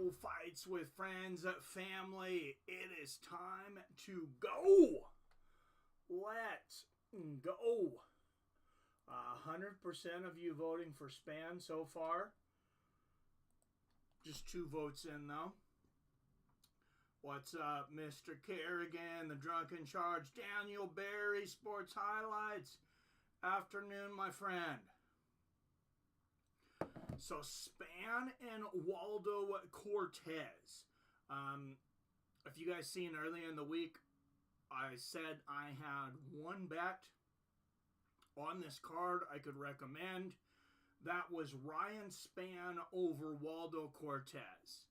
No fights with friends, family. It is time to go. Let's go. 100% of you voting for Spann so far. Just 2 votes in, though. What's up, Mr. Kerrigan, the Drunken Charge, Daniel Barry, Sports Highlights. Afternoon, my friend. So, Spann and Waldo Cortes. If you guys seen earlier in the week, I said I had one bet on this card I could recommend. That was Ryan Spann over Waldo Cortes.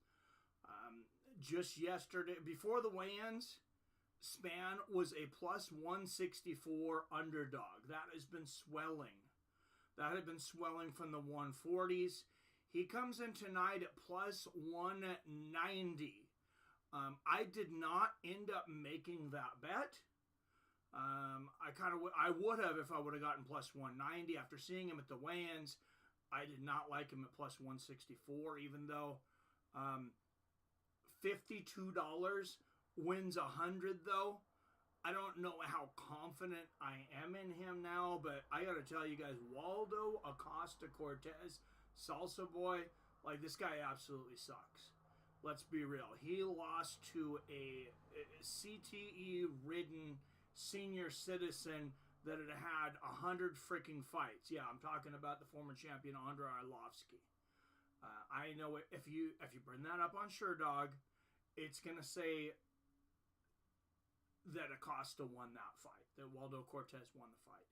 Just yesterday, before the weigh-ins, Spann was a plus 164 underdog. That has been swelling. That had been swelling from the 140s. He comes in tonight at plus 190. I did not end up making that bet. I would have if I would have gotten plus 190. After seeing him at the weigh-ins, I did not like him at plus 164, even though $52 wins 100, though. I don't know how confident I am in him now, but I got to tell you guys, Waldo Acosta Cortes, Salsa Boy, like, this guy absolutely sucks. Let's be real. He lost to a CTE-ridden senior citizen that had had 100 freaking fights. Yeah, I'm talking about the former champion Andrei Arlovsky. I know if you bring that up on SureDog, it's going to say that Acosta won that fight, that Waldo Cortes won the fight.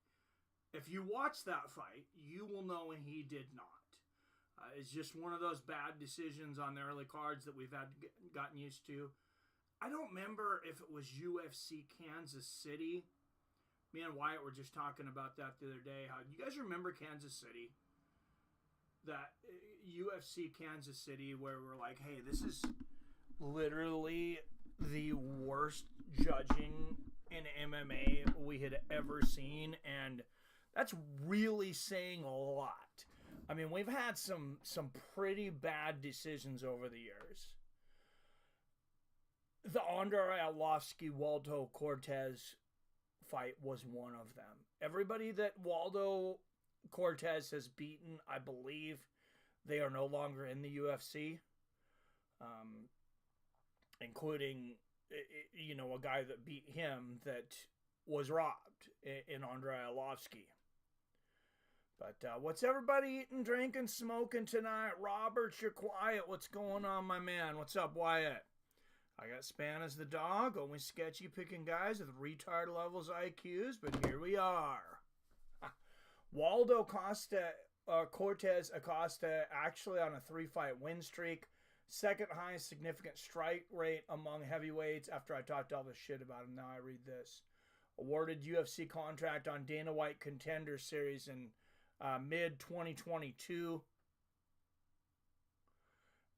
If you watch that fight, you will know he did not. It's just one of those bad decisions on the early cards that we've gotten used to. I don't remember if it was UFC Kansas City. Me and Wyatt were just talking about that the other day. How you guys remember Kansas City? That UFC Kansas City where we're like, hey, this is literally the worst judging in MMA we had ever seen, and that's really saying a lot. I mean, we've had some pretty bad decisions over the years. The Andrei Arlovsky Waldo Cortes fight was one of them. Everybody that Waldo Cortes has beaten, I believe, they are no longer in the UFC. Including, a guy that beat him that was robbed in Andrei Arlovsky. But what's everybody eating, drinking, smoking tonight? Robert, you're quiet. What's going on, my man? What's up, Wyatt? I got Spann as the dog. Only sketchy picking guys with retard levels IQs, but here we are. Waldo Cortes Acosta actually on a 3-fight win streak. Second highest significant strike rate among heavyweights after I talked all this shit about him. Now I read this. Awarded UFC contract on Dana White Contender Series in mid-2022.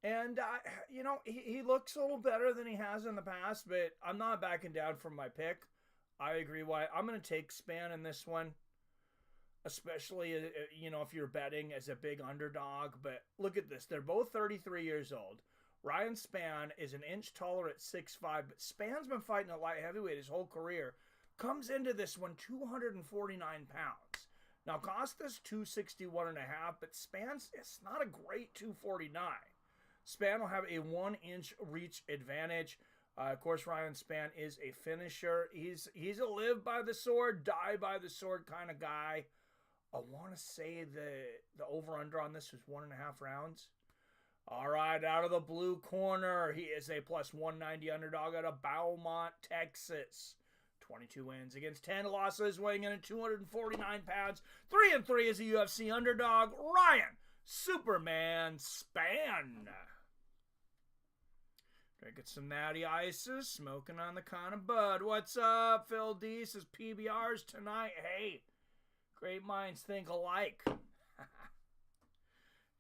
And, he looks a little better than he has in the past, but I'm not backing down from my pick. I agree. Why I'm going to take Spann in this one. Especially, if you're betting as a big underdog. But look at this. They're both 33 years old. Ryan Spann is an inch taller at 6'5", but Spann's been fighting at light heavyweight his whole career. Comes into this one 249 pounds. Now, Costa's 261.5, but Spann's, it's not a great 249. Spann will have a 1-inch reach advantage. Of course, Ryan Spann is a finisher. He's a live by the sword, die by the sword kind of guy. I want to say the over-under on this was 1.5 rounds. All right, out of the blue corner, he is a plus 190 underdog out of Beaumont, Texas. 22 wins against 10 losses, weighing in at 249 pounds. 3-3 as a UFC underdog. Ryan Superman Spann. Drinking some natty ices, smoking on the kind of bud. What's up, Phil D? Says PBRs tonight. Hey. Great minds think alike.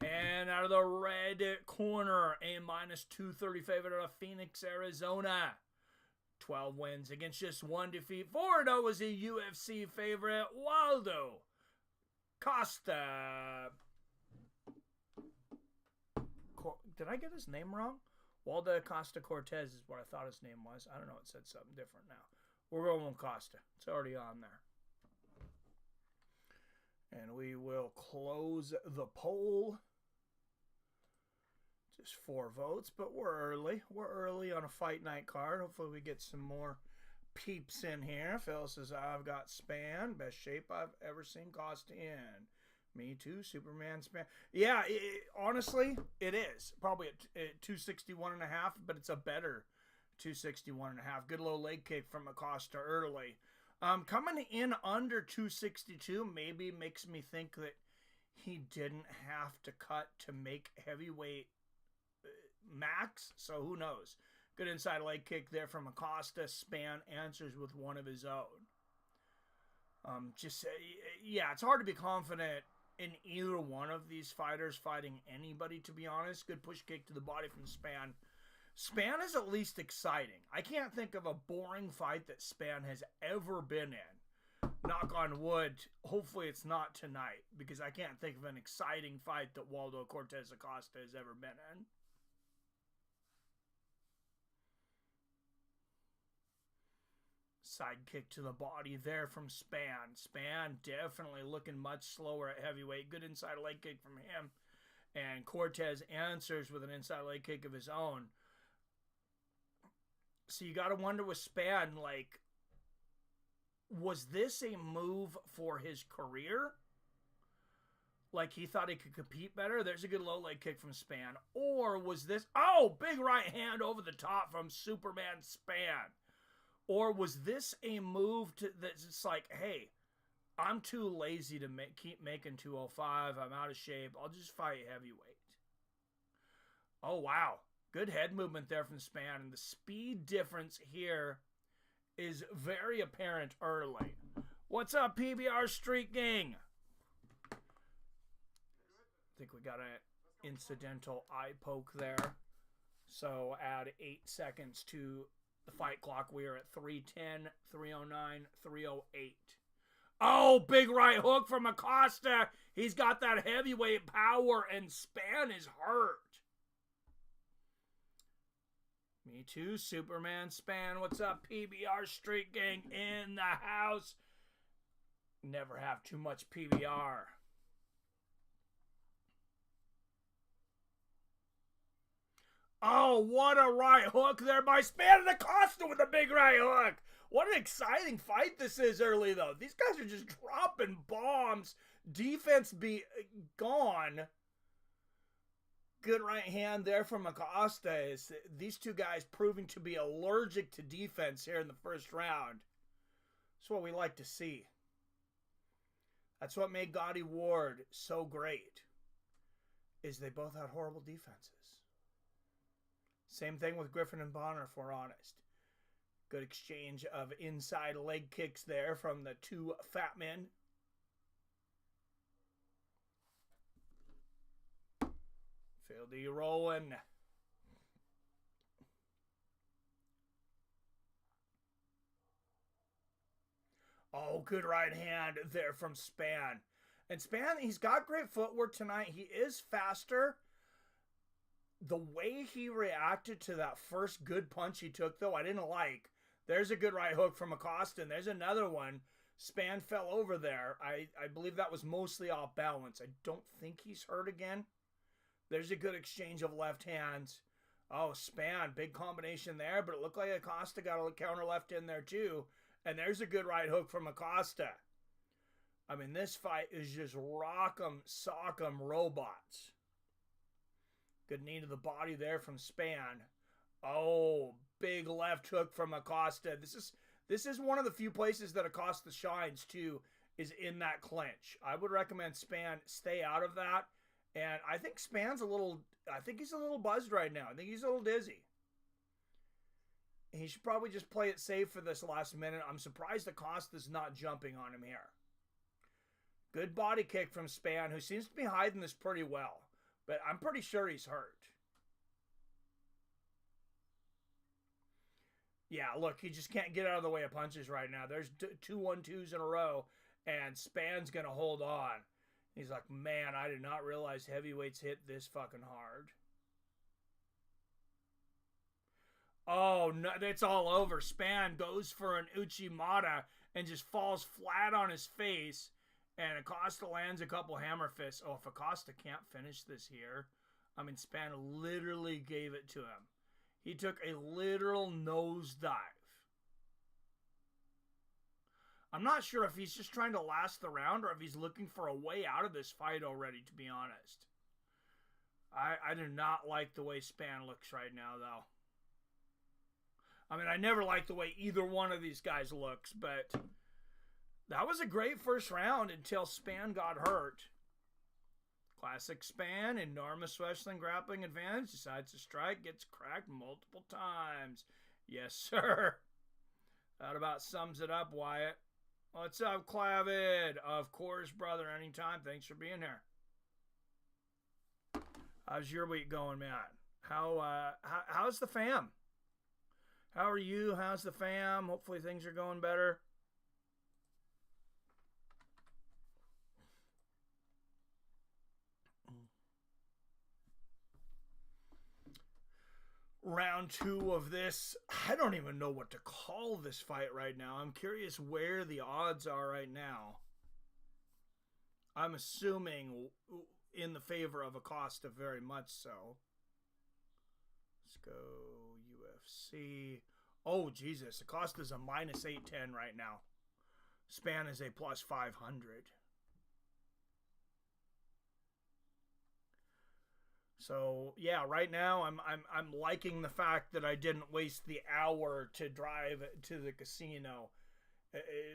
And out of the red corner, a minus 230 favorite out of Phoenix, Arizona. 12 wins against just 1 defeat. 4-0 was a UFC favorite, Waldo Costa. Did I get his name wrong? Waldo Acosta Cortez is what I thought his name was. I don't know. It said something different now. We're going with Acosta. It's already on there. And we will close the poll. Just 4 votes, but we're early. We're early on a fight night card. Hopefully we get some more peeps in here. Phil says, I've got Spann. Best shape I've ever seen Costa in. Me too, Superman Spann. Yeah, honestly, it is. Probably at 261.5, but it's a better 261.5. Good low leg kick from Acosta early. Coming in under 262 maybe makes me think that he didn't have to cut to make heavyweight max, so who knows. Good inside leg kick there from Acosta. Spann answers with one of his own. Yeah, it's hard to be confident in either one of these fighters fighting anybody, to be honest. Good push kick to the body from Spann. Spann is at least exciting. I can't think of a boring fight that Spann has ever been in. Knock on wood. Hopefully it's not tonight, because I can't think of an exciting fight that Waldo Cortes-Acosta has ever been in. Side kick to the body there from Spann. Spann definitely looking much slower at heavyweight. Good inside leg kick from him. And Cortes answers with an inside leg kick of his own. So you got to wonder with Spann, like, was this a move for his career? Like he thought he could compete better? There's a good low leg kick from Spann. Or was this, oh, big right hand over the top from Superman Spann. Or was this a move that's just like, hey, I'm too lazy to keep making 205. I'm out of shape. I'll just fight heavyweight. Oh, wow. Good head movement there from Spann. And the speed difference here is very apparent early. What's up, PBR Street Gang? I think we got an incidental eye poke there. So add 8 seconds to the fight clock. We are at 3:10, 3:09, 3:08. Oh, big right hook from Acosta. He's got that heavyweight power, and Spann is hurt. Me too, Superman Spann. What's up, PBR Street Gang in the house? Never have too much PBR. Oh, what a right hook there by Spann, and Acosta with a big right hook. What an exciting fight this is early, though. These guys are just dropping bombs. Defense be gone. Good right hand there from Acosta. These two guys proving to be allergic to defense here in the first round. That's what we like to see. That's what made Gotti Ward so great, is they both had horrible defenses. Same thing with Griffin and Bonner, if we're honest. Good exchange of inside leg kicks there from the two fat men. Fieldy rolling. Oh, good right hand there from Spann. And Spann, he's got great footwork tonight. He is faster. The way he reacted to that first good punch he took, though, I didn't like. There's a good right hook from Acosta, and there's another one. Spann fell over there. I believe that was mostly off balance. I don't think he's hurt again. There's a good exchange of left hands. Oh, Spann, big combination there, but it looked like Acosta got a counter left in there too. And there's a good right hook from Acosta. I mean, this fight is just rock 'em, sock 'em robots. Good knee to the body there from Spann. Oh, big left hook from Acosta. This is one of the few places that Acosta shines too, is in that clinch. I would recommend Spann stay out of that. And I think Spann's he's a little buzzed right now. I think he's a little dizzy. He should probably just play it safe for this last minute. I'm surprised Acosta's not jumping on him here. Good body kick from Spann, who seems to be hiding this pretty well. But I'm pretty sure he's hurt. Yeah, look, he just can't get out of the way of punches right now. There's 2 1-2s in a row, and Spann's going to hold on. He's like, man, I did not realize heavyweights hit this fucking hard. Oh, no, it's all over. Spann goes for an Uchimata and just falls flat on his face. And Acosta lands a couple hammer fists. Oh, if Acosta can't finish this here, I mean, Spann literally gave it to him. He took a literal nosedive. I'm not sure if he's just trying to last the round or if he's looking for a way out of this fight already, to be honest. I do not like the way Spann looks right now, though. I mean, I never liked the way either one of these guys looks, but that was a great first round until Spann got hurt. Classic Spann, enormous wrestling grappling advantage, decides to strike, gets cracked multiple times. Yes, sir. That about sums it up, Wyatt. What's up, Clavid? Of course, brother, anytime. Thanks for being here. How's your week going, man? How's the fam? How are you? How's the fam? Hopefully things are going better. Round 2 of this. I don't even know what to call this fight right now. I'm curious where the odds are right now. I'm assuming in the favor of Acosta, very much so. Let's go UFC. Oh, Jesus. Acosta's a minus 810 right now. Spann is a plus 500. So yeah, right now I'm liking the fact that I didn't waste the hour to drive to the casino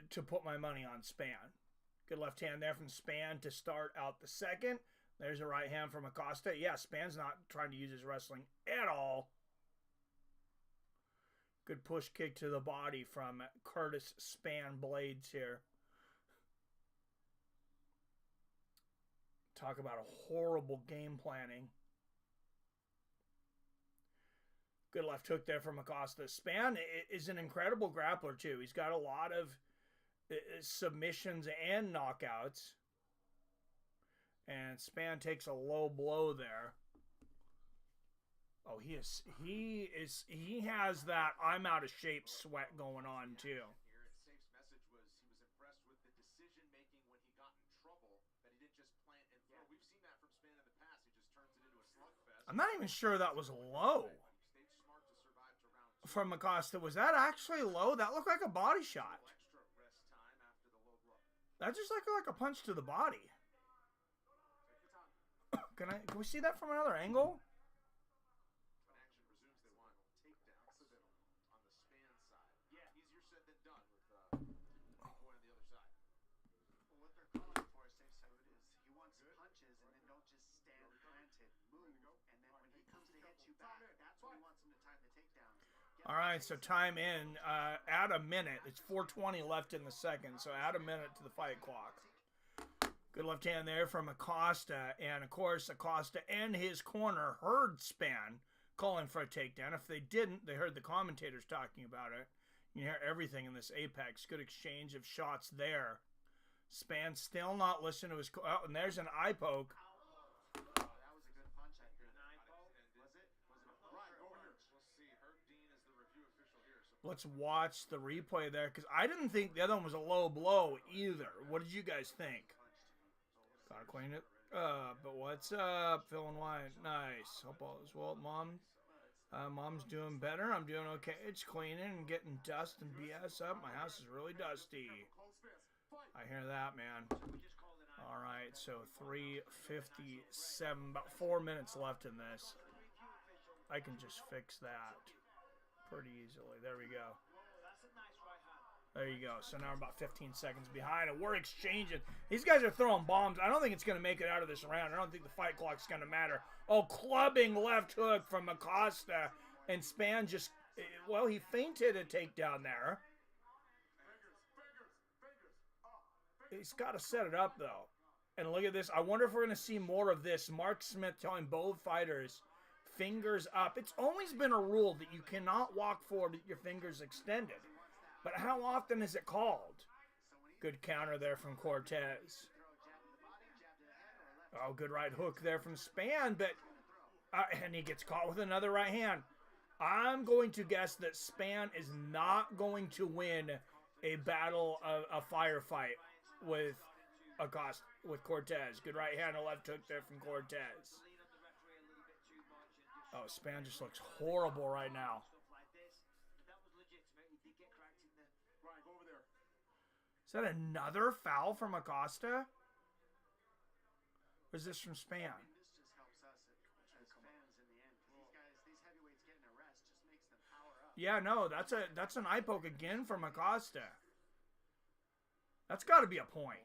to put my money on Spann. Good left hand there from Spann to start out the second. There's a right hand from Acosta. Yeah, Spann's not trying to use his wrestling at all. Good push kick to the body from Curtis Spann Blades here. Talk about a horrible game planning. Good left hook there from Acosta. Spann is an incredible grappler, too. He's got a lot of submissions and knockouts. And Spann takes a low blow there. Oh, he has that I'm out of shape sweat going on, too. I'm not even sure that was low from Acosta. Was that actually low? That looked like a body shot. That just looked like a punch to the body. Can we see that from another angle? All right, so time in. Add a minute. It's 4:20 left in the second, so add a minute to the fight clock. Good left hand there from Acosta, and of course Acosta and his corner heard Spann calling for a takedown. If they didn't, they heard the commentators talking about it. You hear everything in this Apex. Good exchange of shots there. Spann still not listening to his... Oh, and there's an eye poke. Let's watch the replay there, because I didn't think the other one was a low blow either. What did you guys think? Gotta clean it up. But what's up, Phil and Wyatt? Nice. Hope all is well, Mom. Mom's doing better. I'm doing okay. It's cleaning and getting dust and BS up. My house is really dusty. I hear that, man. All right, so 3:57, about 4 minutes left in this. I can just fix that pretty easily. There we go. There you go. So now we're about 15 seconds behind, and we're exchanging. These guys are throwing bombs. I don't think it's going to make it out of this round. I don't think the fight clock's going to matter. Oh, clubbing left hook from Acosta, and Spann just, well, he feinted a takedown there. He's got to set it up, though. And look at this. I wonder if we're going to see more of this. Mark Smith telling both fighters, fingers up. It's always been a rule that you cannot walk forward with your fingers extended. But how often is it called? Good counter there from Cortes. Oh, good right hook there from Spann. But and he gets caught with another right hand. I'm going to guess that Spann is not going to win a firefight with Acosta, with Cortes. Good right hand and left hook there from Cortes. Oh, Spann just looks horrible right now. Is that another foul from Acosta? Or is this from Spann? Yeah, no, that's an eye poke again from Acosta. That's got to be a point.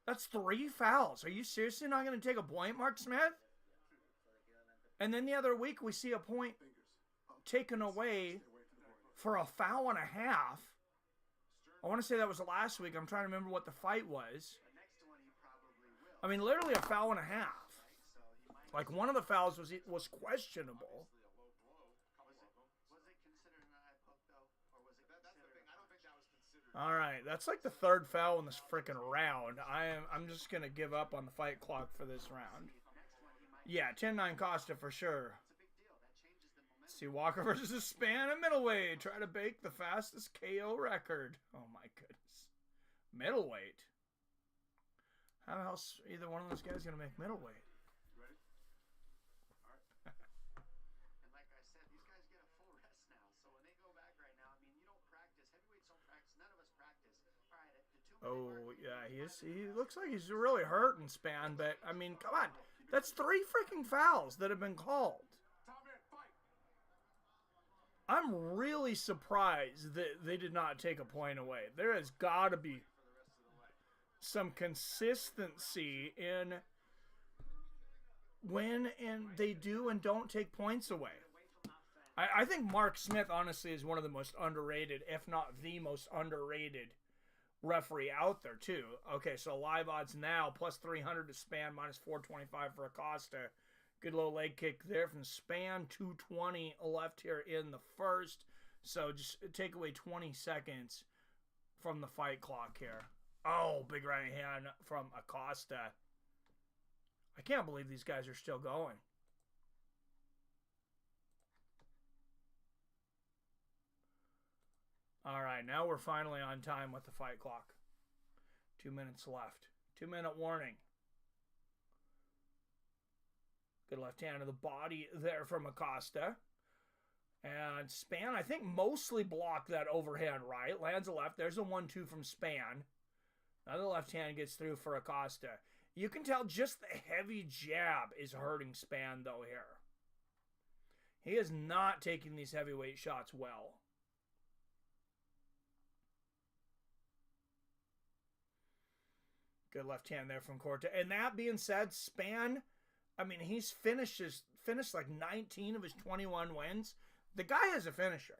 That's 3 fouls. Are you seriously not going to take a point, Mark Smith? And then the other week we see a point taken away for a foul and a half. I want to say that was last week. I'm trying to remember what the fight was. I mean, literally a foul and a half. Like, one of the fouls was questionable. All right, that's like the 3rd foul in this freaking round. I'm just gonna give up on the fight clock for this round. Yeah, 10-9 Costa for sure. Let's see, Walker versus Spann at middleweight. Try to break the fastest KO record. Oh my goodness, middleweight. How else either one of those guys gonna make middleweight? Oh, yeah, he looks like he's really hurting, Spann, but, I mean, come on. That's 3 freaking fouls that have been called. I'm really surprised that they did not take a point away. There has got to be some consistency in when and they do and don't take points away. I think Mark Smith, honestly, is one of the most underrated, if not the most underrated referee out there too. Okay, so live odds now plus 300 to Spann, minus 425 for Acosta. Good low leg kick there from Spann. 220 left here in the first. So just take away 20 seconds from the fight clock here. Oh, big right hand from Acosta. I can't believe these guys are still going. All right, now we're finally on time with the fight clock. 2 minutes left. 2-minute warning. Good left hand to the body there from Acosta. And Spann, I think, mostly blocked that overhand right. Lands a left. There's a 1-2 from Spann. Now the left hand gets through for Acosta. You can tell just the heavy jab is hurting Spann, though, here. He is not taking these heavyweight shots well. Good left hand there from Cortes. And that being said, Spann, I mean, he's finished like 19 of his 21 wins. The guy is a finisher.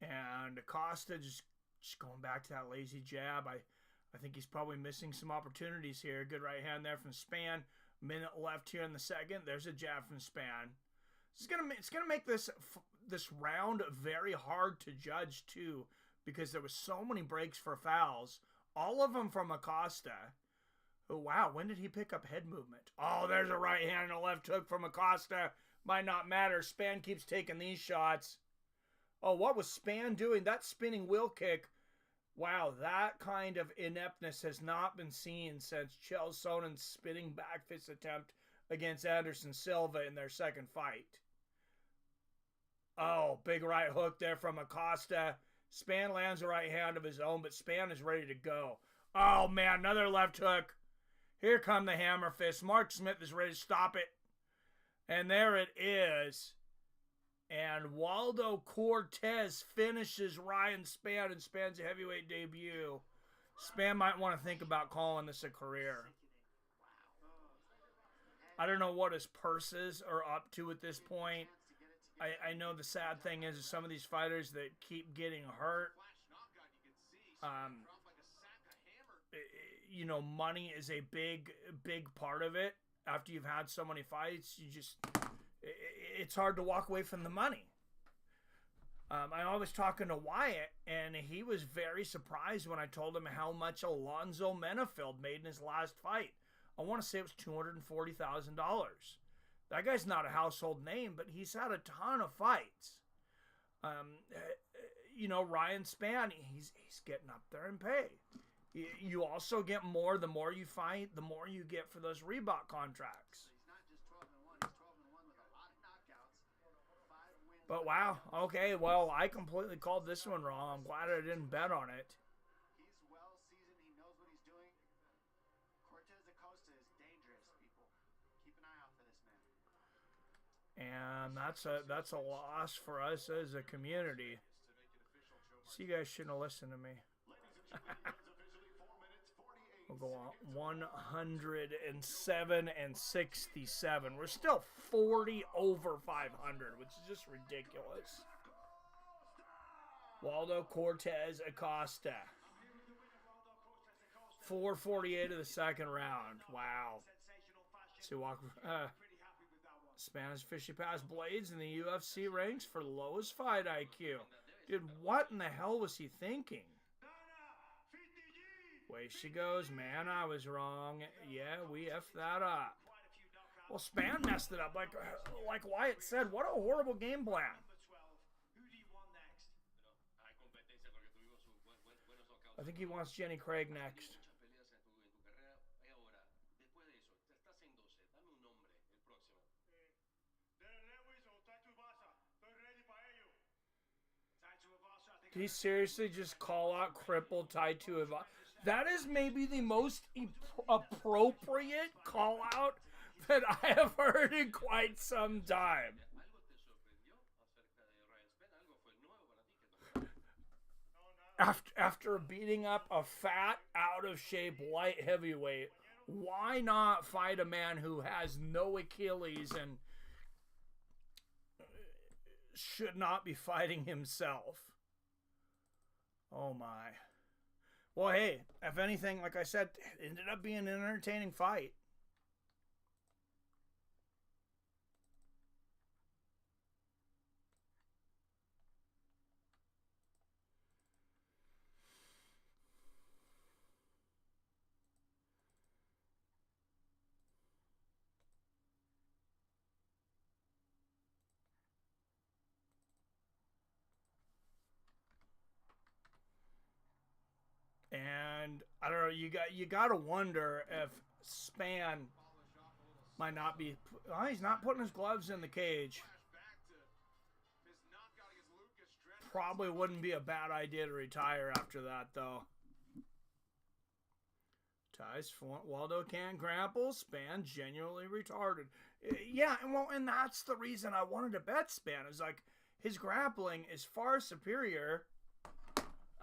And Acosta just going back to that lazy jab. I think he's probably missing some opportunities here. Good right hand there from Spann. Minute left here in the second. There's a jab from Spann. It's gonna make this round very hard to judge too, because there was so many breaks for fouls. All of them from Acosta. Oh wow, when did he pick up head movement? Oh, there's a right hand and a left hook from Acosta. Might not matter. Spann keeps taking these shots. Oh, what was Spann doing? That spinning wheel kick. Wow, that kind of ineptness has not been seen since Chael Sonnen's spinning back fist attempt against Anderson Silva in their second fight. Oh, big right hook there from Acosta. Spann lands a right hand of his own, but Spann is ready to go. Oh, man, another left hook. Here come the hammer fists. Mark Smith is ready to stop it. And there it is. And Waldo Cortes finishes Ryan Spann in Spann's heavyweight debut. Spann might want to think about calling this a career. I don't know what his purses are up to at this point. I know the sad thing is some of these fighters that keep getting hurt. You know, money is a big part of it. After you've had so many fights, it's hard to walk away from the money. I was talking to Wyatt, and he was very surprised when I told him how much Alonzo Menefeld made in his last fight. I want to say it was $240,000. That guy's not a household name, but he's had a ton of fights. Ryan Spann, he's getting up there in pay. You also get more the more you fight, the more you get for those Reebok contracts. He's not just 12-1, he's 12-1 with a lot of knockouts. 5 wins. But wow, okay, well, I completely called this one wrong. I'm glad I didn't bet on it. He's well seasoned, he knows what he's doing. Cortes-Acosta is dangerous, people. Keep an eye out for this man. And that's a loss for us as a community. So you guys shouldn't have listened to me. We'll go on 107 and 67. We're still 40 over 500, which is just ridiculous. Waldo Cortes-Acosta. 4:48 of the second round. Wow. So Spanish fishy past Blades in the UFC ranks for lowest fight IQ. Dude, what in the hell was he thinking? Way she goes, man, I was wrong. Yeah, we effed that up. Well, Spann messed it up. Like Wyatt said, what a horrible game plan. I think he wants Jenny Craig next. Did he seriously just call out crippled Taito Ivasa? That is maybe the most appropriate call out that I have heard in quite some time. After beating up a fat, out-of-shape light heavyweight, why not fight a man who has no Achilles and should not be fighting himself? Oh my. Well, hey, if anything, like I said, it ended up being an entertaining fight. And I don't know, you got to wonder if Spann might not be. Oh, he's not putting his gloves in the cage. Probably wouldn't be a bad idea to retire after that, though. Ties Waldo can't grapple. Spann genuinely retarded. Yeah, and that's the reason I wanted to bet Spann. Is like his grappling is far superior.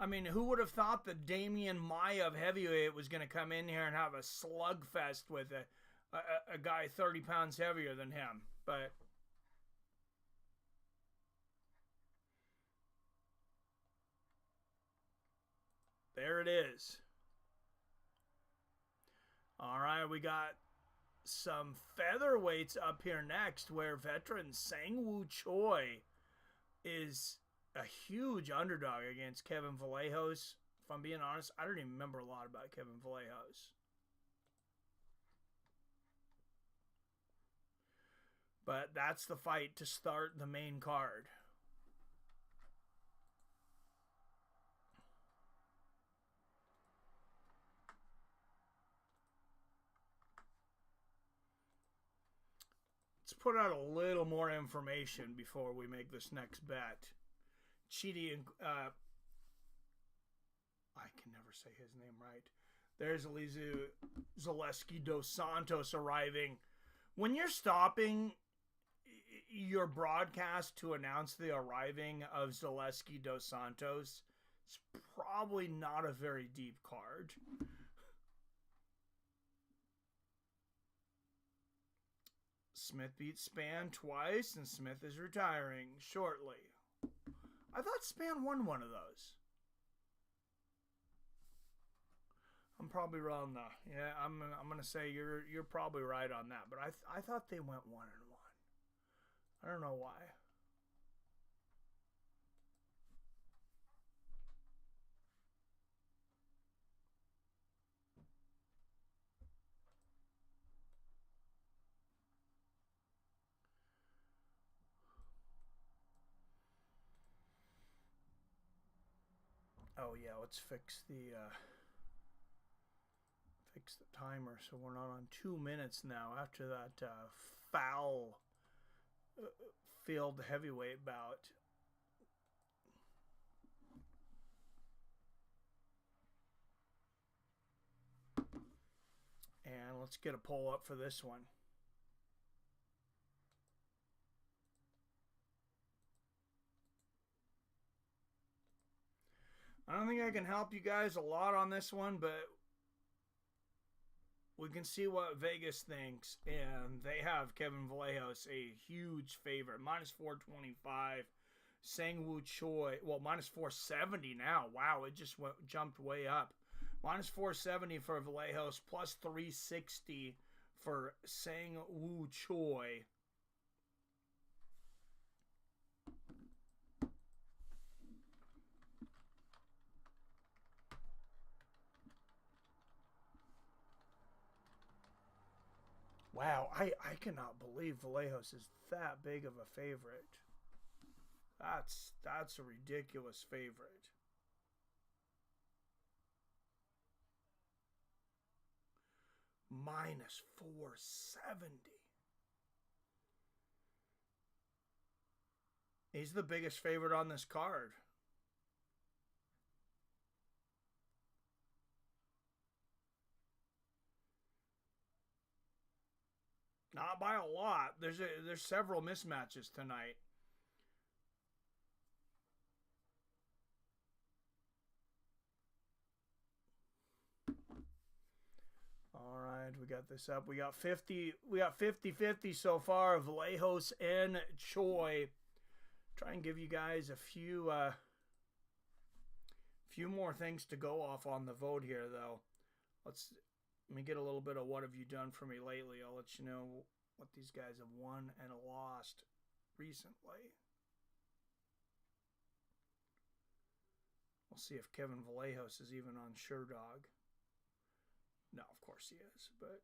I mean, who would have thought that Damian Maia of heavyweight was going to come in here and have a slugfest with a guy 30 pounds heavier than him? But there it is. All right, we got some featherweights up here next, where veteran Seung Choi is a huge underdog against Kevin Vallejos. If I'm being honest, I don't even remember a lot about Kevin Vallejos. But that's the fight to start the main card. Let's put out a little more information before we make this next bet. Chidi and I can never say his name right. There's Elizeu Zaleski dos Santos arriving. When you're stopping your broadcast to announce the arriving of Zaleski dos Santos, it's probably not a very deep card. Smith beats Spann twice, and Smith is retiring shortly. I thought Spann won one of those. I'm probably wrong though. Yeah, I'm gonna say you're probably right on that. But I thought they went 1-1. I I don't know why. Oh yeah, let's fix the timer so we're not on 2 minutes now after that foul field heavyweight bout. And let's get a poll up for this one. I don't think I can help you guys a lot on this one, but we can see what Vegas thinks. And they have Kevin Vallejos a huge favorite. Minus 425. Seung Choi, well, minus 470 now. Wow, it just jumped way up. Minus 470 for Vallejos, plus 360 for Seung Choi. Wow, I cannot believe Vallejos is that big of a favorite. That's a ridiculous favorite. Minus 470. He's the biggest favorite on this card. Not by a lot. There's several mismatches tonight. All right, we got this up. We got 50-50 so far. Vallejos and Choi. Try and give you guys a few more things to go off on the vote here, though. Let me get a little bit of what have you done for me lately. I'll let you know what these guys have won and lost recently. We'll see if Kevin Vallejos is even on SureDog. No, of course he is, but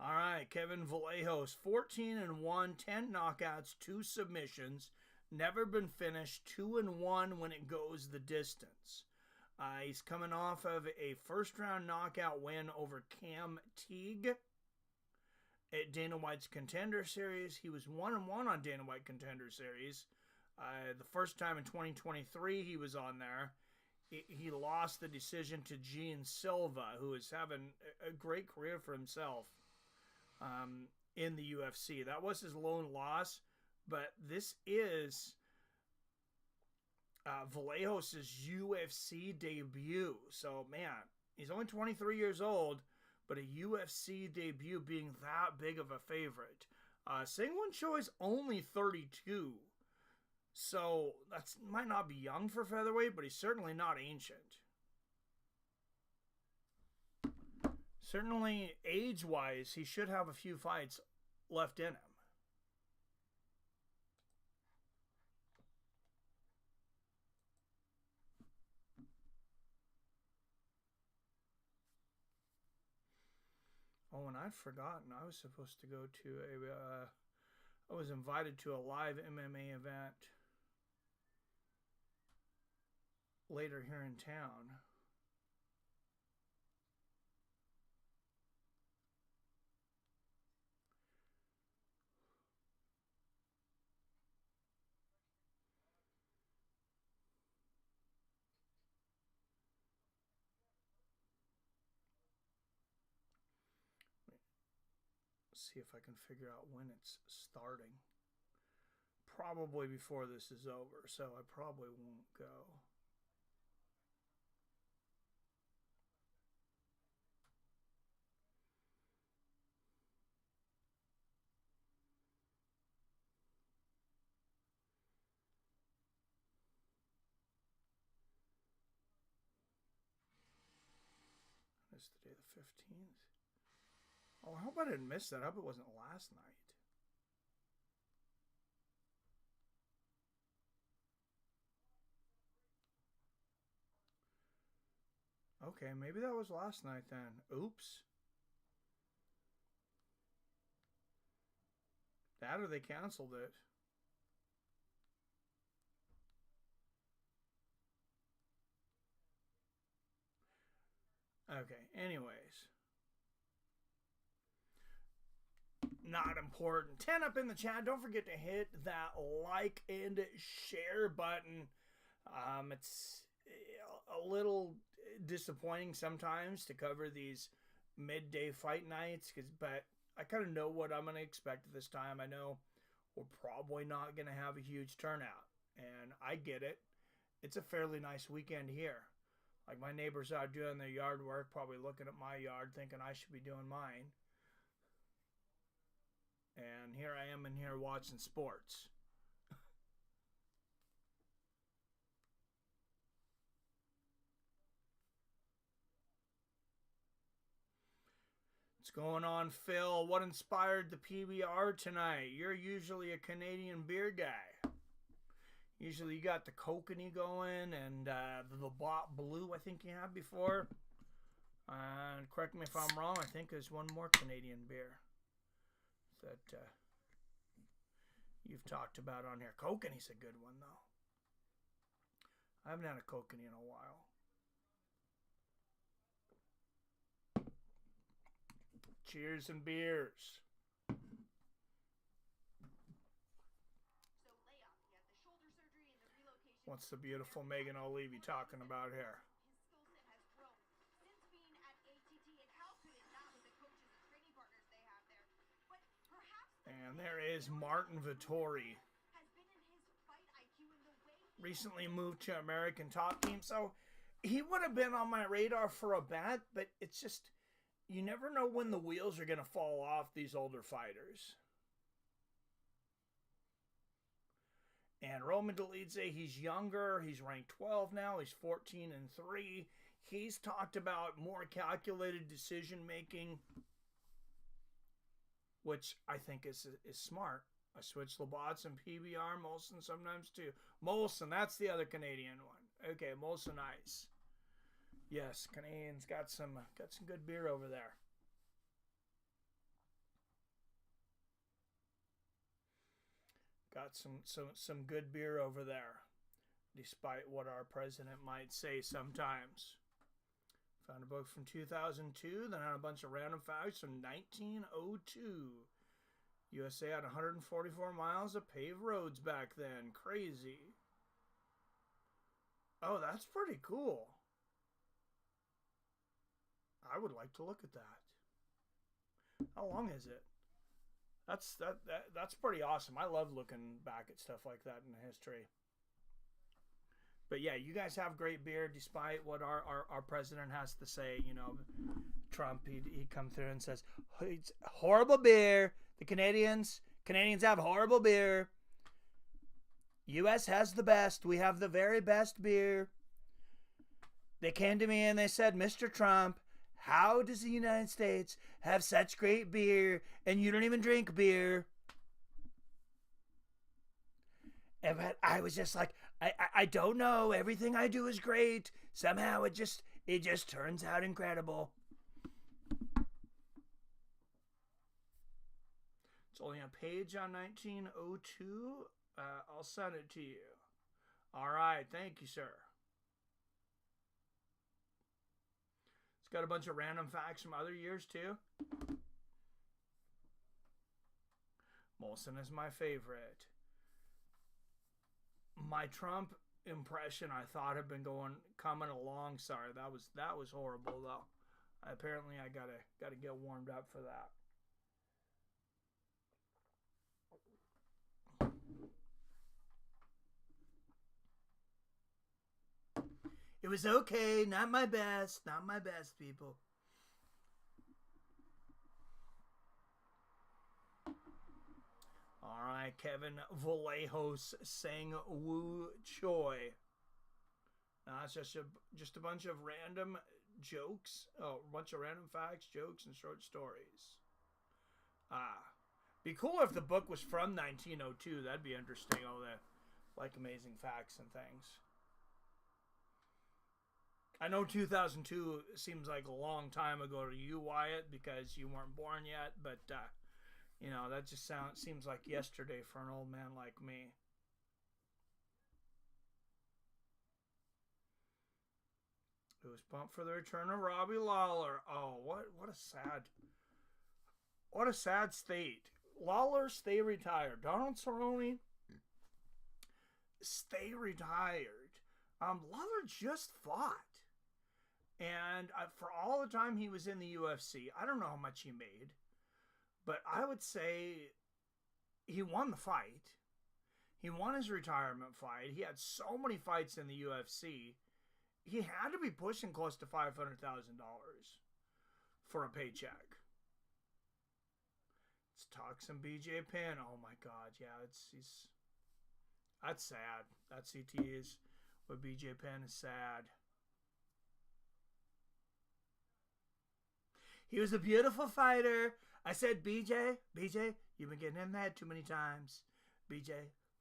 all right, Kevin Vallejos, 14-1, 10 knockouts, 2 submissions, never been finished, 2-1 when it goes the distance. He's coming off of a first-round knockout win over Cam Teague at Dana White's Contender Series. He was 1-1 on Dana White Contender Series. The first time in 2023 he was on there. He lost the decision to Gene Silva, who is having a great career for himself in the UFC. That was his lone loss, but this is Vallejos' UFC debut. So, man, he's only 23 years old, but a UFC debut being that big of a favorite. Seung Choi's only 32, so that might not be young for featherweight, but he's certainly not ancient. Certainly, age-wise, he should have a few fights left in him. Oh, and I'd forgotten. I was supposed to go to I was invited to a live MMA event later here in town. See if I can figure out when it's starting. Probably before this is over, so I probably won't go. is today? The 15th? Oh, I hope I didn't miss that. I hope it wasn't last night. Okay, maybe that was last night then. Oops. That or they canceled it. Okay, anyways. Not important. 10 up in the chat. Don't forget to hit that like and share button. It's a little disappointing sometimes to cover these midday fight nights, but I kind of know what I'm going to expect this time. I know we're probably not going to have a huge turnout, and I get it. It's a fairly nice weekend here. Like, my neighbors out doing their yard work, probably looking at my yard thinking I should be doing mine. And here I am in here watching sports. What's going on, Phil? What inspired the PBR tonight? You're usually a Canadian beer guy. Usually you got the Kokanee going and the Bot Blue, I think you had before. Correct me if I'm wrong, I think there's one more Canadian beer that you've talked about on here. Kokanee's a good one, though. I haven't had a Kokanee in a while. Cheers and beers. What's the beautiful Megan O'Leary talking about here? And there is Martin Vettori. Recently moved to American Top Team, so he would have been on my radar for a bit, but it's just, you never know when the wheels are going to fall off these older fighters. And Roman Dolidze, he's younger. He's ranked 12 now. He's 14-3. He's talked about more calculated decision making, which I think is smart. I switch Labots and PBR, Molson sometimes too. Molson, that's the other Canadian one. Okay, Molson Ice. Yes, Canadians got some good beer over there. Got some good beer over there, despite what our president might say sometimes. Found a book from 2002, then had a bunch of random facts from 1902. USA had 144 miles of paved roads back then. Crazy. Oh, that's pretty cool. I would like to look at that. How long is it? That's pretty awesome. I love looking back at stuff like that in history. But yeah, you guys have great beer despite what our president has to say. You know, Trump, he'd come through and says, it's horrible beer. The Canadians have horrible beer. U.S. has the best. We have the very best beer. They came to me and they said, Mr. Trump, how does the United States have such great beer and you don't even drink beer? And but I was just like, I don't know. Everything I do is great. Somehow it just turns out incredible. It's only a page on 1902. I'll send it to you. All right. Thank you, sir. It's got a bunch of random facts from other years, too. Molson is my favorite. My Trump impression, I thought, had been coming along. Sorry, that was horrible, though. Apparently, I gotta get warmed up for that. It was okay. Not my best. Not my best, people. All right, Kevin Vallejos saying Woo Choi. It's just a bunch of random jokes. Oh, a bunch of random facts, jokes, and short stories. Be cool if the book was from 1902. That'd be interesting. All the like amazing facts and things. I know 2002 seems like a long time ago to you, Wyatt, because you weren't born yet. But you know, that just seems like yesterday for an old man like me. It was pumped for the return of Robbie Lawler. Oh, what a sad state. Lawler, stay retired. Donald Cerrone, stay retired. Lawler just fought. And for all the time he was in the UFC, I don't know how much he made, but I would say he won the fight. He won his retirement fight. He had so many fights in the UFC. He had to be pushing close to $500,000 for a paycheck. Let's talk some BJ Penn. Oh my God, yeah, that's sad. That CT is with BJ Penn is sad. He was a beautiful fighter. I said, BJ, you've been getting in the head too many times. BJ,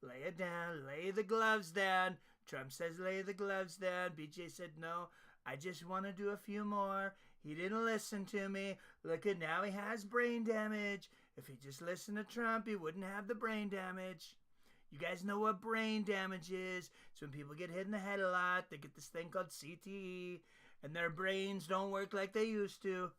lay it down, lay the gloves down. Trump says lay the gloves down. BJ said no, I just want to do a few more. He didn't listen to me. Look at now, he has brain damage. If he just listened to Trump, he wouldn't have the brain damage. You guys know what brain damage is. It's when people get hit in the head a lot. They get this thing called CTE, and their brains don't work like they used to.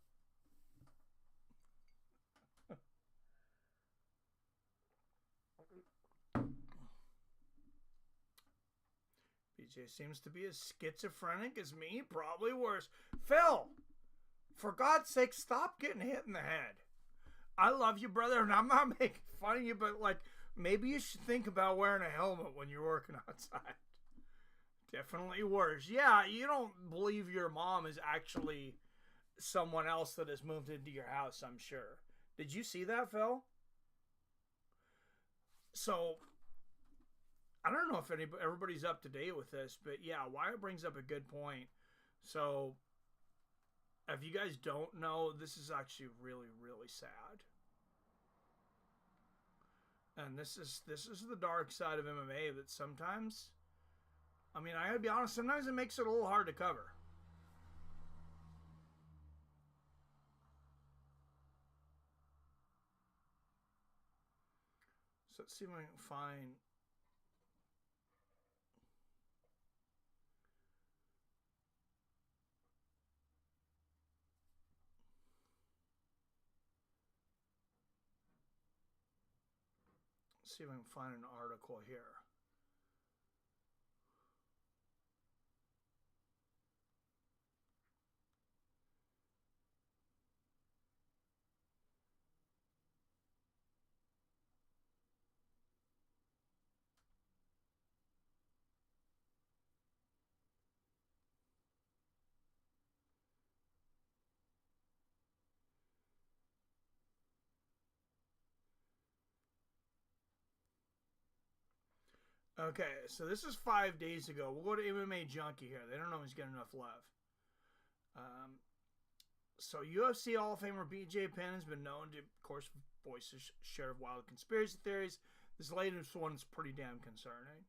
BJ seems to be as schizophrenic as me, probably worse. Phil, for God's sake, stop getting hit in the head. I love you, brother, and I'm not making fun of you, but like maybe you should think about wearing a helmet when you're working outside. Definitely worse. Yeah, you don't believe your mom is actually someone else that has moved into your house, I'm sure. Did you see that, Phil? So I don't know if everybody's up to date with this, but yeah, Wyatt brings up a good point. So if you guys don't know, this is actually really, really sad. And this is the dark side of MMA that sometimes, I mean, I gotta be honest, sometimes it makes it a little hard to cover. So let's see if I can find. See if I can find an article here. Okay, so this is 5 days ago. We'll go to MMA Junkie here. They don't always get enough love. So UFC Hall of Famer BJ Penn has been known to, of course, voice his share of wild conspiracy theories. This latest one is pretty damn concerning.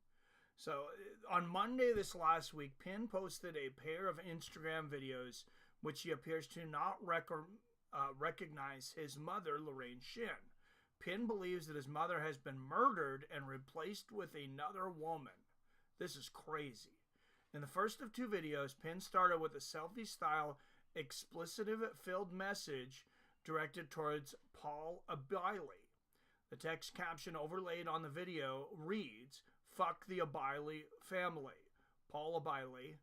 So on Monday this last week, Penn posted a pair of Instagram videos which he appears to not recognize his mother, Lorraine Shin. Penn believes that his mother has been murdered and replaced with another woman. This is crazy. In the first of two videos, Penn started with a selfie-style, expletive-filled message directed towards Paul Abile. The text caption overlaid on the video reads, "Fuck the Abile family. Paul Abile."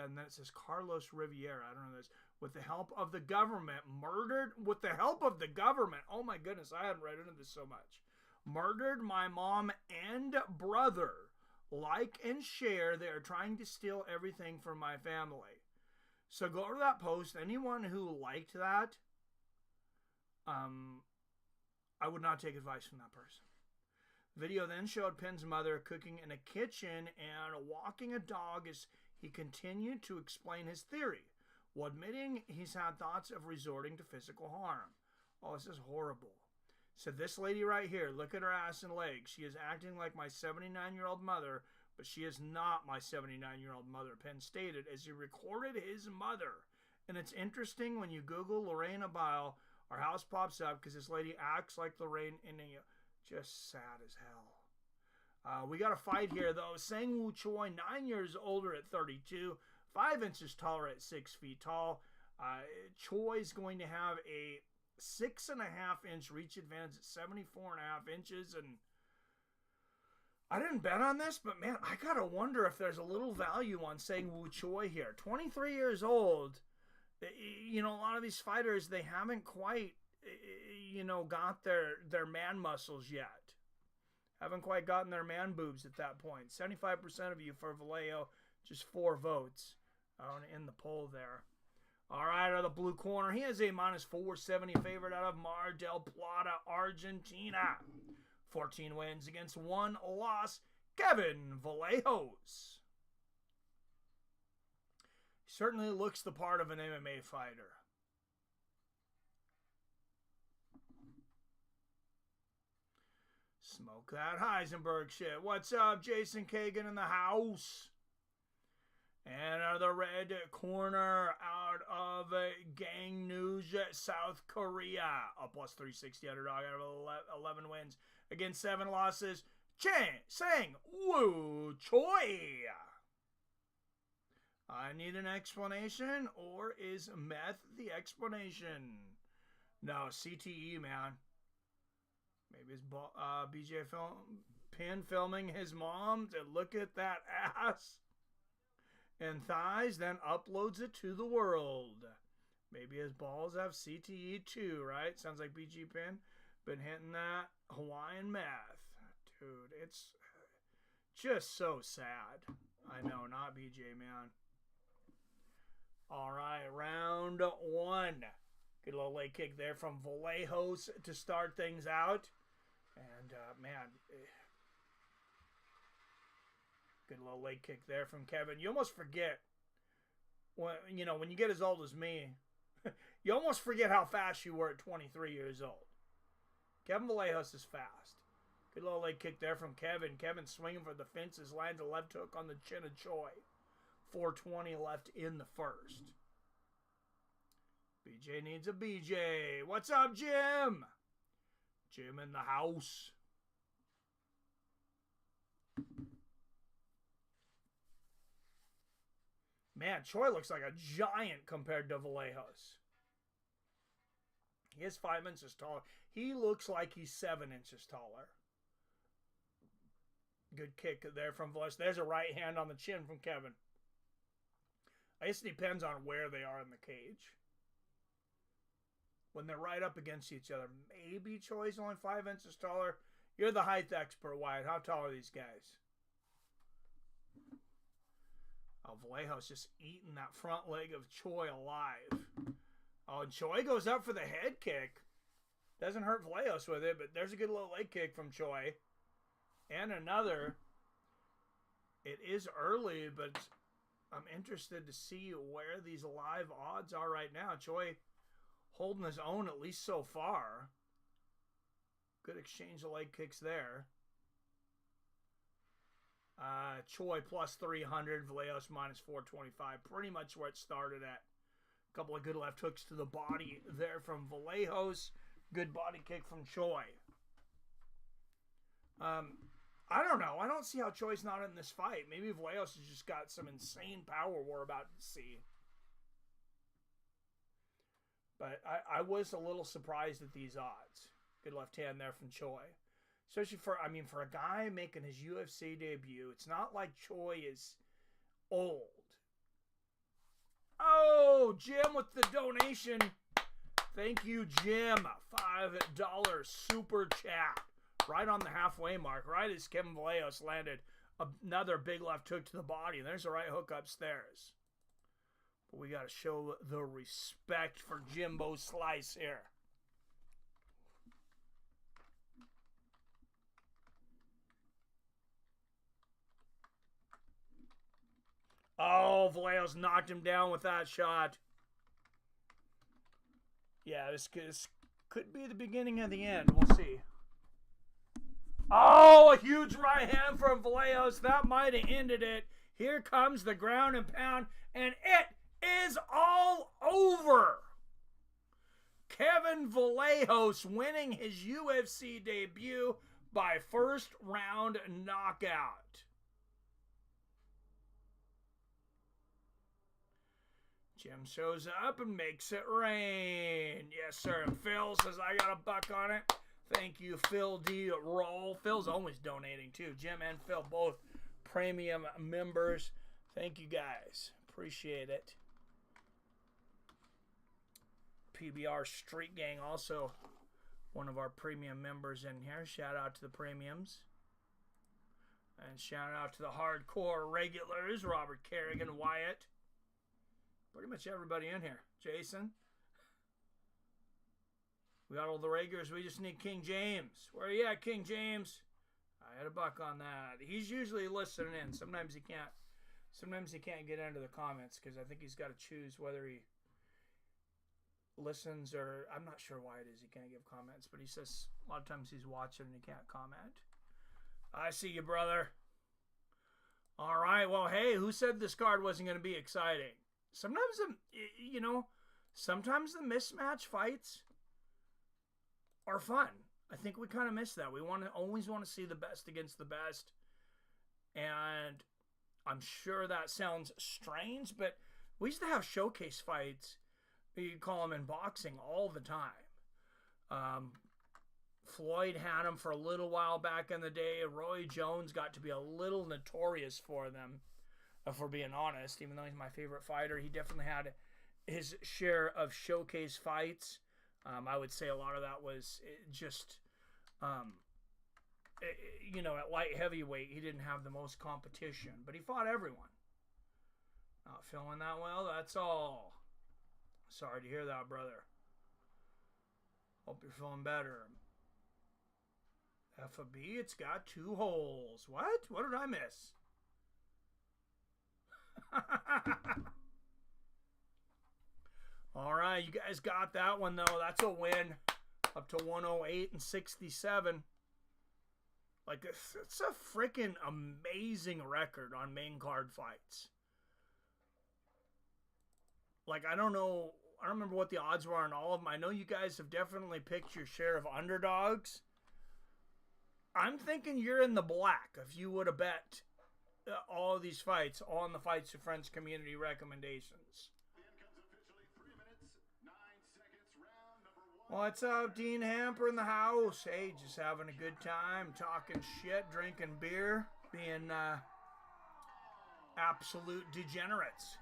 And then it says Carlos Riviera. I don't know this. With the help of the government, murdered. With the help of the government. Oh my goodness, I hadn't read into this so much. Murdered my mom and brother. Like and share. They are trying to steal everything from my family. So go to that post. Anyone who liked that, I would not take advice from that person. Video then showed Penn's mother cooking in a kitchen and walking a dog as he continued to explain his theory, while admitting he's had thoughts of resorting to physical harm. Oh, this is horrible. So this lady right here, look at her ass and legs. She is acting like my 79-year-old mother, but she is not my 79-year-old mother, Penn stated as he recorded his mother. And it's interesting when you Google Lorraine Abile, our house pops up because this lady acts like Lorraine in a just sad as hell. We got a fight here, though. Seung Choi, 9 years older at 32, 5 inches taller at 6 feet tall. Choi is going to have a 6.5 inch reach advantage at 74.5 inches. And I didn't bet on this, but man, I gotta wonder if there's a little value on Seung Choi here. 23 years old. You know, a lot of these fighters, they haven't quite, you know, got their man muscles yet. Haven't quite gotten their man boobs at that point. 75% of you for Vallejos, just 4 votes in the poll there. All right, out of the blue corner, he is a minus 470 favorite out of Mar del Plata, Argentina. 14 wins against 1 loss, Kevin Vallejos. Certainly looks the part of an MMA fighter. Smoke that Heisenberg shit. What's up, Jason Kagan in the house? And out of the red corner, out of Gang News, South Korea. A plus 360 underdog out of 11 wins against 7 losses. Seung Choi. I need an explanation, or is meth the explanation? No, CTE, man. Maybe it's BJ Penn filming his mom to look at that ass and thighs, then uploads it to the world. Maybe his balls have CTE too, right? Sounds like BJ Penn been hitting that Hawaiian meth. Dude, it's just so sad. I know, not BJ, man. All right, round 1. Good little leg kick there from Vallejos to start things out. And, man, good little leg kick there from Kevin. You almost forget, when you get as old as me, you almost forget how fast you were at 23 years old. Kevin Vallejos is fast. Good little leg kick there from Kevin. Kevin swinging for the fences, lands a left hook on the chin of Choi. 4:20 left in the first. BJ needs a BJ. What's up, Jim? Jim in the house. Man, Choi looks like a giant compared to Vallejos. He is 5 inches taller. He looks like he's 7 inches taller. Good kick there from Vallejos. There's a right hand on the chin from Kevin. I guess it depends on where they are in the cage. When they're right up against each other, maybe Choi's only 5 inches taller. You're the height expert, Wyatt. How tall are these guys? Oh, Vallejos just eating that front leg of Choi alive. Oh, and Choi goes up for the head kick. Doesn't hurt Vallejos with it, but there's a good little leg kick from Choi. And another. It is early, but I'm interested to see where these live odds are right now. Choi holding his own, at least so far. Good exchange of leg kicks there. Choi plus 300, Vallejos minus 425. Pretty much where it started at. A couple of good left hooks to the body there from Vallejos. Good body kick from Choi. I don't know. I don't see how Choi's not in this fight. Maybe Vallejos has just got some insane power we're about to see. But I was a little surprised at these odds. Good left hand there from Choi. Especially for a guy making his UFC debut, it's not like Choi is old. Oh, Jim with the donation. Thank you, Jim. $5 super chat. Right on the halfway mark. Right as Kevin Vallejos landed another big left hook to the body. And there's a right hook upstairs. But we got to show the respect for Jimbo Slice here. Oh, Oh, Vallejos knocked him down with that shot. Yeah, this could be the beginning of the end. We'll see. Oh, a huge right hand from Vallejos. That might have ended it. Here comes the ground and pound, and it is all over. Kevin Vallejos winning his UFC debut by first round knockout. Jim shows up and makes it rain. Yes, sir. And Phil says, I got a buck on it. Thank you, Phil D. Roll. Phil's always donating, too. Jim and Phil, both premium members. Thank you, guys. Appreciate it. PBR Street Gang, also one of our premium members in here. Shout out to the premiums. And shout out to the hardcore regulars, Robert Kerrigan, Wyatt. Pretty much everybody in here. Jason. We got all the regulars. We just need King James. Where are you at, King James? I had a buck on that. He's usually listening in. Sometimes he can't. Sometimes he can't get into the comments because I think he's got to choose whether he listens or I'm not sure why it is he can't give comments. But he says a lot of times he's watching and he can't comment. I see you, brother. All right. Well, hey, who said this card wasn't going to be exciting? Sometimes, sometimes the mismatch fights are fun. I think we kind of miss that. We always want to see the best against the best. And I'm sure that sounds strange, but we used to have showcase fights. You call them in boxing all the time. Floyd had them for a little while back in the day. Roy Jones got to be a little notorious for them, if we're being honest. Even though he's my favorite fighter, he definitely had his share of showcase fights. I would say a lot of that was just, at light heavyweight, he didn't have the most competition, but he fought everyone. Not feeling that well, that's all. Sorry to hear that, brother. Hope you're feeling better. FAB, it's got 2 holes. What? What did I miss? All right, you guys got that one, though. That's a win. Up to 108 and 67. Like, it's a freaking amazing record on main card fights. Like, I don't remember what the odds were on all of them. I know you guys have definitely picked your share of underdogs. I'm thinking you're in the black if you would have bet all of these fights on the Fights to Friends community recommendations. What's up, Dean Hamper in the house? Hey, just having a good time, talking shit, drinking beer, being absolute degenerates.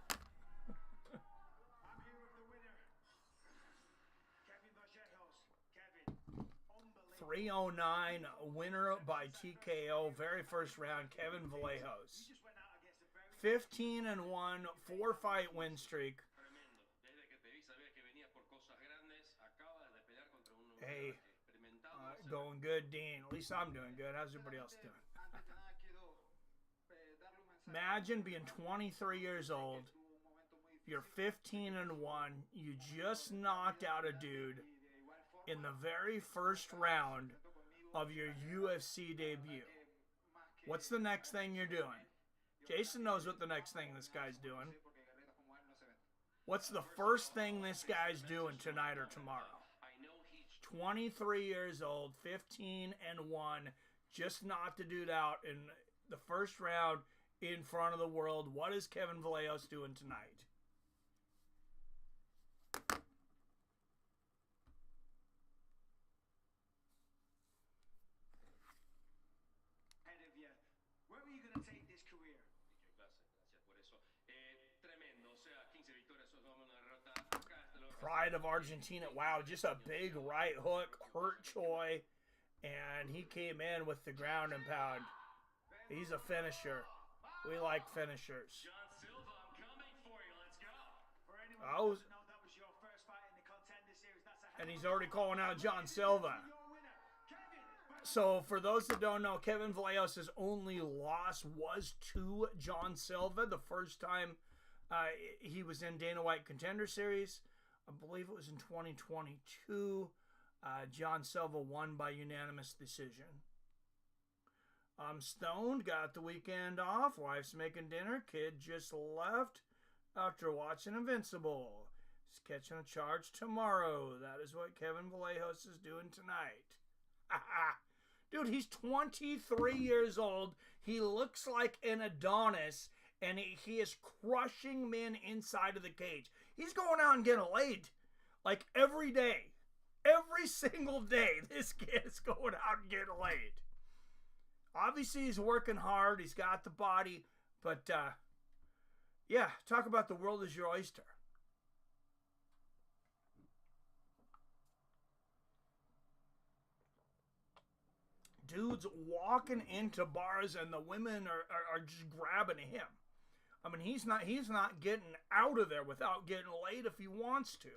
309 winner by TKO, very first round, Kevin Vallejos. 15-1, 4-fight win streak. Hey, going good, Dean. At least I'm doing good. How's everybody else doing? Imagine being 23 years old. You're 15-1. You just knocked out a dude in the very first round of your UFC debut. What's the next thing you're doing? Jason knows what the next thing this guy's doing. What's the first thing this guy's doing tonight or tomorrow? 23 years old, 15-1, just knocked a dude out in the first round in front of the world. What is Kevin Vallejos doing tonight? Where were you going to take this career? Pride of Argentina. Wow, just a big right hook. Hurt Choi. And he came in with the ground and pound. He's a finisher. We like finishers. Oh, and he's already calling out John Silva. So for those that don't know, Kevin Vallejos' only loss was to John Silva. The first time He was in Dana White Contender Series. I believe it was in 2022. John Silva won by unanimous decision. I'm stoned. Got the weekend off. Wife's making dinner. Kid just left after watching Invincible. He's catching a charge tomorrow. That is what Kevin Vallejos is doing tonight. Dude, he's 23 years old. He looks like an Adonis, and he is crushing men inside of the cage. He's going out and getting laid like every day. Every single day, this kid is going out and getting laid. Obviously, he's working hard. He's got the body. But, yeah, talk about the world is your oyster. Dude's walking into bars and the women are just grabbing him. I mean, he's not getting out of there without getting laid if he wants to.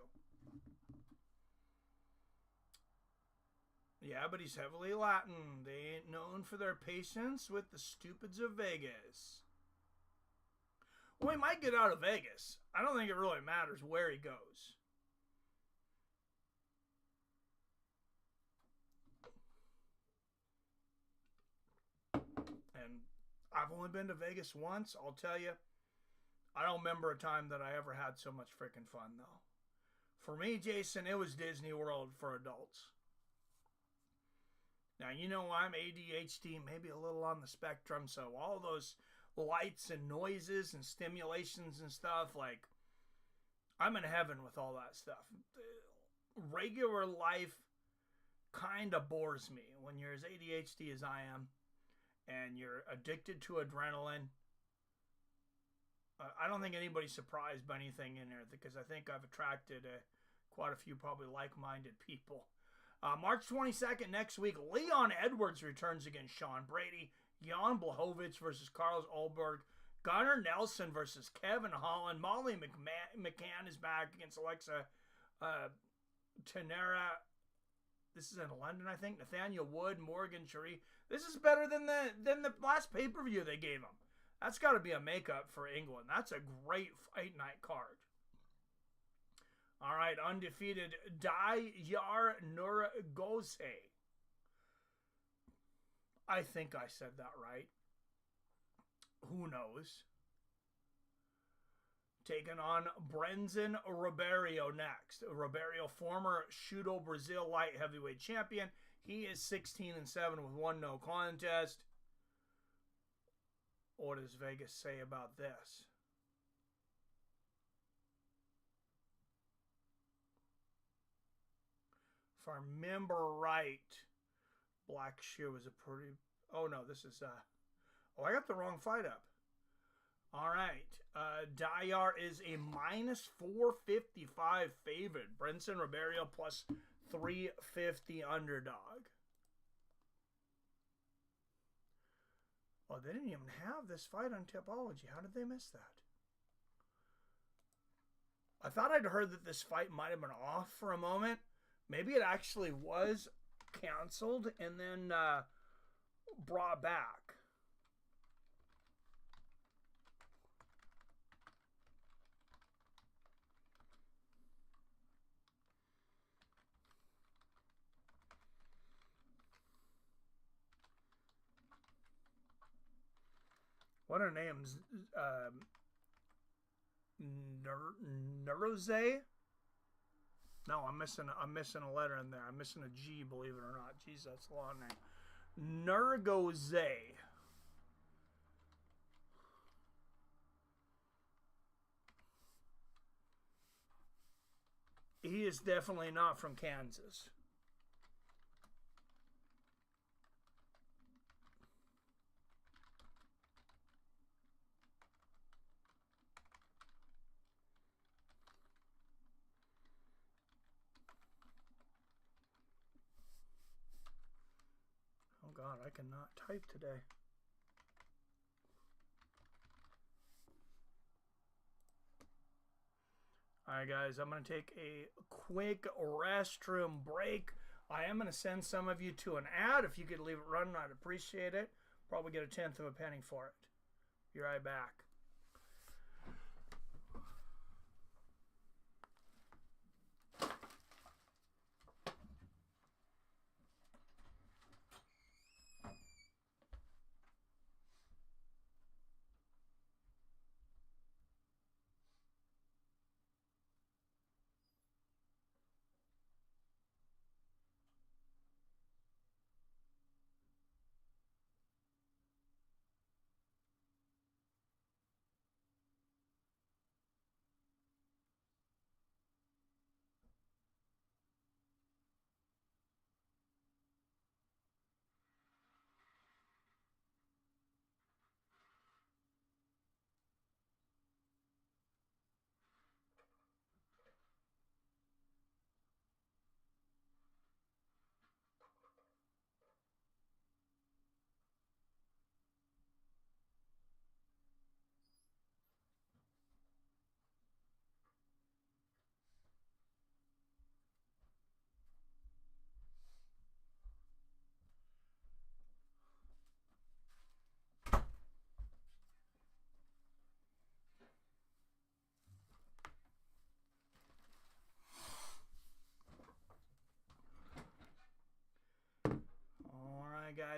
Yeah, but he's heavily Latin. They ain't known for their patience with the stupids of Vegas. Well, he might get out of Vegas. I don't think it really matters where he goes. And I've only been to Vegas once. I'll tell you, I don't remember a time that I ever had so much freaking fun, though. For me, Jason, it was Disney World for adults. Now, you know, I'm ADHD, maybe a little on the spectrum, so all those lights and noises and stimulations and stuff, like, I'm in heaven with all that stuff. Regular life kind of bores me when you're as ADHD as I am and you're addicted to adrenaline. I don't think anybody's surprised by anything in there because I think I've attracted quite a few probably like-minded people. March 22nd next week, Leon Edwards returns against Sean Brady. Jan Blachowicz versus Carlos Ulberg. Gunnar Nelson versus Kevin Holland. Molly McCann is back against Alexa Tenera. This is in London, I think. Nathaniel Wood, Morgan Cherie. This is better than the last pay-per-view they gave him. That's got to be a makeup for England. That's a great fight night card. All right, undefeated Diyar Nurgozhay. I think I said that right. Who knows? Taking on Brendson Ribeiro next. Ribeiro, former Judo Brazil light heavyweight champion. He is 16-7 with 1 no contest. What does Vegas say about this? If I remember right, Blackshear was a pretty... Oh, no, this is... Oh, I got the wrong fight up. All right. Diyar is a minus 455 favorite. Brendson Ribeiro plus 350 underdog. Oh, they didn't even have this fight on Tipology. How did they miss that? I thought I'd heard that this fight might have been off for a moment. Maybe it actually was canceled and then brought back. What are names? Nurgozhay? No, I'm missing a letter in there. I'm missing a G, believe it or not. Jeez, that's a long name. Nurgozhay. He is definitely not from Kansas. Oh God, I cannot type today. Alright guys, I'm going to take a quick restroom break. I am going to send some of you to an ad. If you could leave it running, I'd appreciate it. Probably get a tenth of a penny for it. Be right back.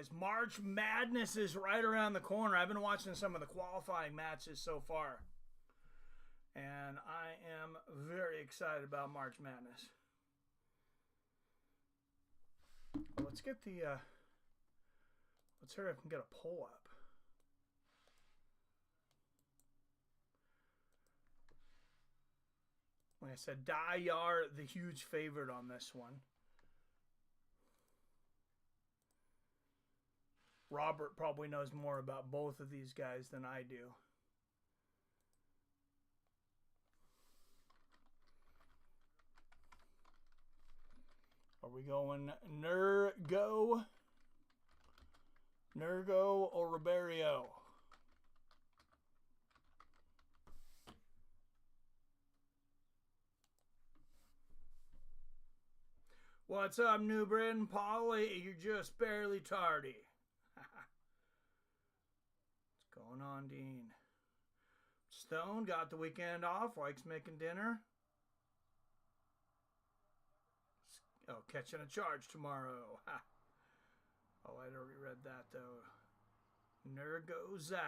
guys. March Madness is right around the corner. I've been watching some of the qualifying matches so far, and I am very excited about March Madness. Well, let's get the, let's hurry up and get a poll up. Like I said, Diyar, the huge favorite on this one. Robert probably knows more about both of these guys than I do. Are we going Nurgo or Ribeiro? What's up, New Britain? Polly, you're just barely tardy. What's going on, Dean? Stone got the weekend off. Wife's making dinner. Oh, catching a charge tomorrow. Ha. Oh, I'd already read that, though. Nurgozhay.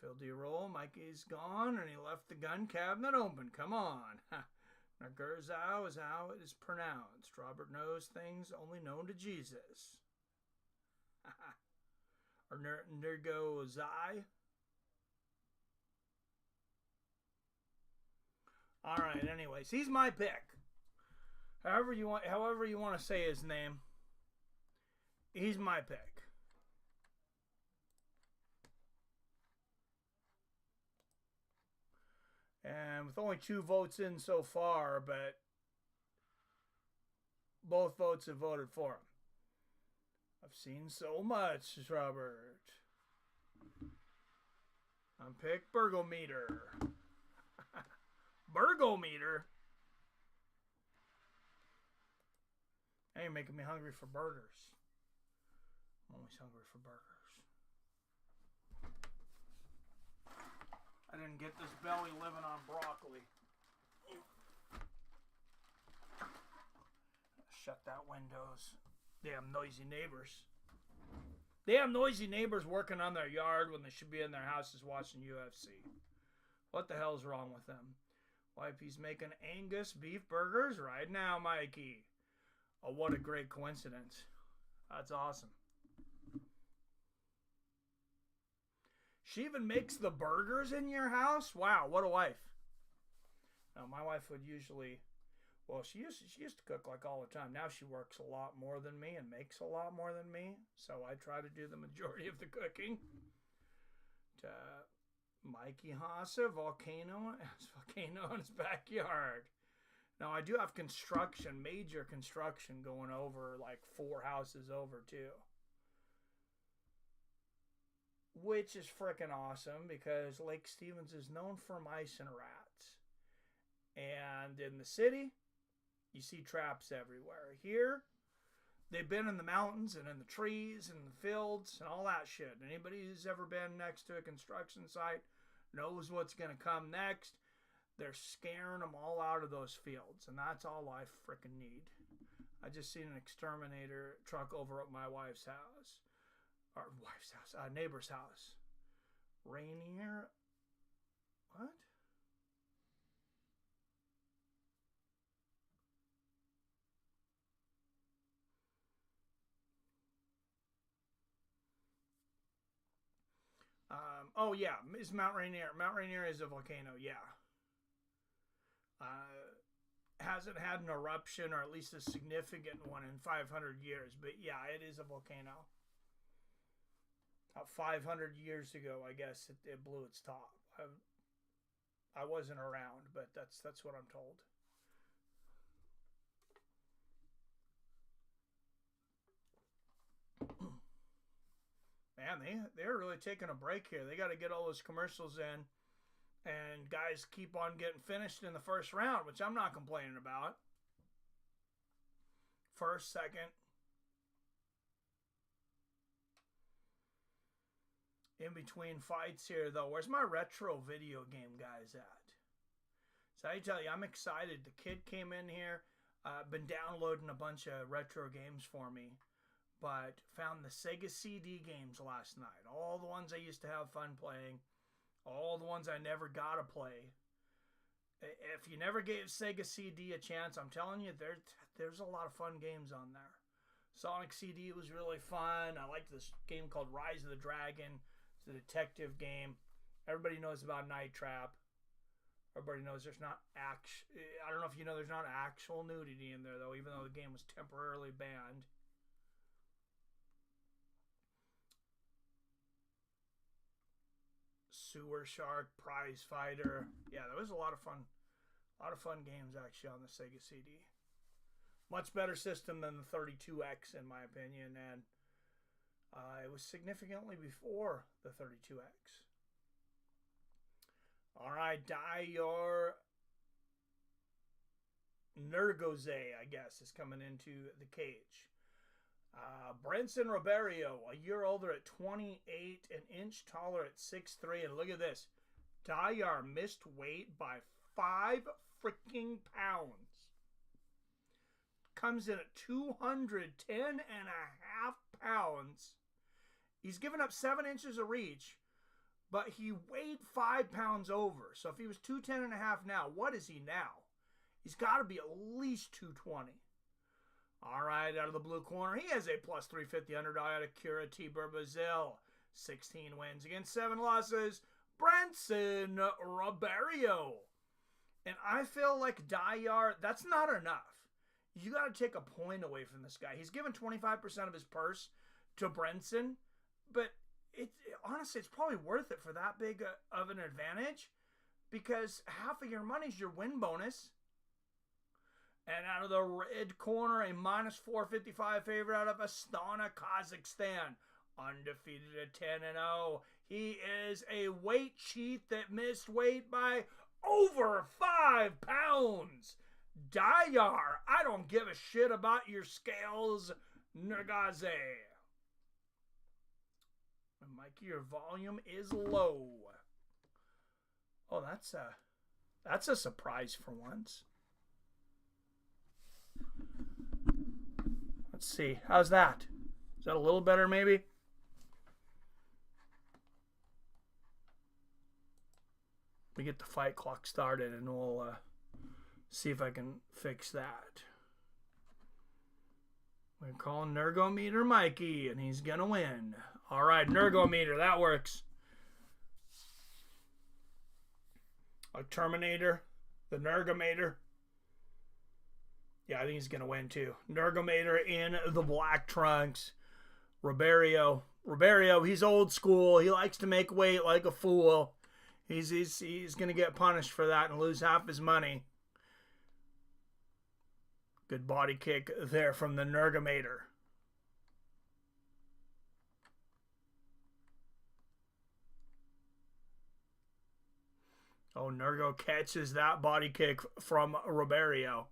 Filled your roll. Mikey's gone, and he left the gun cabinet open. Come on. Ha. Nurgozhay is how it is pronounced. Robert knows things only known to Jesus. Or Nurgozhay. All right. Anyways, he's my pick. However you want to say his name, he's my pick. And with only 2 votes in so far, but both votes have voted for him. I've seen so much, Robert. I'm pick Burgometer. Burgometer? Now you're making me hungry for burgers. I'm always hungry for burgers. I didn't get this belly living on broccoli. Shut that windows. Damn noisy neighbors. Damn noisy neighbors working on their yard when they should be in their houses watching UFC. What the hell's wrong with them? Wifey's making Angus beef burgers right now, Mikey. Oh, what a great coincidence. That's awesome. She even makes the burgers in your house? Wow, what a wife. Now, my wife would usually, well, she used to cook like all the time. Now she works a lot more than me and makes a lot more than me. So I try to do the majority of the cooking. Mikey Hassa, volcano in his backyard. Now, I do have construction, major construction going over like 4 houses over too. Which is freaking awesome because Lake Stevens is known for mice and rats. And in the city, you see traps everywhere. Here, they've been in the mountains and in the trees and the fields and all that shit. Anybody who's ever been next to a construction site knows what's going to come next. They're scaring them all out of those fields, and that's all I freaking need. I just seen an exterminator truck over at my wife's house. Our wife's house, neighbor's house. Rainier, what? Oh yeah, it's Mount Rainier. Mount Rainier is a volcano, yeah. Hasn't had an eruption, or at least a significant one, in 500 years. But yeah, it is a volcano. 500 years ago, I guess, it blew its top. I wasn't around, but that's what I'm told. Man, they're really taking a break here. They got to get all those commercials in. And guys keep on getting finished in the first round, which I'm not complaining about. First, second. In between fights here, though. Where's my retro video game guys at? So I tell you, I'm excited. The kid came in here. Been downloading a bunch of retro games for me, but found the Sega CD games last night. All the ones I used to have fun playing, all the ones I never got to play. If you never gave Sega CD a chance, I'm telling you, there's a lot of fun games on there. Sonic CD was really fun. I liked this game called Rise of the Dragon. It's a detective game. Everybody knows about Night Trap. Everybody knows there's not I don't know if you know there's not actual nudity in there, though, even though the game was temporarily banned. Sewer Shark, Prize Fighter. Yeah, there was a lot of fun games actually on the Sega CD. Much better system than the 32X in my opinion, and it was significantly before the 32X. All right, Diyar Nurgozhay, I guess, is coming into the cage. Brendson Ribeiro, a year older at 28, an inch taller at 6'3", and look at this. Diyar missed weight by 5 freaking pounds. Comes in at 210.5 pounds. He's given up 7 inches of reach, but he weighed 5 pounds over. So if he was 210.5 now, what is he now? He's got to be at least 220. All right, out of the blue corner, he has a plus 350 underdog out of Curitiba, Brazil. 16 wins against 7 losses. Brendson Ribeiro. And I feel like Diyar, that's not enough. You got to take a point away from this guy. He's given 25% of his purse to Brendson, but honestly, it's probably worth it for that big of an advantage because half of your money's your win bonus. And out of the red corner, a minus 455 favorite out of Astana, Kazakhstan. Undefeated at 10-0. He is a weight cheat that missed weight by over 5 pounds. Diyar, I don't give a shit about your scales, Nurgozhay. Mikey, your volume is low. Oh, that's a surprise for once. Let's see. How's that? Is that a little better, maybe? We get the fight clock started, and we'll see if I can fix that. We're calling Nurgometer Mikey, and he's gonna win. All right, Nurgometer, that works. A Terminator, the Nurgometer. Yeah, I think he's going to win too. Nurgometer in the black trunks. Ribeiro, he's old school. He likes to make weight like a fool. He's going to get punished for that and lose half his money. Good body kick there from the Nurgometer. Oh, Nurgo catches that body kick from Ribeiro.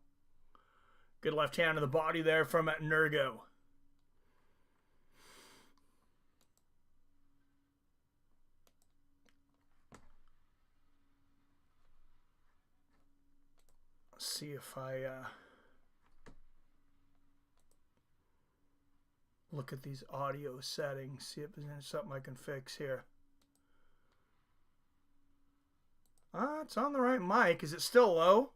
Good left hand to the body there from Nurgo. Let's see if I look at these audio settings, see if there's something I can fix here. It's on the right mic. Is it still low?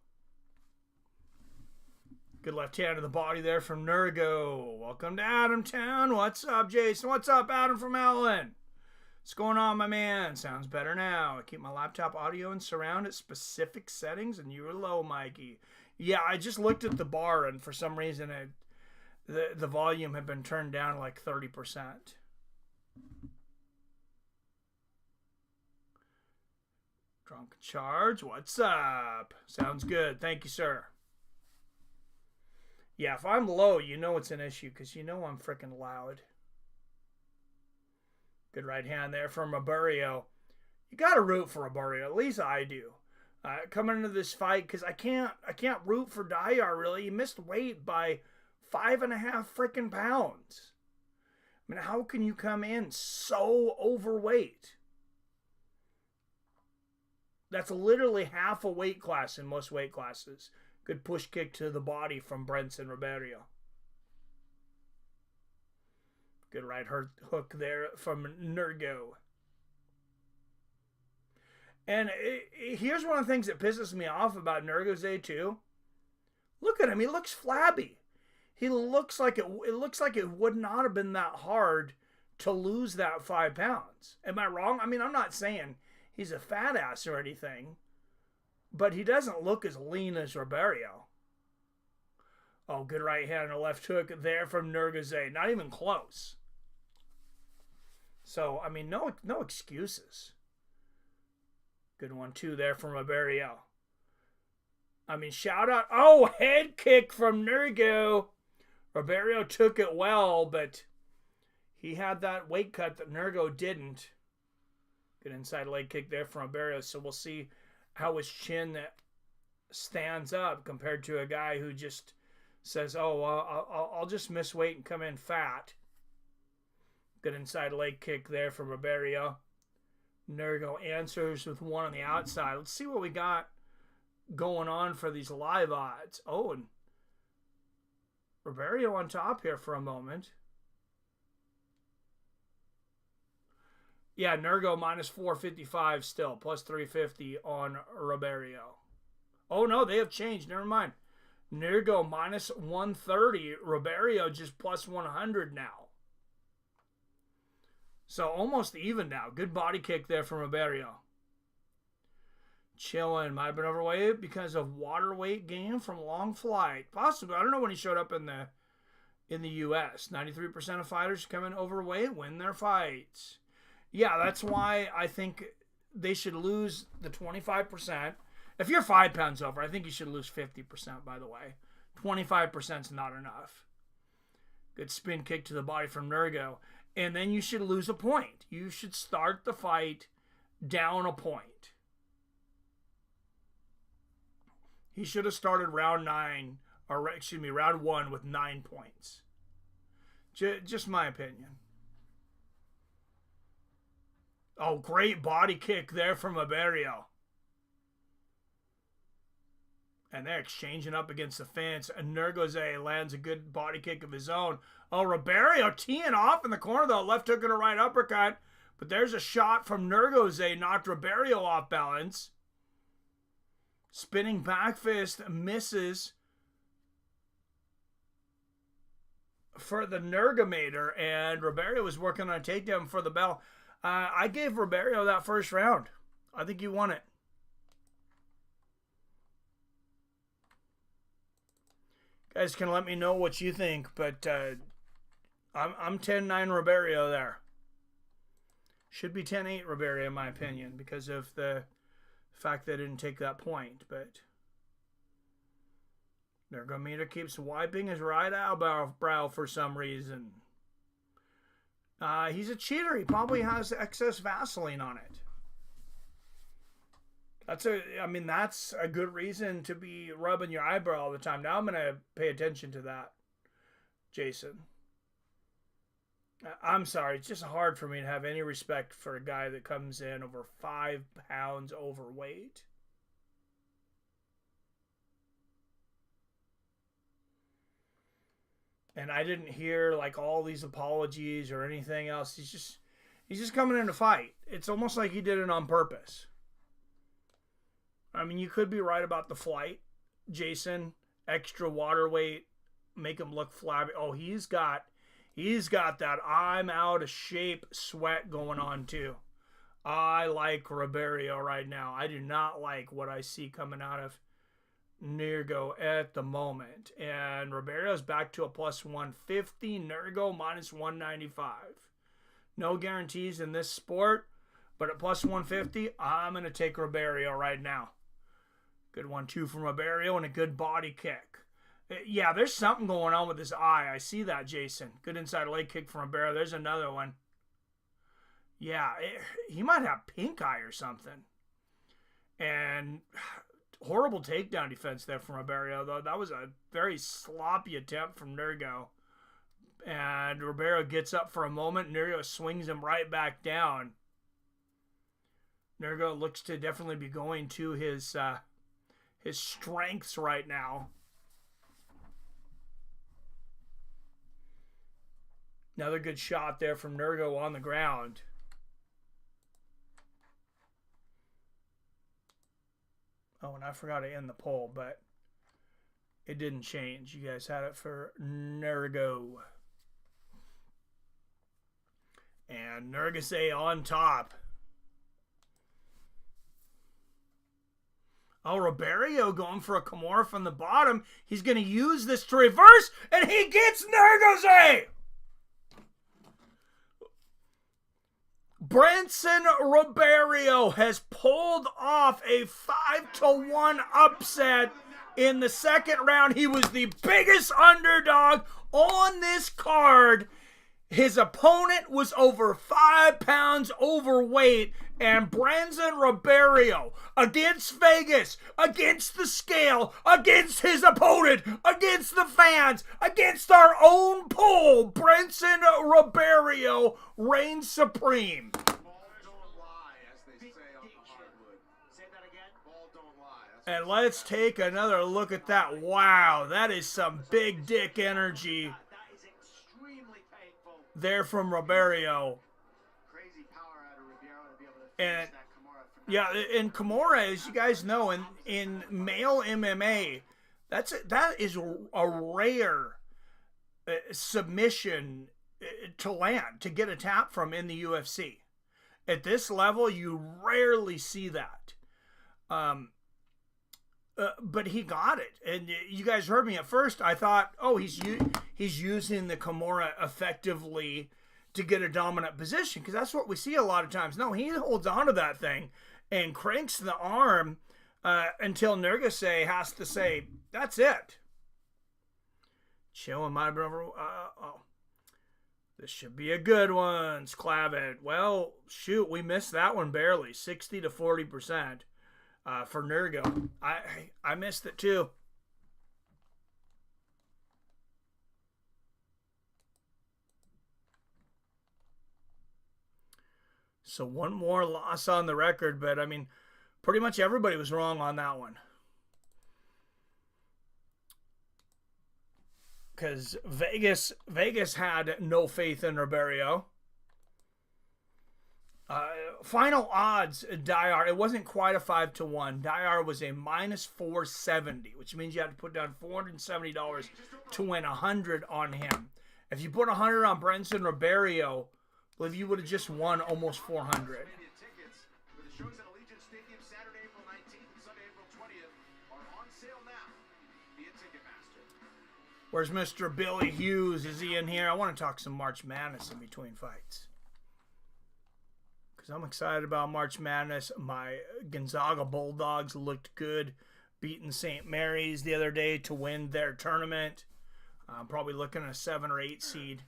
Good left hand to the body there from Nurgo. Welcome to Adamtown. What's up, Jason? What's up, Adam from Allen? What's going on, my man? Sounds better now. I keep my laptop audio and surround at specific settings, and you were low, Mikey. Yeah, I just looked at the bar, and for some reason, the volume had been turned down like 30%. Drunk Charge, what's up? Sounds good. Thank you, sir. Yeah, if I'm low, you know it's an issue because you know I'm freaking loud. Good right hand there from Ribeiro. You got to root for Ribeiro. At least I do. Coming into this fight because I can't root for Diyar really. He missed weight by 5.5 freaking pounds. I mean, how can you come in so overweight? That's literally half a weight class in most weight classes. Good push kick to the body from Brendson Ribeiro. Good right hook there from Nurgo. And here's one of the things that pisses me off about Nurgozhay too. Look at him. He looks flabby. He looks like it looks like it would not have been that hard to lose that 5 pounds. Am I wrong? I mean, I'm not saying he's a fat ass or anything, but he doesn't look as lean as Ribeiro. Oh, good right hand and a left hook there from Nurgozhay. Not even close. So, I mean, no excuses. Good 1-2 there from Ribeiro. I mean, shout out. Oh, head kick from Nurgo. Ribeiro took it well, but he had that weight cut that Nurgo didn't. Good inside leg kick there from Ribeiro. So we'll see how his chin stands up compared to a guy who just says, oh, I'll just miss weight and come in fat. Good inside leg kick there from Ribeiro. Nurgo answers with one on the outside. Let's see what we got going on for these live odds. Oh, and Ribeiro on top here for a moment. Yeah, Nurgo minus 455 still, plus 350 on Ribeiro. Oh, no, they have changed. Never mind. Nurgo minus 130. Ribeiro just plus 100 now. So almost even now. Good body kick there from Ribeiro. Chilling. Might have been overweight because of water weight gain from long flight. Possibly. I don't know when he showed up in the U.S. 93% of fighters come in overweight win their fights. Yeah, that's why I think they should lose the 25%. If you're 5 pounds over, I think you should lose 50%, by the way. 25% is not enough. Good spin kick to the body from Nurgo. And then you should lose a point. You should start the fight down a point. He should have started round 1 with 9 points. Just my opinion. Oh, great body kick there from Ribeiro. And they're exchanging up against the fence. And Nurgozhay lands a good body kick of his own. Oh, Ribeiro teeing off in the corner, though. Left hook and a right uppercut. But there's a shot from Nurgozhay. Knocked Ribeiro off balance. Spinning back fist misses for the Nurgomator. And Ribeiro was working on a takedown for the bell. I gave Ribeiro that first round. I think he won it. Guys can let me know what you think, but I'm 10-9 Ribeiro there. Should be 10-8 Ribeiro in my opinion because of the fact that I didn't take that point. But Nurgomator keeps wiping his right eyebrow for some reason. He's a cheater. He probably has excess Vaseline on it. That's a good reason to be rubbing your eyebrow all the time. Now I'm going to pay attention to that, Jason. I'm sorry. It's just hard for me to have any respect for a guy that comes in over 5 pounds overweight. And I didn't hear like all these apologies or anything else. He's just coming in to fight. It's almost like he did it on purpose. I mean, you could be right about the flight, Jason. Extra water weight, make him look flabby. Oh, he's got that I'm out of shape sweat going on too. I like Ribeiro right now. I do not like what I see coming out of Nurgo at the moment. And Ribeiro's back to a plus 150. Nurgo minus 195. No guarantees in this sport, but at plus 150, I'm going to take Ribeiro right now. Good 1-2 from Ribeiro and a good body kick. Yeah, there's something going on with his eye. I see that, Jason. Good inside leg kick from Ribeiro. There's another one. Yeah, he might have pink eye or something. And horrible takedown defense there from Ribeiro, though. That was a very sloppy attempt from Nurgo. And Ribeiro gets up for a moment. Nurgo swings him right back down. Nurgo looks to definitely be going to his his strengths right now. Another good shot there from Nurgo on the ground. Oh, and I forgot to end the poll, but it didn't change. You guys had it for Nurgo. And Nurgozhay on top. Oh, Ribeiro going for a Kimura from the bottom. He's going to use this to reverse, and he gets Nurgozhay! Brendson Ribeiro has pulled off a 5-1 upset in the second round. He was the biggest underdog on this card. His opponent was over 5 pounds overweight, and Brendson Ribeiro against Vegas, against the scale, against his opponent, against the fans, against our own poll, Brendson Ribeiro reigns supreme. And let's take another look at that. Wow, that is some big dick energy there from Ribeiro. Crazy power out of Ribeiro to be able to And finish that Kimura from yeah, in Kimura, as you guys know, in male MMA, that is a rare submission to land, to get a tap from in the UFC. At this level, you rarely see that. But he got it, and you guys heard me at first. I thought, oh, he's using the Kimura effectively to get a dominant position, because that's what we see a lot of times. No, he holds on to that thing and cranks the arm until Nurgozhay has to say, that's it. Chilling my brother. Oh, this should be a good one, Sklavit. Well, shoot, we missed that one barely, 60 to 40%. For Nurgo. I missed it too. So one more loss on the record, but I mean, pretty much everybody was wrong on that one. Because Vegas had no faith in Ribeiro. Final odds, Diyar, it wasn't quite a 5-1. Diyar was a minus 470, which means you had to put down $470 to win 100 on him. If you put 100 on Brendson Ribeiro, I believe you would have just won almost 400. Where's Mr. Billy Hughes? Is he in here? I want to talk some March Madness in between fights. I'm excited about March Madness. My Gonzaga Bulldogs looked good, beating St. Mary's the other day to win their tournament. I'm probably looking at a 7 or 8 seed.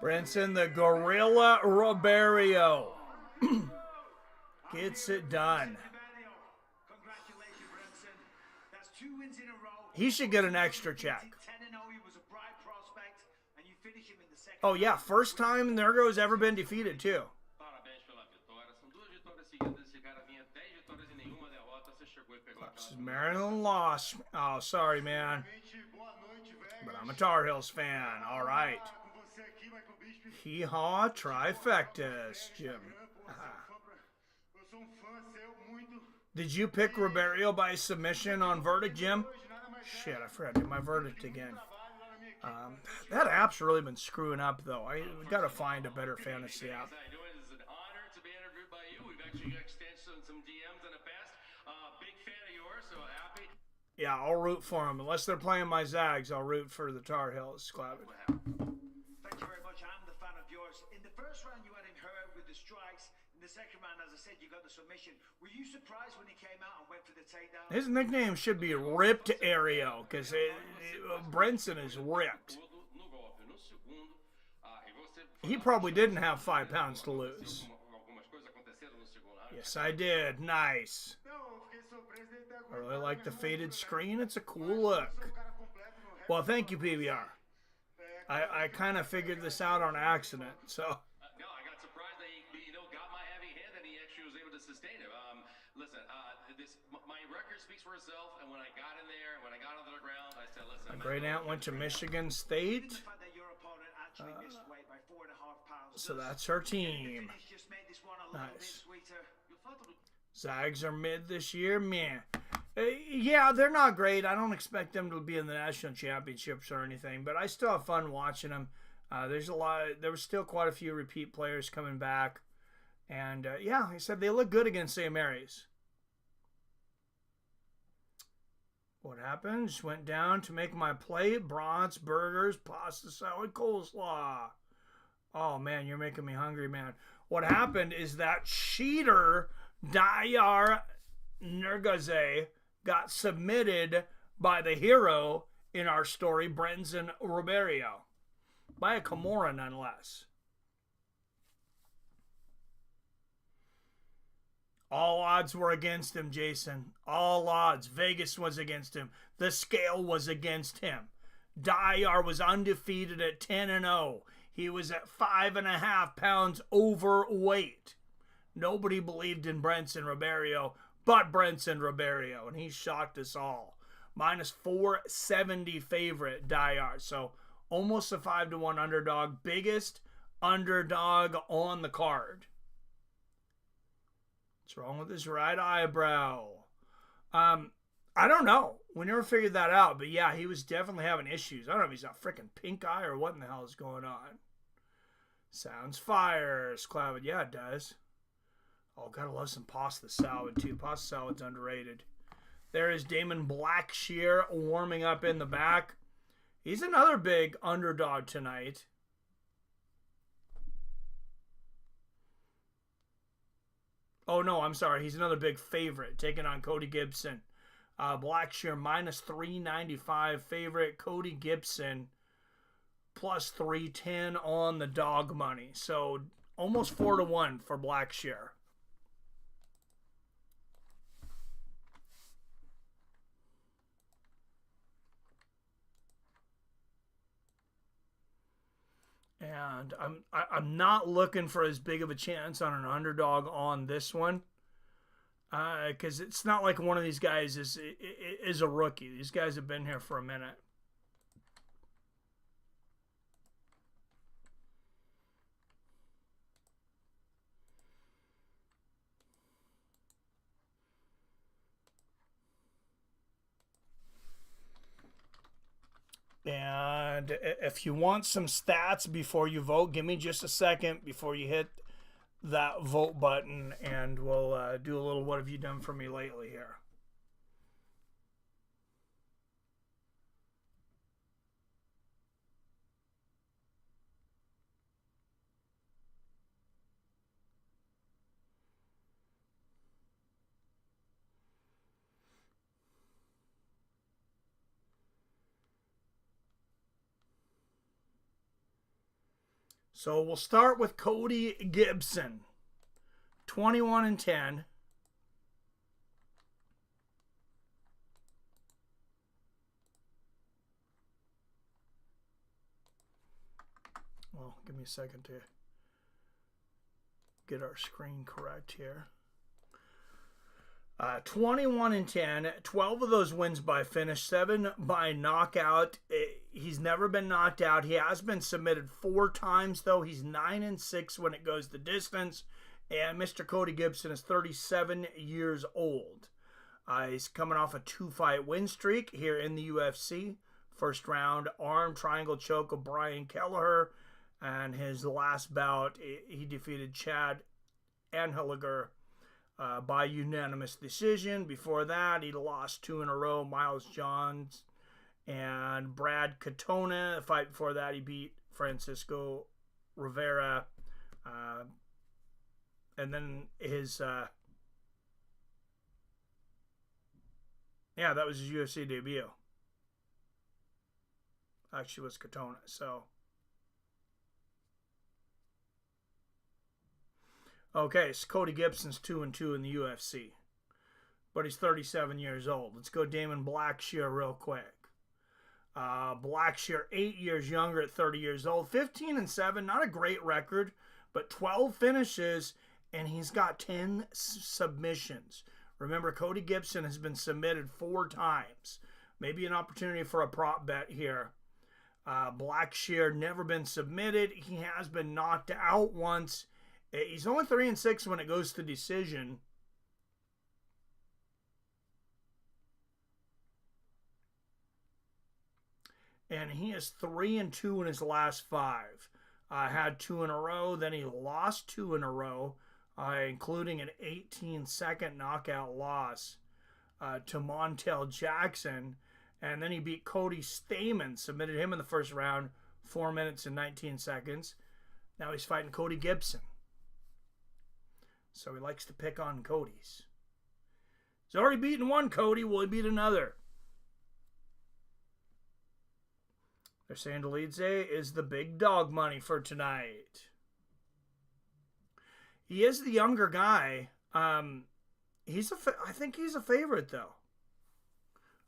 Brendson the Gorilla Ribeiro gets it done. He should get an extra check. Oh, yeah. First time Nurgo's ever been defeated, too. This is Maryland lost. Oh, sorry, man. But I'm a Tar Heels fan. All right. Hee-haw trifectas, Jim. Did you pick Ribeiro by submission on verdict, Jim? Shit, I forgot to do my verdict again. That app's really been screwing up, though. I got to find a better fantasy app. It's an honor to be interviewed by you. We've actually exchanged some DMs in the past. Big fan of yours, so happy. Yeah, I'll root for them. Unless they're playing my Zags, I'll root for the Tar Heels. Sklavit. Thank you very much. I'm the fan of yours. In the first round, you had him hurt with the strikes. In the second round, as I said, you got the submission. Were you surprised when he came out and went for the takedown? His nickname should be Ripped Aereo, because Brendson is ripped. He probably didn't have 5 pounds to lose. Yes, I did. Nice. I really like the faded screen. It's a cool look. Well, thank you, PBR. I kind of figured this out on accident, so... No, I got surprised that he got my heavy hand and he actually was able to sustain it. listen, my record speaks for itself, and when I got in there, when I got onto the ground, I said, listen. Great Aunt went to Michigan State. The fact that your opponent actually missed weight by 4.5 pounds. So that's her team. Just made this one a little bit Nice. sweeter. Zags are mid this year, man. Yeah, they're not great. I don't expect them to be in the national championships or anything, but I still have fun watching them. There was still quite a few repeat players coming back. And, yeah, like I said, they look good against St. Mary's. What happened? Just went down to make my plate. Brats, burgers, pasta salad, coleslaw. Oh, man, you're making me hungry, man. What happened is that cheater, Diyar Nurgozhay, got submitted by the hero in our story, Brendson Ribeiro. By a Kimura, nonetheless. All odds were against him, Jason. All odds. Vegas was against him. The scale was against him. Diyar was undefeated at 10-0. He was at 5.5 pounds overweight. Nobody believed in Brendson Ribeiro but Brendson Ribeiro, and he shocked us all. Minus 470 favorite, Diyar. So almost a 5-1 underdog. Biggest underdog on the card. What's wrong with his right eyebrow? I don't know. We never figured that out. But yeah, he was definitely having issues. I don't know if he's got freaking pink eye or what in the hell is going on. Sounds fire, Cloud. Yeah, it does. Oh, gotta love some pasta salad too. Pasta salad's underrated. There is Damon Blackshear warming up in the back. He's another big underdog tonight. Oh, no, I'm sorry. He's another big favorite, taking on Cody Gibson. Blackshear minus 395 favorite. Cody Gibson plus 310 on the dog money. So almost 4-1 for Blackshear. And I'm not looking for as big of a chance on an underdog on this one, because it's not like one of these guys is a rookie. These guys have been here for a minute. And if you want some stats before you vote, give me just a second before you hit that vote button, and we'll do a little what have you done for me lately here. So we'll start with Cody Gibson, 21-10. Well, give me a second to get our screen correct here. 21-10, 12 of those wins by finish, 7 by knockout. He's never been knocked out. He has been submitted 4 times, though. He's 9-6 when it goes the distance. And Mr. Cody Gibson is 37 years old. He's coming off a 2-fight win streak here in the UFC. First round arm triangle choke of Brian Kelleher. And his last bout, he defeated Chad Anheliger by unanimous decision. Before that, he lost 2 in a row, Miles Johns and Brad Katona. The fight before that, he beat Francisco Rivera. And then his, that was his UFC debut. Actually, was Katona, so. Okay, so Cody Gibson's 2-2 in the UFC. But he's 37 years old. Let's go Damon Blackshear real quick. Blackshear, 8 years younger at 30 years old. 15-7, not a great record, but 12 finishes, and he's got 10 submissions. Remember, Cody Gibson has been submitted 4 times. Maybe an opportunity for a prop bet here. Blackshear never been submitted. He has been knocked out once. He's only 3-6 when it goes to decision. And he is 3-2 in his last 5. Had 2 in a row, then he lost 2 in a row, including an 18-second knockout loss to Montel Jackson. And then he beat Cody Stamen, submitted him in the first round, 4 minutes and 19 seconds. Now he's fighting Cody Gibson. So he likes to pick on Cody's. He's already beaten one Cody. Will he beat another? They're saying Dolidze is the big dog money for tonight. He is the younger guy. I think he's a favorite, though.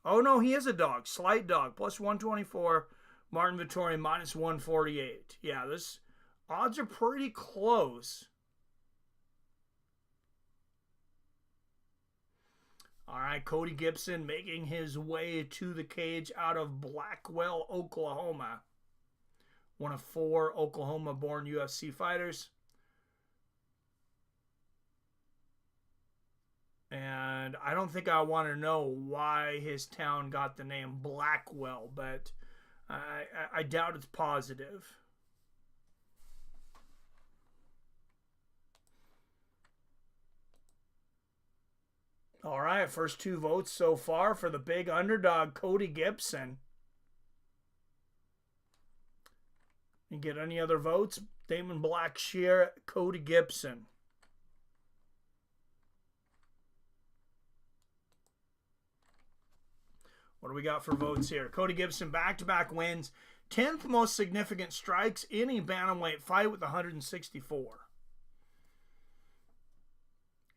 Oh, no, he is a dog. Slight dog. Plus 124. Martin Vettori minus 148. Yeah, this odds are pretty close. All right, Cody Gibson making his way to the cage out of Blackwell, Oklahoma. One of 4 Oklahoma-born UFC fighters. And I don't think I want to know why his town got the name Blackwell, but I doubt it's positive. All right, first 2 votes so far for the big underdog, Cody Gibson. You get any other votes? Damon Blackshear, Cody Gibson. What do we got for votes here? Cody Gibson, back-to-back wins. 10th most significant strikes in a bantamweight fight with 164.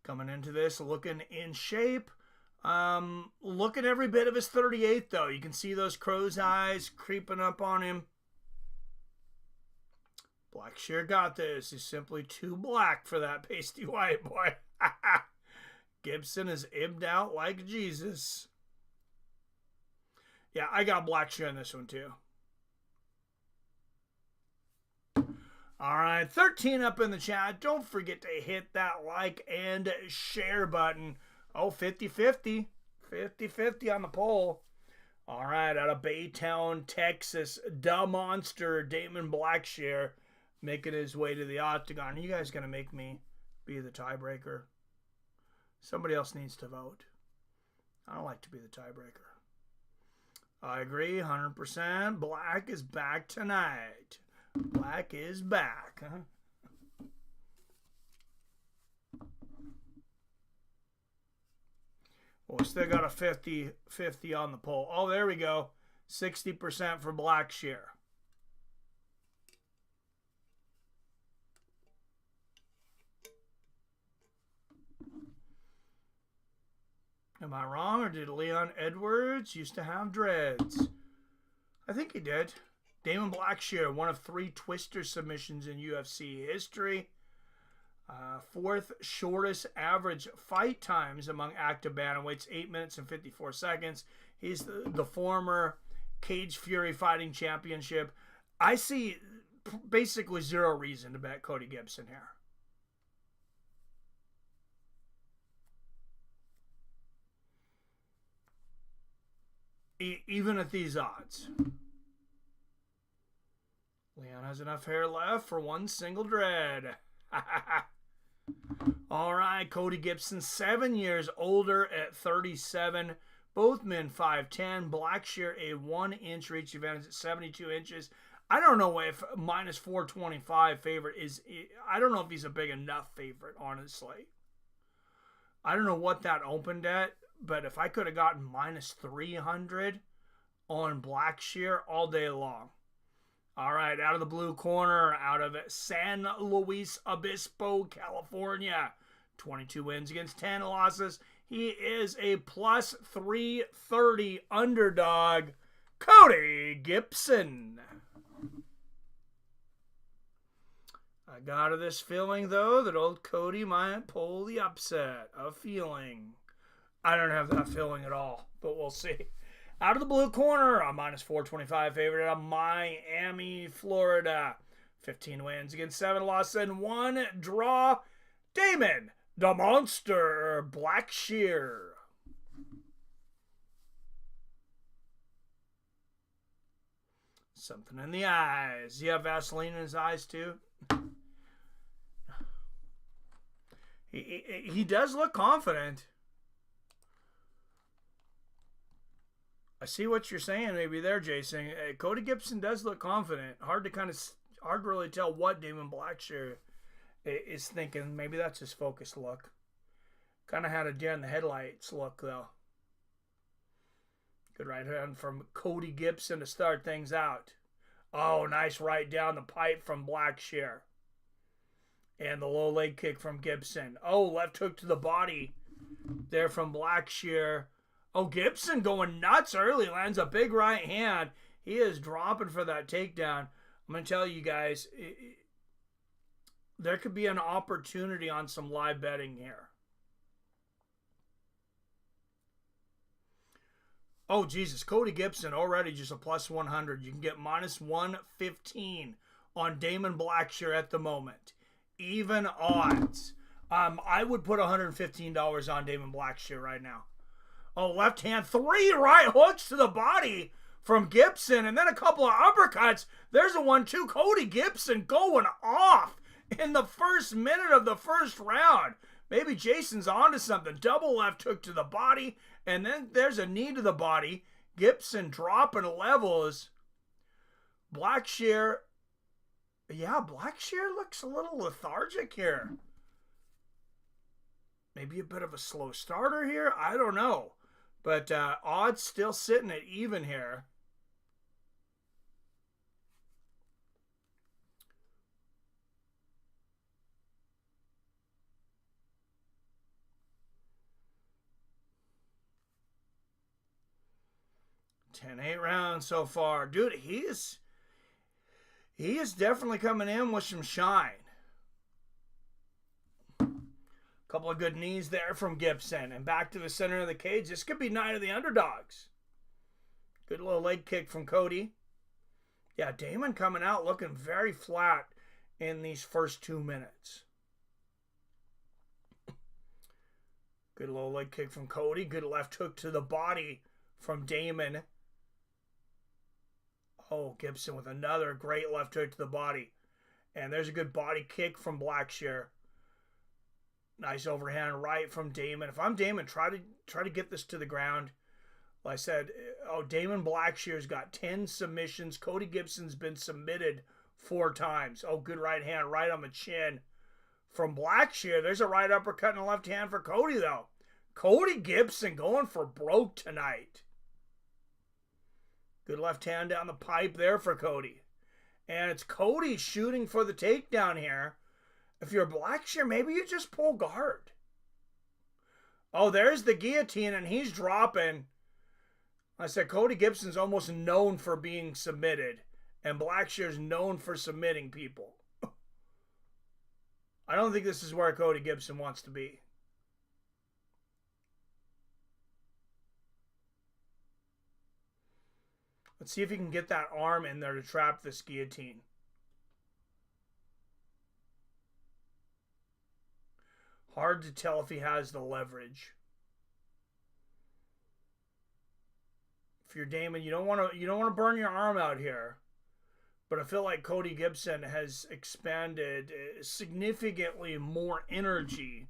Coming into this, looking in shape. Looking every bit of his 38, though. You can see those crow's eyes creeping up on him. Blackshear got this. He's simply too black for that pasty white boy. Gibson is ibbed out like Jesus. Yeah, I got Blackshear in this one, too. All right, 13 up in the chat. Don't forget to hit that like and share button. Oh, 50-50. 50-50 on the poll. All right, out of Baytown, Texas, Da Monster, Damon Blackshear, making his way to the octagon. Are you guys going to make me be the tiebreaker? Somebody else needs to vote. I don't like to be the tiebreaker. I agree, 100%. Black is back tonight. Black is back, huh? Well, we still got a 50-50 on the poll. Oh, there we go. 60% for Blackshear. Am I wrong, or did Leon Edwards used to have dreads? I think he did. Damon Blackshear, one of 3 twister submissions in UFC history. 4th shortest average fight times among active bantamweights, 8 minutes and 54 seconds. He's the former Cage Fury Fighting Championship. I see basically 0 reason to bet Cody Gibson here. Even at these odds. Leon has enough hair left for one single dread. All right, Cody Gibson, 7 years older at 37. Both men 5'10". Blackshear, a 1-inch reach advantage at 72 inches. I don't know if minus 425 favorite is... I don't know if he's a big enough favorite, honestly. I don't know what that opened at, but if I could have gotten minus 300 on Blackshear all day long. All right, out of the blue corner, out of San Luis Obispo, California. 22 wins against 10 losses. He is a plus 330 underdog, Cody Gibson. I got this feeling, though, that old Cody might pull the upset. A feeling. I don't have that feeling at all, but we'll see. Out of the blue corner, a minus 425 favorite out of Miami, Florida. 15 wins against 7 losses and 1 draw. Damon, the Monster, Blackshear. Something in the eyes. You have Vaseline in his eyes too? He does look confident. I see what you're saying maybe there, Jason. Cody Gibson does look confident. Hard to really tell what Damon Blackshear is thinking. Maybe that's his focused look. Kind of had a deer in the headlights look, though. Good right hand from Cody Gibson to start things out. Oh, nice right down the pipe from Blackshear. And the low leg kick from Gibson. Oh, left hook to the body there from Blackshear. Oh, Gibson going nuts early. Lands a big right hand. He is dropping for that takedown. I'm going to tell you guys, there could be an opportunity on some live betting here. Oh, Jesus. Cody Gibson already just a plus 100. You can get minus 115 on Damon Blackshear at the moment. Even odds. I would put $115 on Damon Blackshear right now. Oh, left hand, 3 right hooks to the body from Gibson, and then a couple of uppercuts. There's a 1-2. Cody Gibson going off in the first minute of the first round. Maybe Jason's onto something. Double left hook to the body, and then there's a knee to the body. Gibson dropping levels. Blackshear. Yeah, Blackshear looks a little lethargic here. Maybe a bit of a slow starter here. I don't know. But odds still sitting at even here. $10-8 rounds so far. Dude, he is definitely coming in with some shine. Couple of good knees there from Gibson. And back to the center of the cage. This could be night of the underdogs. Good little leg kick from Cody. Yeah, Damon coming out looking very flat in these first 2 minutes. Good little leg kick from Cody. Good left hook to the body from Damon. Oh, Gibson with another great left hook to the body. And there's a good body kick from Blackshear. Nice overhand right from Damon. If I'm Damon, try to get this to the ground. Like I said, Damon Blackshear's got 10 submissions. Cody Gibson's been submitted 4 times. Oh, good right hand right on the chin from Blackshear. There's a right uppercut and a left hand for Cody, though. Cody Gibson going for broke tonight. Good left hand down the pipe there for Cody. And it's Cody shooting for the takedown here. If you're Blackshear, maybe you just pull guard. Oh, there's the guillotine, and he's dropping. I said Cody Gibson's almost known for being submitted, and Blackshear's known for submitting people. I don't think this is where Cody Gibson wants to be. Let's see if he can get that arm in there to trap this guillotine. Hard to tell if he has the leverage. If you're Damon, you don't want to burn your arm out here. But I feel like Cody Gibson has expanded significantly more energy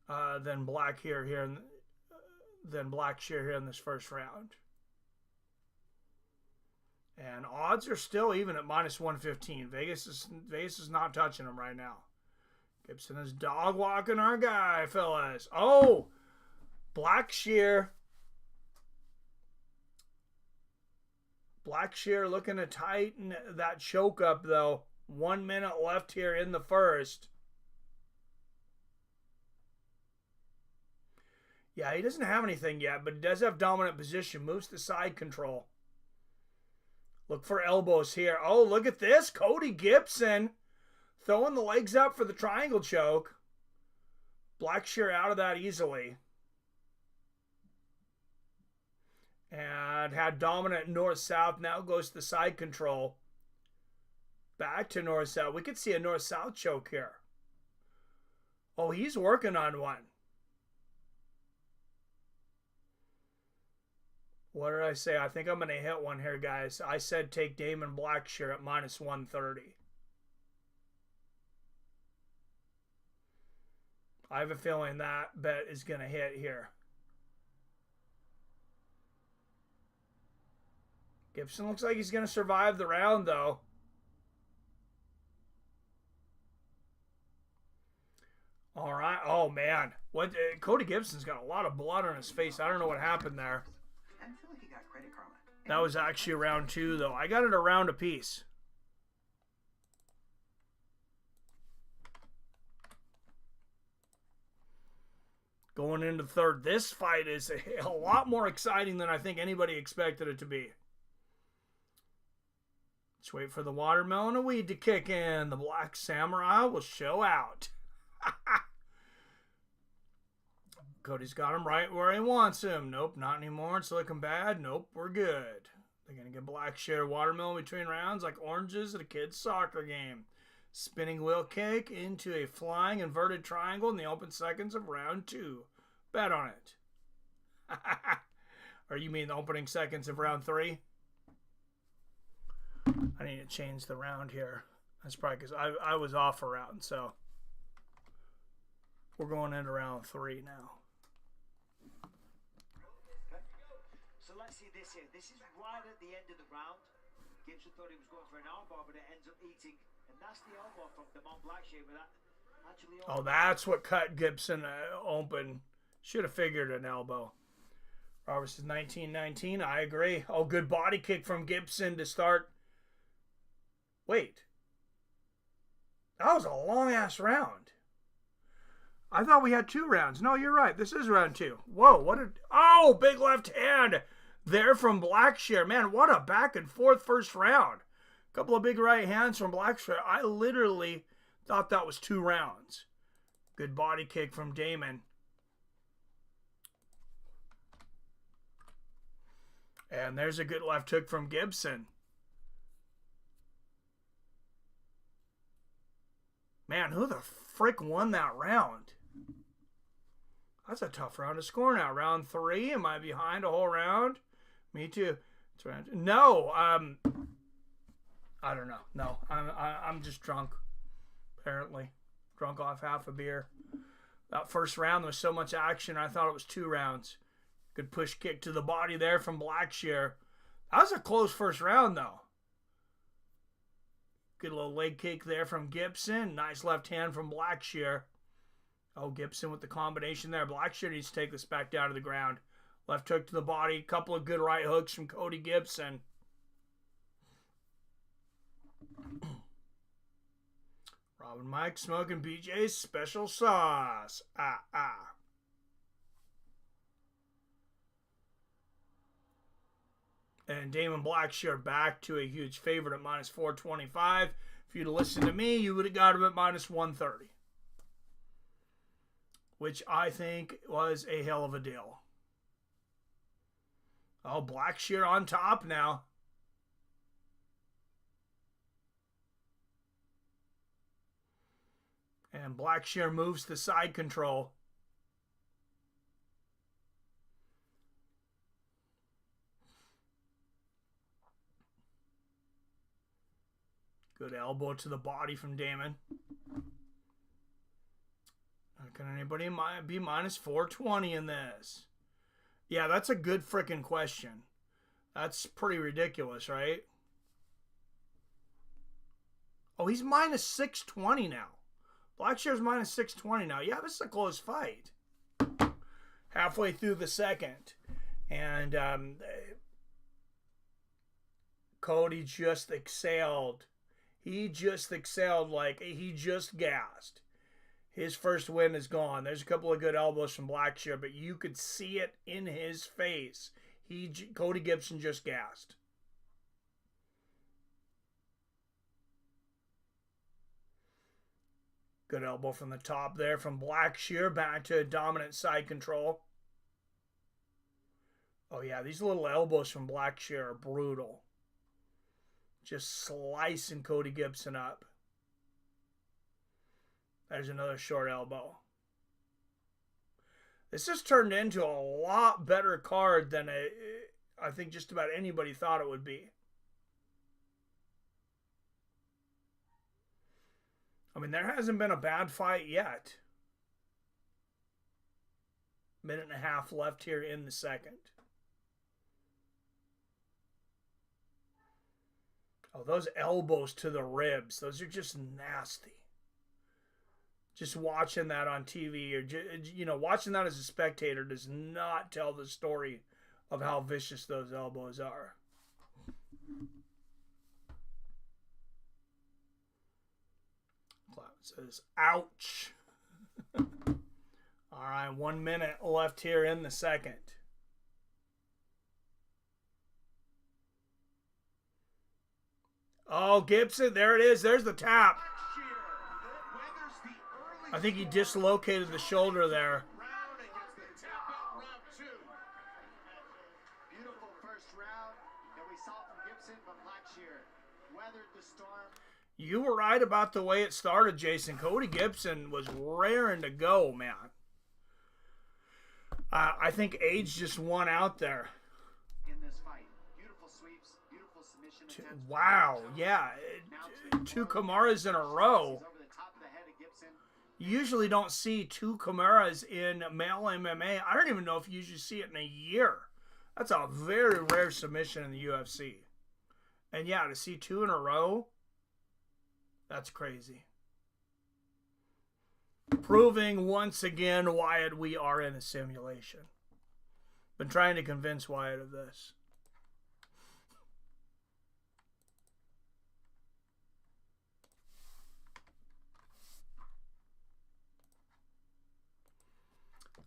than Blackshear here in this first round. And odds are still even at minus 115. Vegas is not touching him right now. Gibson is dog walking our guy, fellas. Oh, Blackshear. Blackshear looking to tighten that choke up, though. 1 minute left here in the first. Yeah, he doesn't have anything yet, but he does have dominant position. Moves to side control. Look for elbows here. Oh, look at this. Cody Gibson throwing the legs up for the triangle choke. Blackshear out of that easily. And had dominant north-south. Now goes to side control. Back to north-south. We could see a north-south choke here. Oh, he's working on one. What did I say? I think I'm going to hit one here, guys. I said take Damon Blackshear at minus 130. I have a feeling that bet is going to hit here. Gibson looks like he's going to survive the round, though. All right. Oh, man. What? Cody Gibson's got a lot of blood on his face. I don't know what happened there. I feel like he got credit karma. That was actually round 2, though. I got it a round apiece. Going into third. This fight is a lot more exciting than I think anybody expected it to be. Let's wait for the watermelon and weed to kick in. The Black Samurai will show out. Cody's got him right where he wants him. Nope, not anymore. It's looking bad. Nope, we're good. They're going to get Blackshear watermelon between rounds like oranges at a kid's soccer game. Spinning wheel kick into a flying inverted triangle in the open seconds of round 2. Bet on it. Or you mean the opening seconds of round 3? I need to change the round here. That's probably because I was off a round, so we're going into round 3 now. So let's see this here. This is right at the end of the round. Gibson thought he was going for an armbar, but it ends up eating a nasty elbow from Damon Blackshear. But that actually. Oh, that's what cut Gibson open. Should have figured an elbow. Roberts is 19-19. I agree. Oh, good body kick from Gibson to start. Wait. That was a long-ass round. I thought we had 2 rounds. No, you're right. This is round 2. Whoa, what a... Oh, big left hand there from Blackshear. Man, what a back and forth first round. A couple of big right hands from Blackshear. I literally thought that was 2 rounds. Good body kick from Damon. And there's a good left hook from Gibson. Man, who the frick won that round? That's a tough round to score now. Round 3, am I behind a whole round? Me too. No, I don't know. No, I'm just drunk. Apparently, drunk off half a beer. That first round there was so much action. I thought it was 2 rounds. Good push kick to the body there from Blackshear. That was a close first round though. Good little leg kick there from Gibson. Nice left hand from Blackshear. Oh, Gibson with the combination there. Blackshear needs to take this back down to the ground. Left hook to the body. Couple of good right hooks from Cody Gibson. Robin Mike smoking BJ's special sauce. And Damon Blackshear back to a huge favorite at minus 425. If you'd have listened to me, you would have got him at minus 130. Which I think was a hell of a deal. Oh, Blackshear on top now. And Blackshear moves to side control. Good elbow to the body from Damon. Can anybody be minus 420 in this? Yeah, that's a good freaking question. That's pretty ridiculous, right? Oh, he's minus 620 now. Blackshear's minus 620 now. Yeah, this is a close fight. Halfway through the second. And Cody just exhaled. He just exhaled like he just gassed. His first win is gone. There's a couple of good elbows from Blackshear, but you could see it in his face. Cody Gibson just gassed. Good elbow from the top there from Blackshear. Back to dominant side control. Oh, yeah, these little elbows from Blackshear are brutal. Just slicing Cody Gibson up. There's another short elbow. This has turned into a lot better card than I think just about anybody thought it would be. I mean, there hasn't been a bad fight yet. Minute and a half left here in the second. Oh, those elbows to the ribs. Those are just nasty. Just watching that on TV, or, you know, watching that as a spectator does not tell the story of how vicious those elbows are. Cloud says, ouch. All right, 1 minute left here in the second. Oh, Gibson, there it is. There's the tap. I think he dislocated the shoulder there. Beautiful first round that we saw from Gibson, but Blackshear weathered the storm. You were right about the way it started, Jason. Cody Gibson was raring to go, man. I think age just won out there. In this fight, beautiful sweeps, beautiful submission attempts. Wow, yeah, 2 Kamaras in a row. Over the top of the head of Gibson. You usually don't see 2 Kamaras in male MMA. I don't even know if you usually see it in a year. That's a very rare submission in the UFC. And yeah, to see 2 in a row, that's crazy. Proving once again, Wyatt, we are in a simulation. Been trying to convince Wyatt of this.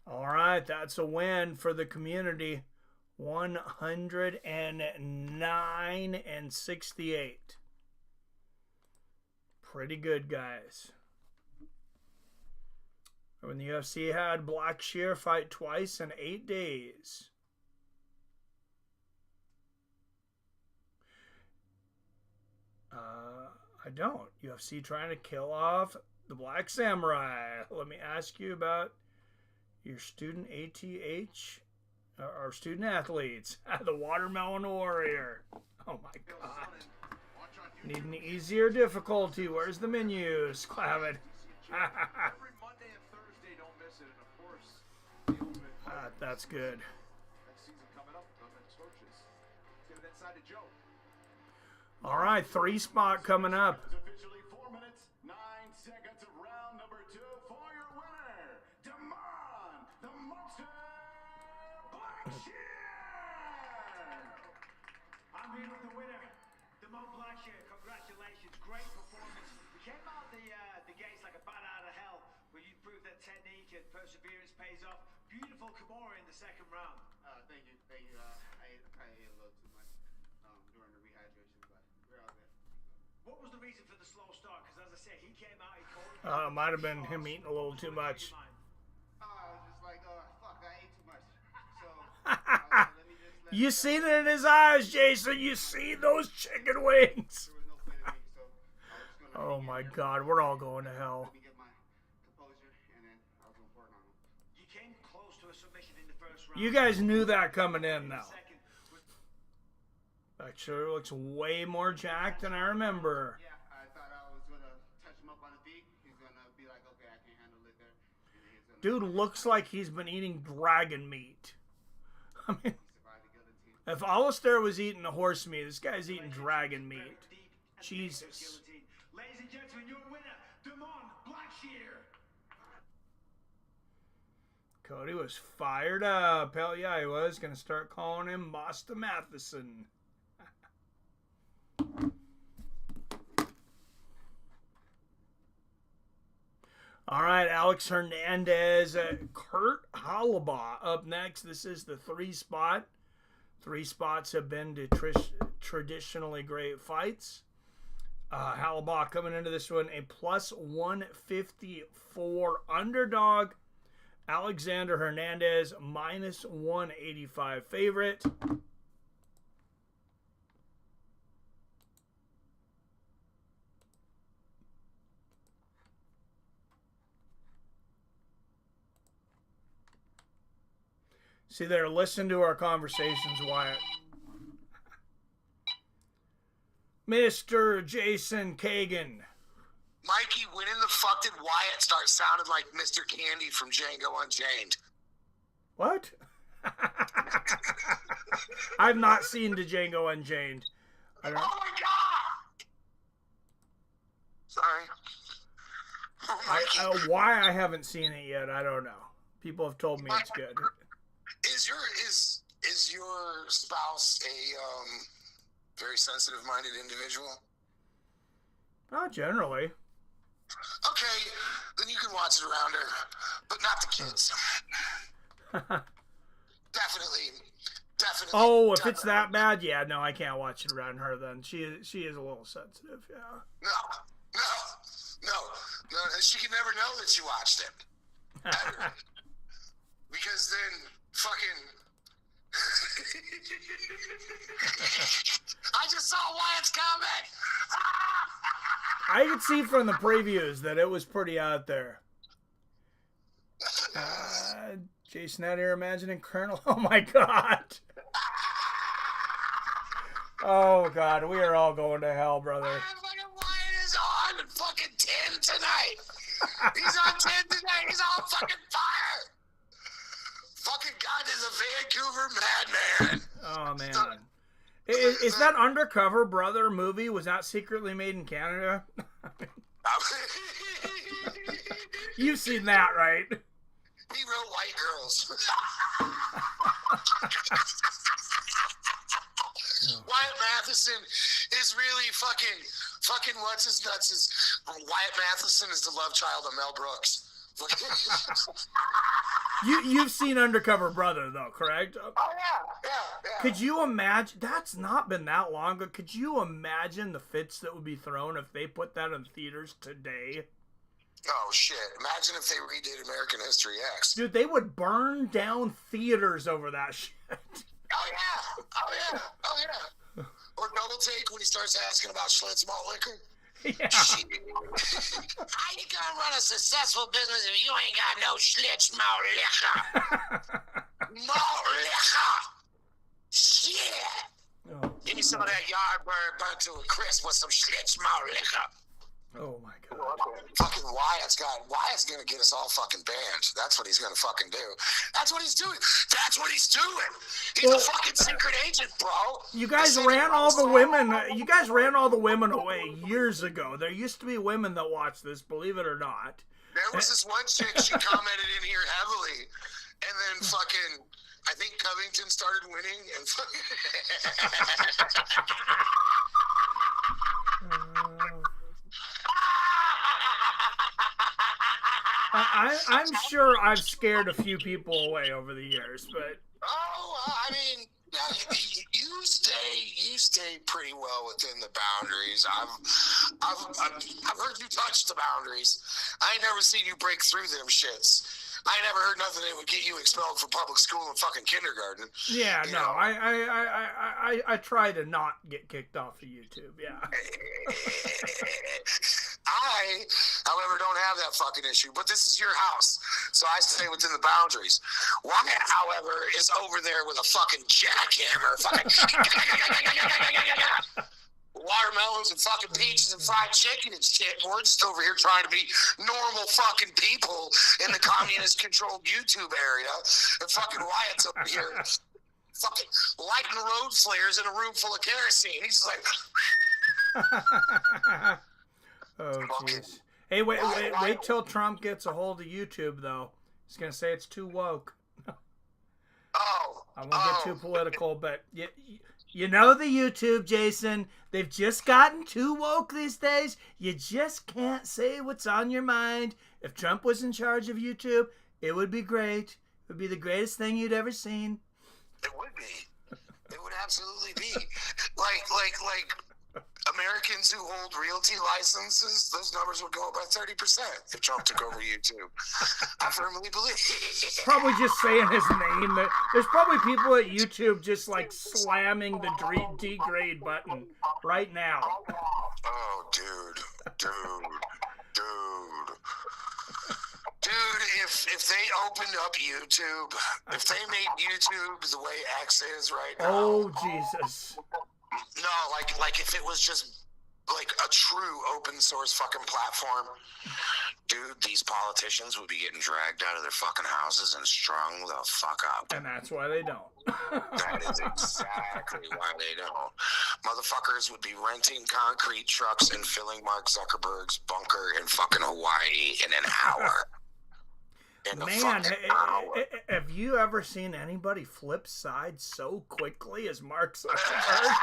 All right, that's a win for the community. 109-68. Pretty good, guys. When the UFC had Blackshear fight twice in 8 days. I don't. UFC trying to kill off the Black Samurai. Let me ask you about your student ATH, or student athletes. The Watermelon Warrior. Oh my God. Need an easier difficulty. Where's the menus? Clavin. Every Monday and Thursday, don't miss it. And of course, the ultimate That's good. next season coming up. Torches. Get it inside to Joe. All right, 3 spot coming up. It's officially 4 minutes, 9 seconds of round number 2 for your winner, Damon, the Monster Blackshear. I'm here with the winner, Damon Blackshear. Congratulations, great performance. We came out the gates like a bat out of hell, where you proved that technique and perseverance pays off. Beautiful Kimura in the second round. Thank you. I probably ate a little too much during the rehydration, but we're all good. What was the reason for the slow start? Because as I said, he came out, he called. Might have been him eating a little too much. I was just like, fuck, I ate too much. So, let me just You seen it in his eyes, Jason. You see those chicken wings. there was no play to me, so I was just gonna Oh my God, we're all going to hell. let me get my composure, and then I was gonna work on him. You came close to a submission in the first round. You guys knew that coming in now. Second was That sure looks way more jacked than I remember. Yeah, I thought I was gonna touch him up on the feet. He's gonna be like, okay, I can handle it there. And then he's gonna Dude looks like he's been eating dragon meat. I mean, survive the guillotine. if Alistair was eating the horse meat, this guy's eating dragon meat. deep and Jesus. guillotine. Ladies and gentlemen, your winner, Damon Blackshear. Cody was fired up. Hell yeah, he was. Gonna start calling him Master Matheson. All right, Alex Hernandez, Kurt Holobaugh up next. This is the 3 spot. 3 spots have been to traditionally great fights. Holobaugh coming into this one a plus 154 underdog. Alexander Hernandez, minus 185 favorite. See there, listen to our conversations, Wyatt. Mr. Jason Kagan. Mikey, when in the fuck did Wyatt start sounding like Mr. Candy from Django Unchained? What? I've not seen Django Unchained. I don't... Oh my god! Sorry. Oh, why I haven't seen it yet, I don't know. People have told me it's good. Is your spouse a very sensitive-minded individual? Not generally. Okay, then you can watch it around her, but not the kids. Definitely. Oh, if it's that bad, yeah, no, I can't watch it around her then. She is a little sensitive, yeah. No. She can never know that you watched it. Ever. Because then fucking... I just saw Wyatt's comment. I could see from the previews that it was pretty out there. Jason out here imagining Colonel. Oh my god. Oh god, we are all going to hell, brother. Fucking Wyatt is on fucking 10 tonight. He's on 10 tonight. He's on fucking fire. Fucking God is a Vancouver madman. Oh man. Is that Undercover Brother movie, was that secretly made in Canada? You've seen that, right? He wrote White Girls. Wyatt Matheson is really fucking what's his nuts is Wyatt Matheson is the love child of Mel Brooks. You've seen Undercover Brother though, correct? Oh yeah. Could you imagine? That's not been that long ago. Could you imagine the fits that would be thrown if they put that in theaters today? Oh shit! Imagine if they redid American History X. Dude, they would burn down theaters over that shit. Oh yeah. Or Double Take when he starts asking about Schlitz malt liquor. Yeah. How you gonna run a successful business if you ain't got no Schlitz malt liquor? Malt liquor. Shit. Oh, Give me some of that Yardbird burnt to a crisp with some Schlitz malt liquor. oh my god. Fucking Wyatt's gonna get us all fucking banned. That's what he's gonna fucking do. That's what he's doing. He's a fucking secret agent, bro. You guys ran all the women. You guys ran all the women away years ago. There used to be women that watched this, believe it or not. There was this one chick, she commented in here heavily, and then fucking, I think Covington started winning, and I'm sure I've scared a few people away over the years, but I mean, you stay pretty well within the boundaries. I've heard you touch the boundaries. I ain't never seen you break through them shits. I ain't never heard nothing that would get you expelled from public school and fucking kindergarten. yeah, no, I try to not get kicked off of YouTube. Yeah. I, however, don't have that fucking issue, but this is your house, so I stay within the boundaries. Wyatt, however, is over there with a fucking jackhammer, fucking watermelons and fucking peaches and fried chicken and shit. We're just over here trying to be normal fucking people in the communist-controlled YouTube area, and fucking Wyatt's over here fucking lighting road flares in a room full of kerosene. He's just like... Oh, jeez. Hey, wait till Trump gets a hold of YouTube, though. He's going to say it's too woke. I won't get too political, but you know the YouTube, Jason. They've just gotten too woke these days. You just can't say what's on your mind. If Trump was in charge of YouTube, it would be great. It would be the greatest thing you'd ever seen. It would be. It would absolutely be. Like, Americans who hold realty licenses, those numbers would go up by 30% if Trump took over YouTube. I firmly believe. Probably just saying his name. There's probably people at YouTube just like slamming the degrade button right now. Oh, dude, if they opened up YouTube, if they made YouTube the way X is right now. Oh, Jesus. No, like if it was just like a true open source fucking platform, dude, these politicians would be getting dragged out of their fucking houses and strung the fuck up. And that's why they don't. That is exactly why they don't. Motherfuckers would be renting concrete trucks and filling Mark Zuckerberg's bunker in fucking Hawaii in an hour. Man, have you ever seen anybody flip sides so quickly as Mark Zuckerberg?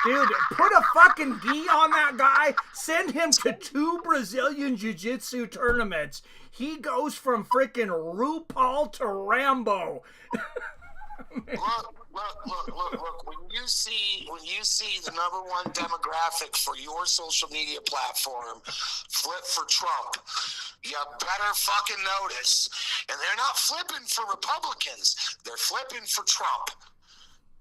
Dude, put a fucking gi on that guy. Send him to 2 Brazilian jiu-jitsu tournaments. He goes from freaking RuPaul to Rambo. Look. When you see the #1 demographic for your social media platform flip for Trump, you better fucking notice. And they're not flipping for Republicans. They're flipping for Trump.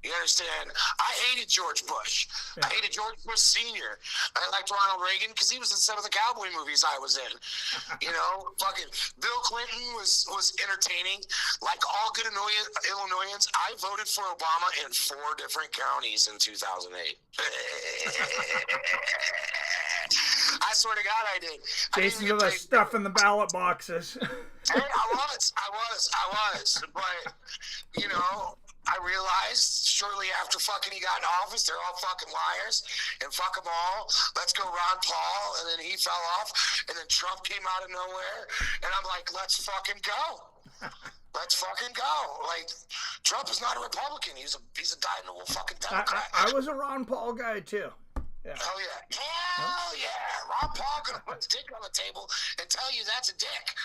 You understand? I hated George Bush. Yeah. I hated George Bush Sr. I liked Ronald Reagan because he was in some of the cowboy movies I was in. You know, fucking Bill Clinton was entertaining. Like all good Illinoisans, I voted for Obama in 4 different counties in 2008. I swear to God, I did. Jason, you have stuff in the ballot boxes. Hey, I was. But, you know, I realized shortly after fucking he got in office, they're all fucking liars, and fuck them all. Let's go Ron Paul, and then he fell off, and then Trump came out of nowhere, and I'm like, let's fucking go. Let's fucking go. Like, Trump is not a Republican. He's a dyed-in-the-wool fucking Democrat. I was a Ron Paul guy, too. Yeah. Hell yeah. Hell yeah. Ron Paul gonna put his dick on the table and tell you that's a dick.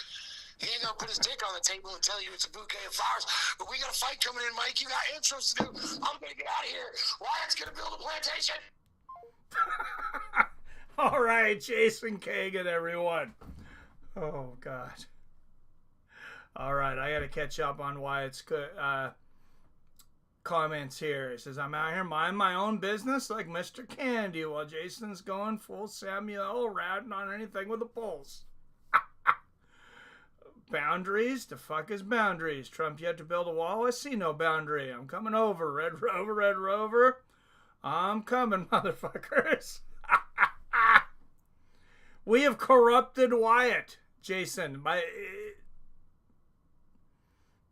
He ain't gonna put his dick on the table and tell you it's a bouquet of flowers. But we got a fight coming in, Mike. You got intros to do. I'm gonna get out of here. Wyatt's gonna build a plantation. All right, Jason Kagan, everyone. Oh God. All right, I gotta catch up on Wyatt's comments here. He says, I'm out here minding my own business like Mr. Candy while Jason's going full Samuel ratting on anything with a pulse. Boundaries? The fuck is boundaries? Trump yet to build a wall? I see no boundary. I'm coming over. Red Rover. I'm coming, motherfuckers. We have corrupted Wyatt, Jason.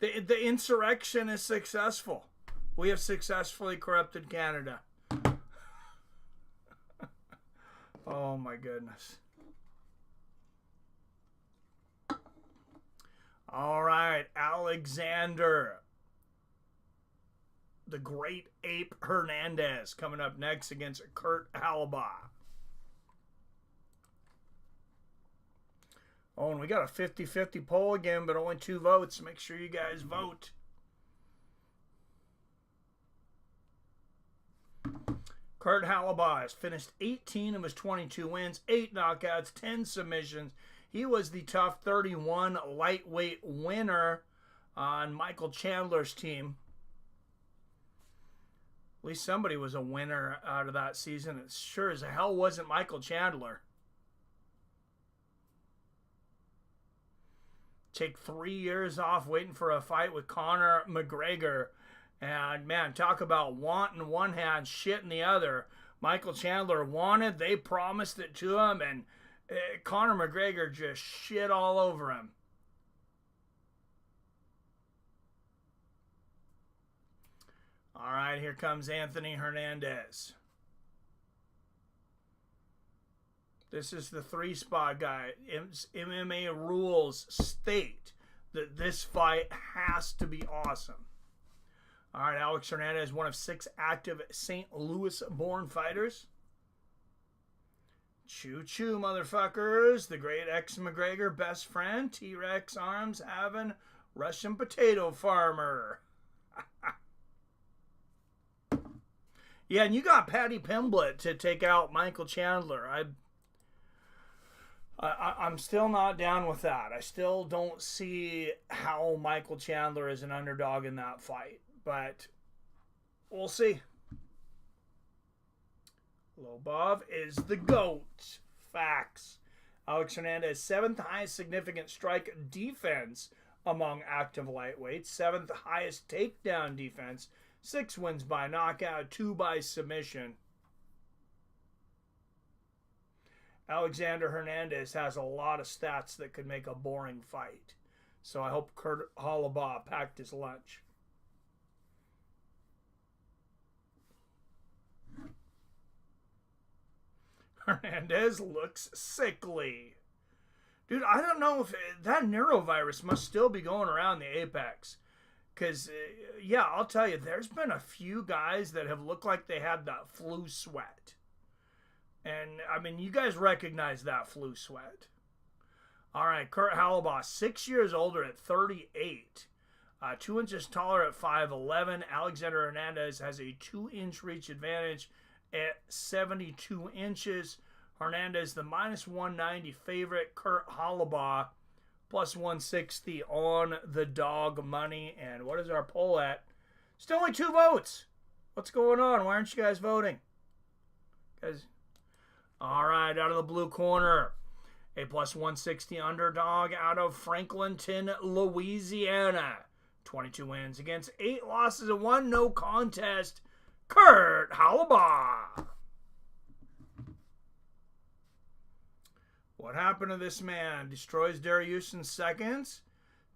The insurrection is successful. We have successfully corrupted Canada. Oh my goodness. All right, Alexander, the Great Ape Hernandez, coming up next against Kurt Holobaugh. Oh, and we got a 50-50 poll again, but only 2 votes. Make sure you guys vote. Kurt Holobaugh has finished 18 of his 22 wins, 8 knockouts, 10 submissions. He was the TUF 31 lightweight winner on Michael Chandler's team. At least somebody was a winner out of that season. It sure as hell wasn't Michael Chandler. Take 3 years off waiting for a fight with Conor McGregor. And, man, talk about wanting one hand, shit in the other. Michael Chandler wanted, they promised it to him, and Conor McGregor just shit all over him. All right, here comes Anthony Hernandez. This is the 3-spot guy. MMA rules state that this fight has to be awesome. All right, Alex Hernandez, one of 6 active St. Louis-born fighters. Choo-choo, motherfuckers. The great ex-McGregor best friend, T-Rex arms having Russian potato farmer. Yeah, and you got Paddy Pimblett to take out Michael Chandler. I'm still not down with that. I still don't see how Michael Chandler is an underdog in that fight, but we'll see. Holobaugh is the GOAT. Facts. Alex Hernandez, 7th highest significant strike defense among active lightweights, 7th highest takedown defense, 6 wins by knockout, 2 by submission. Alexander Hernandez has a lot of stats that could make a boring fight. So I hope Kurt Holobaugh packed his lunch. Hernandez looks sickly. Dude, I don't know if that neurovirus must still be going around the Apex. Because, yeah, I'll tell you, there's been a few guys that have looked like they had that flu sweat. And, I mean, you guys recognize that flu sweat. All right, Kurt Holobaugh, 6 years older at 38. 2 inches taller at 5'11". Alexander Hernandez has a 2-inch reach advantage at 72 inches. Hernandez, the minus 190 favorite. Kurt Holobaugh, plus 160 on the dog money. And what is our poll at? Still only 2 votes. What's going on? Why aren't you guys voting? Guys. All right, out of the blue corner, a plus 160 underdog out of Franklinton, Louisiana. 22 wins against 8 losses and 1 no contest. Kurt Holobaugh. What happened to this man? Destroys Dariush in seconds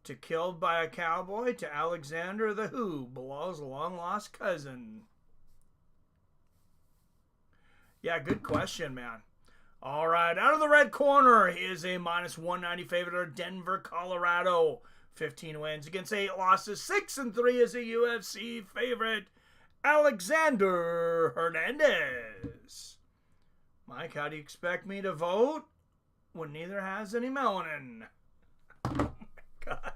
to killed by a cowboy to Alexander the Who, Bilal's long-lost cousin. Yeah, good question, man. All right, out of the red corner is a minus 190 favorite of Denver, Colorado. 15 wins against 8 losses. 6-3 is a UFC favorite. Alexander Hernandez. Mike, how do you expect me to vote when neither has any melanin? Oh my God.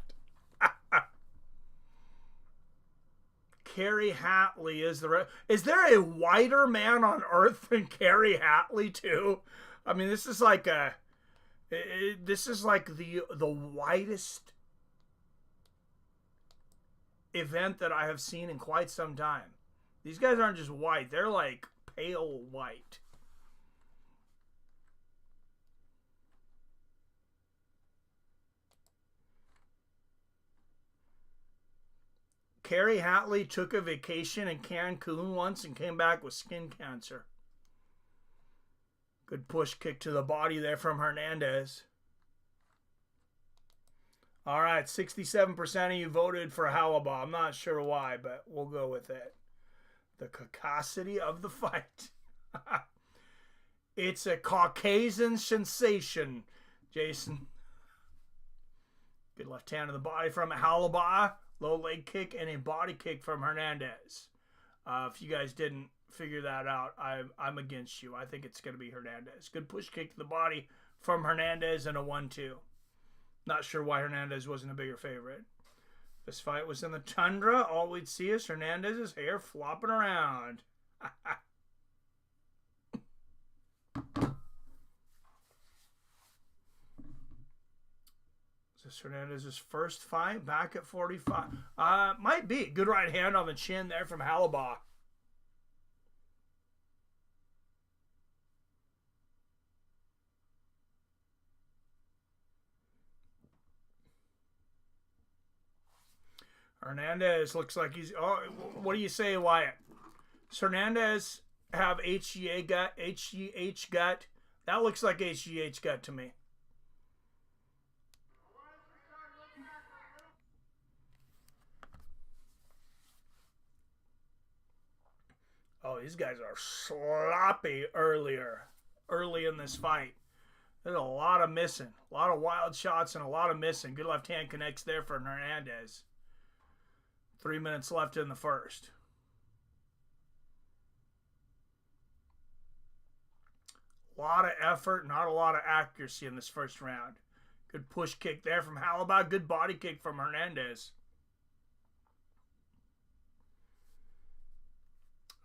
Kerry Hatley is the... Is there a whiter man on earth than Kerry Hatley too? I mean, this is like a... This is like the whitest event that I have seen in quite some time. These guys aren't just white. They're like pale white. Kerry Hatley took a vacation in Cancun once and came back with skin cancer. Good push kick to the body there from Hernandez. All right, 67% of you voted for Holobaugh. I'm not sure why, but we'll go with it. The caucasity of the fight. It's a Caucasian sensation, Jason. Good left hand to the body from Holobaugh. Low leg kick and a body kick from Hernandez. If you guys didn't figure that out, I'm against you. I think it's going to be Hernandez. Good push kick to the body from Hernandez and a 1-2. Not sure why Hernandez wasn't a bigger favorite. This fight was in the tundra. All we'd see is Hernandez's hair flopping around. Is this Hernandez's first fight back at 45? Might be. Good right hand on the chin there from Holobaugh. Hernandez looks like he's... Oh, what do you say, Wyatt? Does Hernandez have HGH gut? That looks like HGH gut to me. Oh, these guys are sloppy early in this fight. There's a lot of missing. A lot of wild shots and a lot of missing. Good left hand connects there for Hernandez. 3 minutes left in the first. A lot of effort, not a lot of accuracy in this first round. Good push kick there from Holobaugh. Good body kick from Hernandez.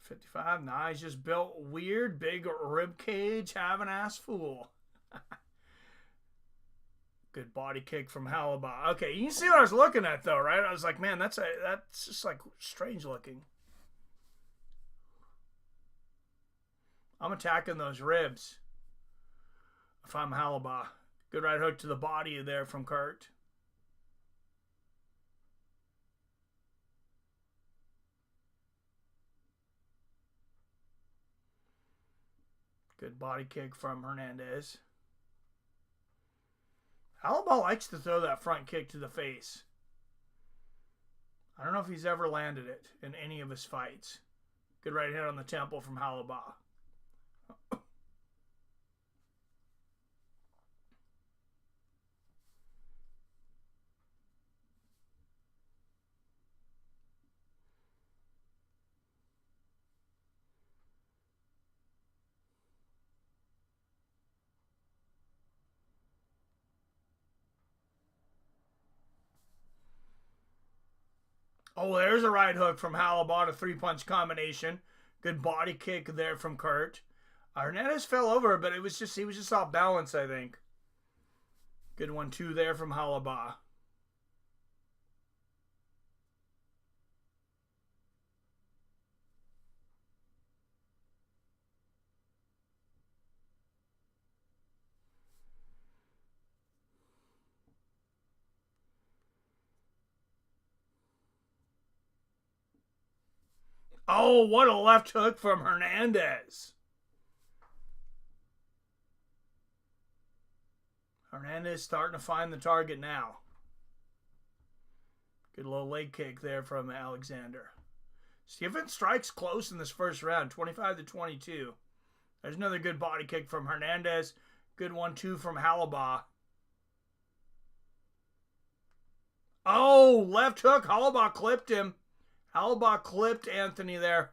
55. Nah, he's just built weird, big rib cage, have an ass fool. Good body kick from Holobaugh. Okay, you can see what I was looking at though, right? I was like, man, that's just like strange looking. I'm attacking those ribs if I'm Holobaugh. Good right hook to the body there from Kurt. Good body kick from Hernandez. Holobaugh likes to throw that front kick to the face. I don't know if he's ever landed it in any of his fights. Good right hand on the temple from Holobaugh. Oh, there's a right hook from Holobaugh, a three-punch combination. Good body kick there from Kurt. Hernandez fell over, but he was just off balance, I think. Good 1-2 there from Holobaugh. Oh, what a left hook from Hernandez. Hernandez starting to find the target now. Good low leg kick there from Alexander. Steven strikes close in this first round, 25-22. There's another good body kick from Hernandez. Good 1-2 from Holobaugh. Oh, left hook. Holobaugh clipped him. Holobaugh clipped Anthony there.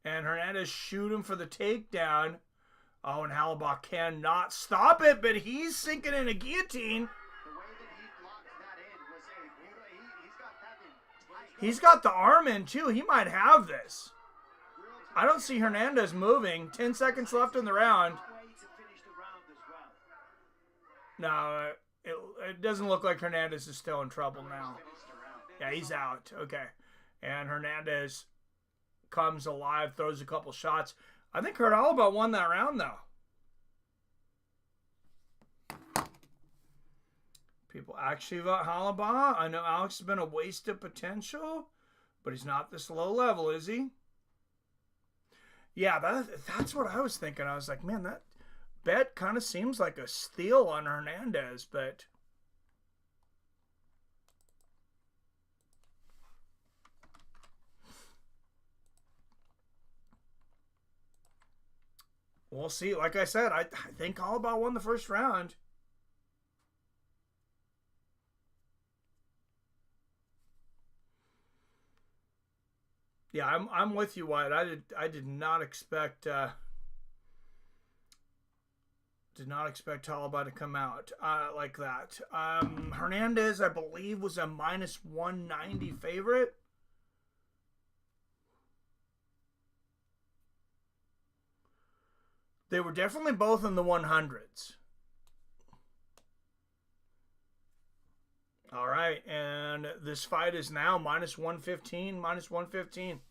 And Hernandez shoot him for the takedown. Oh, and Holobaugh cannot stop it, but he's sinking in a guillotine. The way that he locked that in was he's got that in. He's got the arm in, too. He might have this. I don't see Hernandez moving. 10 seconds left in the round. No, it doesn't look like Hernandez is still in trouble now. Yeah, he's out. Okay. And Hernandez comes alive, throws a couple shots. I think Holobaugh won that round, though. People actually vote Holobaugh. I know Alex has been a waste of potential, but he's not this low level, is he? Yeah, that's what I was thinking. I was like, man, that bet kind of seems like a steal on Hernandez, but... we'll see. Like I said, I think Holobaugh won the first round. Yeah, I'm with you, Wyatt. I did not expect Holobaugh to come out like that. Hernandez, I believe, was a -190 favorite. They were definitely both in the 100s. All right, and this fight is now -115, -115.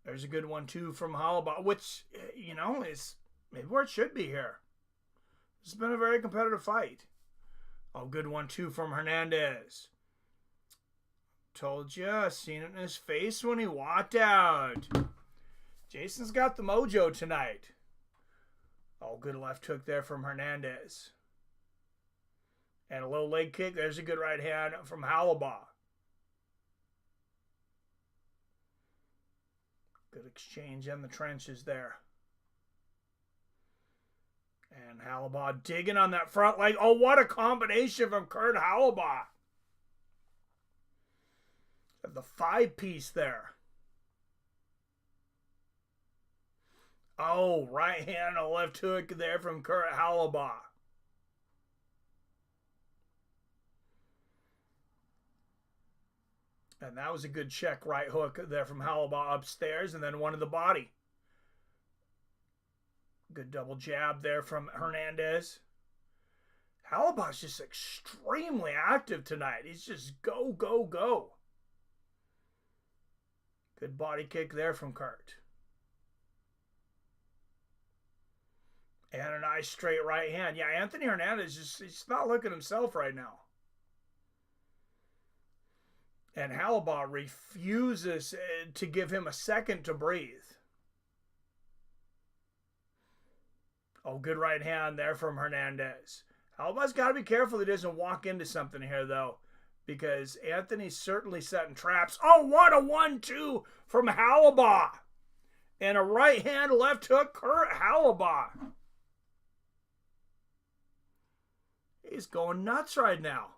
There's a good 1-2 from Holobaugh, which, you know, is maybe where it should be here. This has been a very competitive fight. Oh, good 1-2 from Hernandez. Told you, seen it in his face when he walked out. Jason's got the mojo tonight. Oh, good left hook there from Hernandez. And a low leg kick. There's a good right hand from Holobaugh. Good exchange in the trenches there. And Holobaugh digging on that front leg. Oh, what a combination from Kurt Holobaugh. The 5-piece there. Oh, right hand and a left hook there from Kurt Holobaugh. And that was a good check right hook there from Holobaugh upstairs, and then one to the body. Good double jab there from Hernandez. Holobaugh's just extremely active tonight. He's just go, go, go. Good body kick there from Kurt. And a nice straight right hand. Yeah, Anthony Hernandez, he's not looking himself right now. And Holobaugh refuses to give him a second to breathe. Oh, good right hand there from Hernandez. Holobaugh's got to be careful he doesn't walk into something here, though, because Anthony's certainly setting traps. Oh, what a 1-2 from Holobaugh. And a right hand, left hook, Kurt Holobaugh. He's going nuts right now.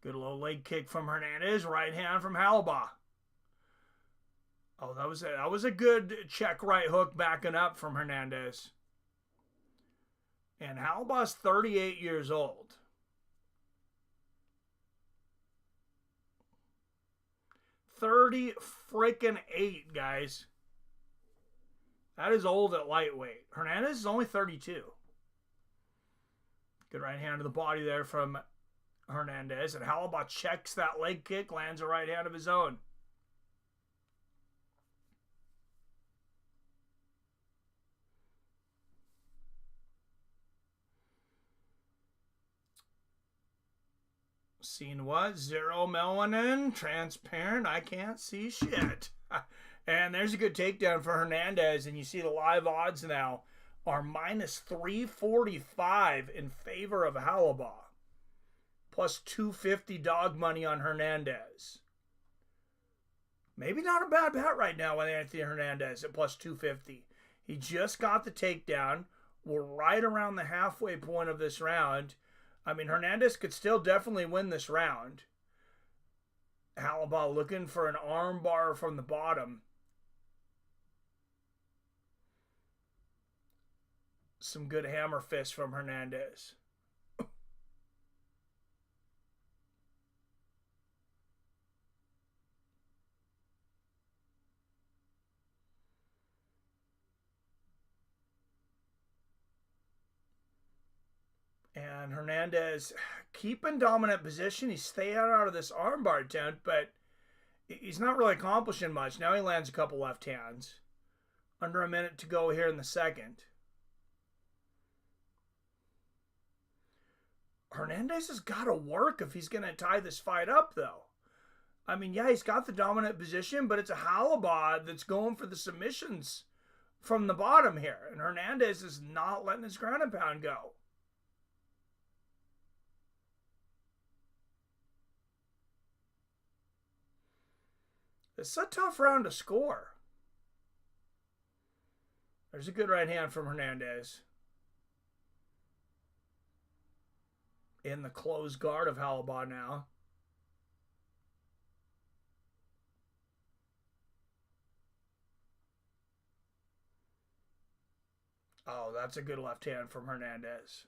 Good low leg kick from Hernandez. Right hand from Holobaugh. Oh, that was a good check right hook backing up from Hernandez. And Holobaugh's 38 years old. 30 freaking 8, guys. That is old at lightweight. Hernandez is only 32. Good right hand to the body there from Hernandez. And Holobaugh checks that leg kick, lands a right hand of his own. Scene what? Zero melanin, transparent, I can't see shit. And there's a good takedown for Hernandez, and you see the live odds now are minus 345 in favor of Holobaugh. Plus 250 dog money on Hernandez. Maybe not a bad bet right now with Anthony Hernandez at plus 250. He just got the takedown. We're right around the halfway point of this round. I mean, Hernandez could still definitely win this round. Holobaugh looking for an arm bar from the bottom. Some good hammer fists from Hernandez. And Hernandez keeping dominant position. He's staying out of this armbar attempt, but he's not really accomplishing much. Now he lands a couple left hands. Under a minute to go here in the second. Hernandez has got to work if he's going to tie this fight up, though. I mean, yeah, he's got the dominant position, but it's a Holobaugh that's going for the submissions from the bottom here. And Hernandez is not letting his ground and pound go. It's a tough round to score. There's a good right hand from Hernandez. In the closed guard of Holobaugh now. Oh, that's a good left hand from Hernandez.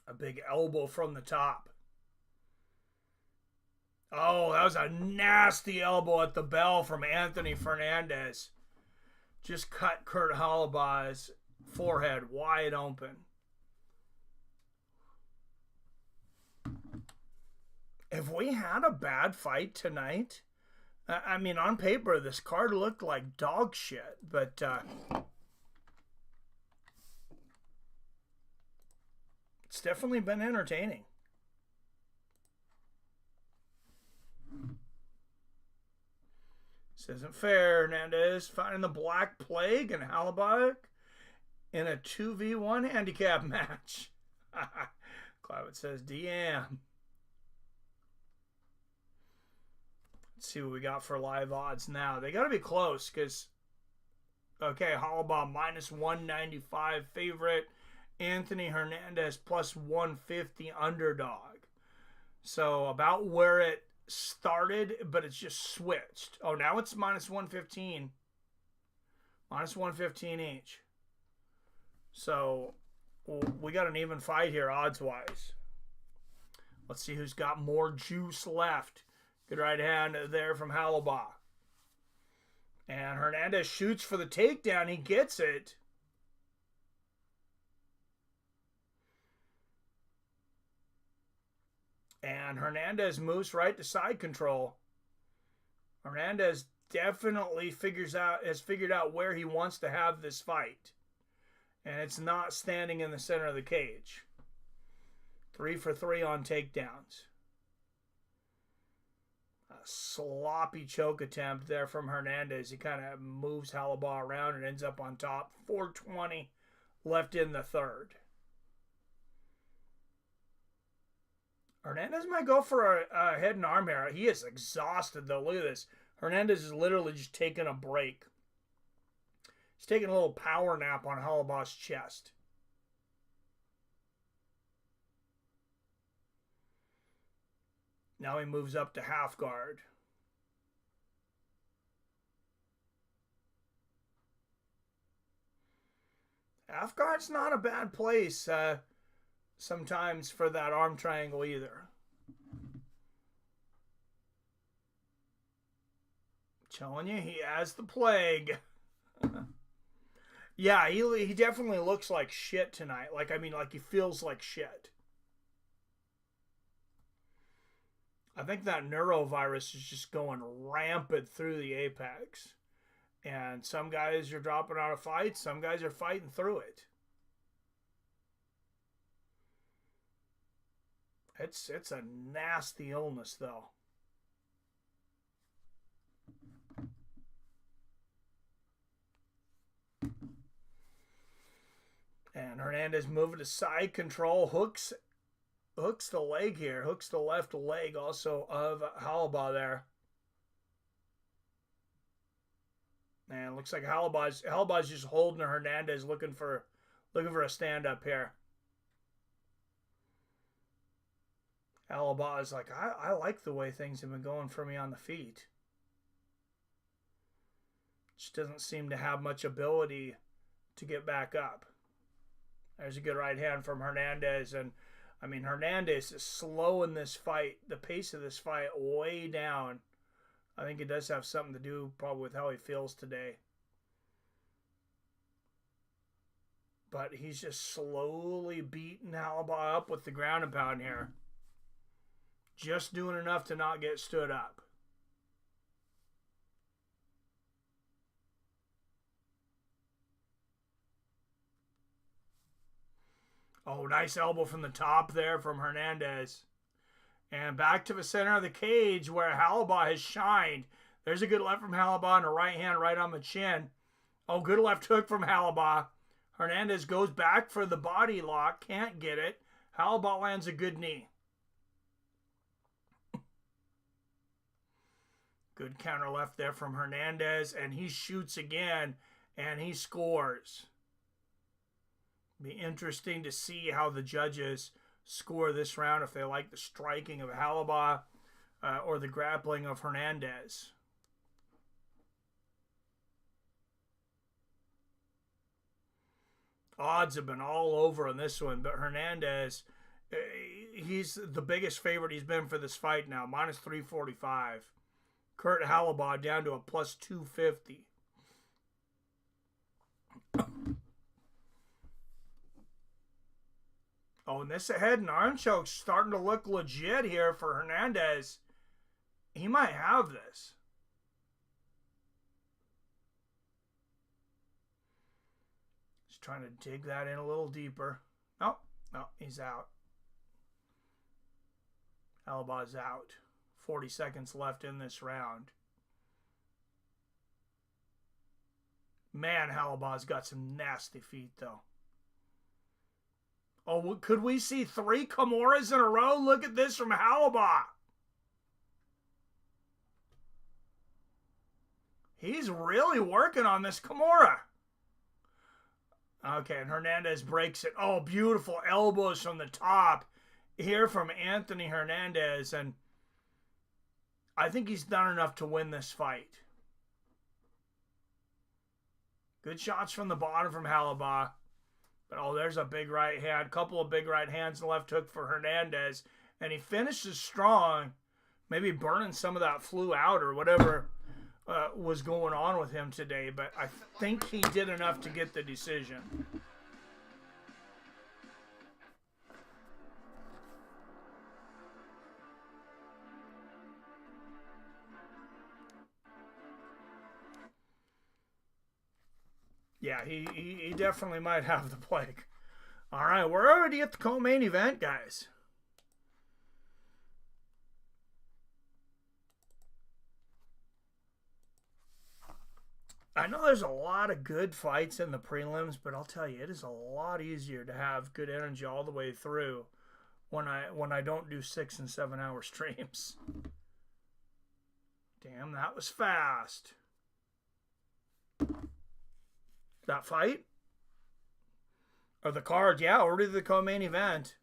A big elbow from the top. Oh, that was a nasty elbow at the bell from Anthony Hernandez. Just cut Kurt Holobaugh's forehead wide open. If we had a bad fight tonight, I mean, on paper, this card looked like dog shit, but it's definitely been entertaining. This isn't fair. Hernandez fighting the Black Plague and Holobaugh in a 2v1 handicap match. Cloud says DM. Let's see what we got for live odds now. They got to be close because, okay, Holobaugh minus 195 favorite. Anthony Hernandez plus 150 underdog. So about where it started, but it's just switched. Oh, now it's minus 115. Minus 115 each. So we got an even fight here, odds-wise. Let's see who's got more juice left. Good right hand there from Holobaugh. And Hernandez shoots for the takedown. He gets it. And Hernandez moves right to side control. Hernandez definitely has figured out where he wants to have this fight. And it's not standing in the center of the cage. 3 for 3 on takedowns. A sloppy choke attempt there from Hernandez. He kind of moves Holobaugh around and ends up on top. 4:20 left in the third. Hernandez might go for a head and arm here. He is exhausted, though. Look at this. Hernandez is literally just taking a break. He's taking a little power nap on Holobaugh's chest. Now he moves up to half guard. Half guard's not a bad place sometimes for that arm triangle either. Telling you, he has the plague. Yeah, he definitely looks like shit tonight. Like he feels like shit. I think that neurovirus is just going rampant through the apex. And some guys are dropping out of fights. Some guys are fighting through it. It's a nasty illness, though. And Hernandez moving to side control. Hooks the leg here. Hooks the left leg also of Holobaugh there. And looks like Holobaugh's just holding Hernandez, looking for a stand up here. Holobaugh is like, I like the way things have been going for me on the feet. Just doesn't seem to have much ability to get back up. There's a good right hand from Hernandez. And, Hernandez is slowing this fight, the pace of this fight, way down. I think it does have something to do probably with how he feels today. But he's just slowly beating Holobaugh up with the ground and pound here. Just doing enough to not get stood up. Oh, nice elbow from the top there from Hernandez. And back to the center of the cage where Holobaugh has shined. There's a good left from Holobaugh and a right hand right on the chin. Oh, good left hook from Holobaugh. Hernandez goes back for the body lock. Can't get it. Holobaugh lands a good knee. Good counter left there from Hernandez. And he shoots again. And he scores. Be interesting to see how the judges score this round, if they like the striking of Holobaugh or the grappling of Hernandez. Odds have been all over on this one, but Hernandez, he's the biggest favorite he's been for this fight now, minus 345. Kurt Holobaugh down to a plus 250. Oh, and this head and arm choke's starting to look legit here for Hernandez. He might have this. Just trying to dig that in a little deeper. No, he's out. Holobaugh's out. 40 seconds left in this round. Man, Holobaugh's got some nasty feet, though. Oh, could we see 3 Kimuras in a row? Look at this from Holobaugh. He's really working on this Kimura. Okay, and Hernandez breaks it. Oh, beautiful elbows from the top here from Anthony Hernandez. And I think he's done enough to win this fight. Good shots from the bottom from Holobaugh. But, oh, there's a big right hand. Couple of big right hands and left hook for Hernandez. And he finishes strong. Maybe burning some of that flu out or whatever was going on with him today. But I think he did enough to get the decision. Yeah, he definitely might have the plague. All right, we're already at the co-main event, guys. I know there's a lot of good fights in the prelims, but I'll tell you, it is a lot easier to have good energy all the way through when I don't do 6 and 7 hour streams. Damn, that was fast. That fight? Or the card, yeah, already the co-main event.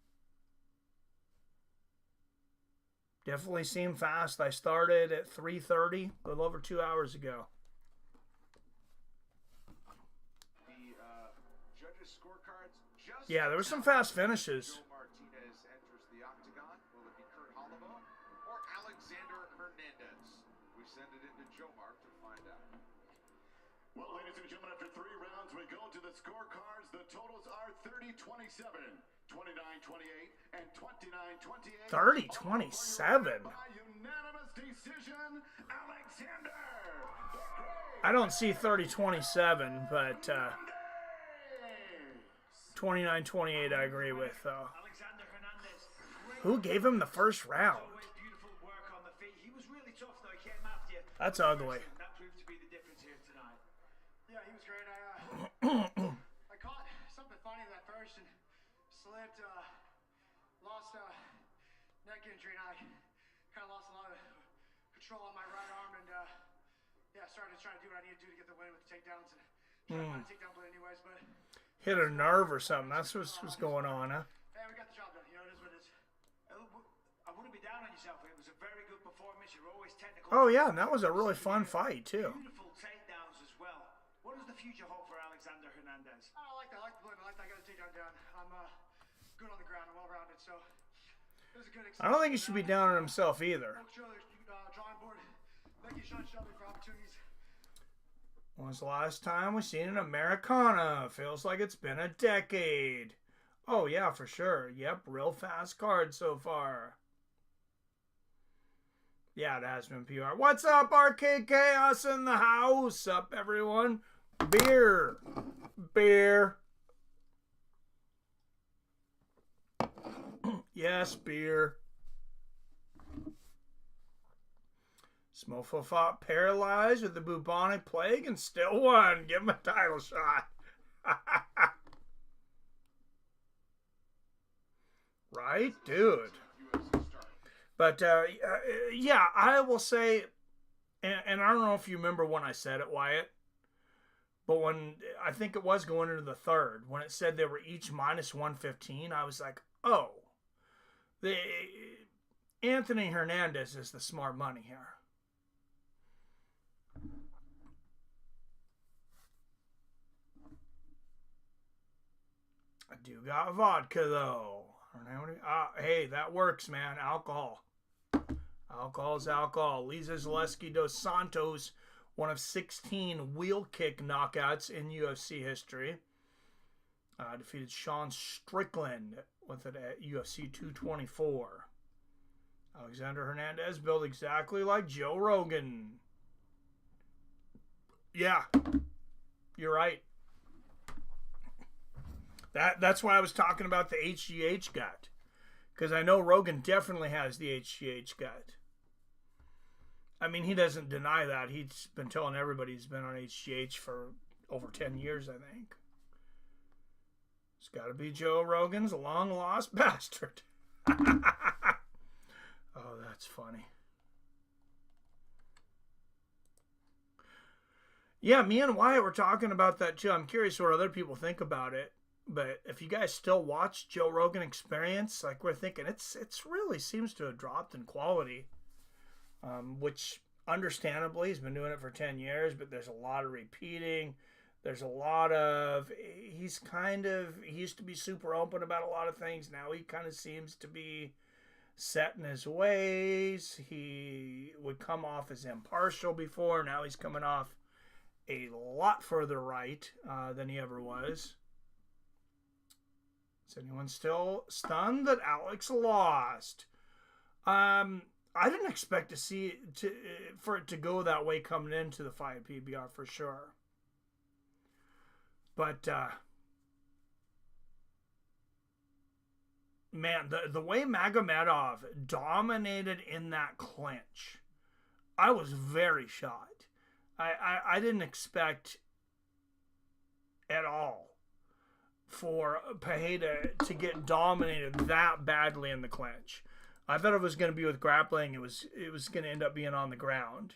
Definitely seemed fast. I started at 3:30, a little over 2 hours ago. The judges' scorecards just Yeah, there were some fast finishes. Martinez enters the octagon. Will it be Holobaugh or Alexander Hernandez? We send it into Jomar to find out. Well, ladies and gentlemen, after 3 rounds, we go to the scorecards. The totals are 30-27, 29-28, and 29-28. 30-27. By unanimous decision, Alexander. I don't see 30-27, but 29-28 I agree with, though. Alexander Hernandez. Who gave him the first round? Always beautiful work on the feet. He was really tough though. He came after you. That's ugly. That proved to be the difference here tonight. Yeah, he was great. I caught something funny that first and slipped, lost neck injury, and I kind of lost a lot of control on my right arm, and yeah, started trying to do what I needed to do to get the win with the takedowns and try to find a takedown play anyways, but Hit a nerve or something. That's what's going on, huh? hey, we got the job done. You know, it is what it is. I wouldn't be down on yourself. It was a very good performance. You're always technical. Oh, yeah, and that was a really fun fight, too. Beautiful takedowns as well. What does the future hold for Alexander Hernandez? I like that. I like the blend. I like that. I got the takedown down. I'm good on the ground. I'm well-rounded, so it was a good I don't think he should be down on himself either. Drawing board. Thank you, Sean Shelby, for opportunities. When was the last time we seen an Americana? Feels like it's been a decade. Oh, yeah, for sure. Yep, real fast card so far. Yeah, it has been PR. What's up, Arcade Chaos in the house? Up, everyone? Beer. Beer. Yes, beer. Smofo fought paralyzed with the bubonic plague and still won. Give him a title shot. Right, dude. But, yeah, I will say, and I don't know if you remember when I said it, Wyatt, but when, I think it was going into the third, when it said they were each minus 115, I was like, oh, Anthony Hernandez is the smart money here. I do got vodka, though. Hey, that works, man. Alcohol. Alcohol is alcohol. Zaleski dos Santos, one of 16 wheel kick knockouts in UFC history. Defeated Sean Strickland with it at UFC 224. Alexander Hernandez built exactly like Joe Rogan. Yeah, you're right. That's why I was talking about the HGH gut. Because I know Rogan definitely has the HGH gut. I mean, he doesn't deny that. He's been telling everybody he's been on HGH for over 10 years, I think. It's got to be Joe Rogan's long-lost bastard. Oh, that's funny. Yeah, me and Wyatt were talking about that, too. I'm curious what other people think about it. But if you guys still watch Joe Rogan Experience, like we're thinking, it's really seems to have dropped in quality which understandably he's been doing it for 10 years, but there's a lot of repeating. There's a lot of, he used to be super open about a lot of things. Now he kind of seems to be set in his ways. He would come off as impartial before. Now he's coming off a lot further right than he ever was. Is anyone still stunned that Alex lost? I didn't expect for it to go that way coming into the fight PBR for sure. But man, the way Magomedov dominated in that clinch, I was very shocked. I didn't expect at all for Pereira to get dominated that badly in the clinch. I thought it was going to be with grappling. It was going to end up being on the ground.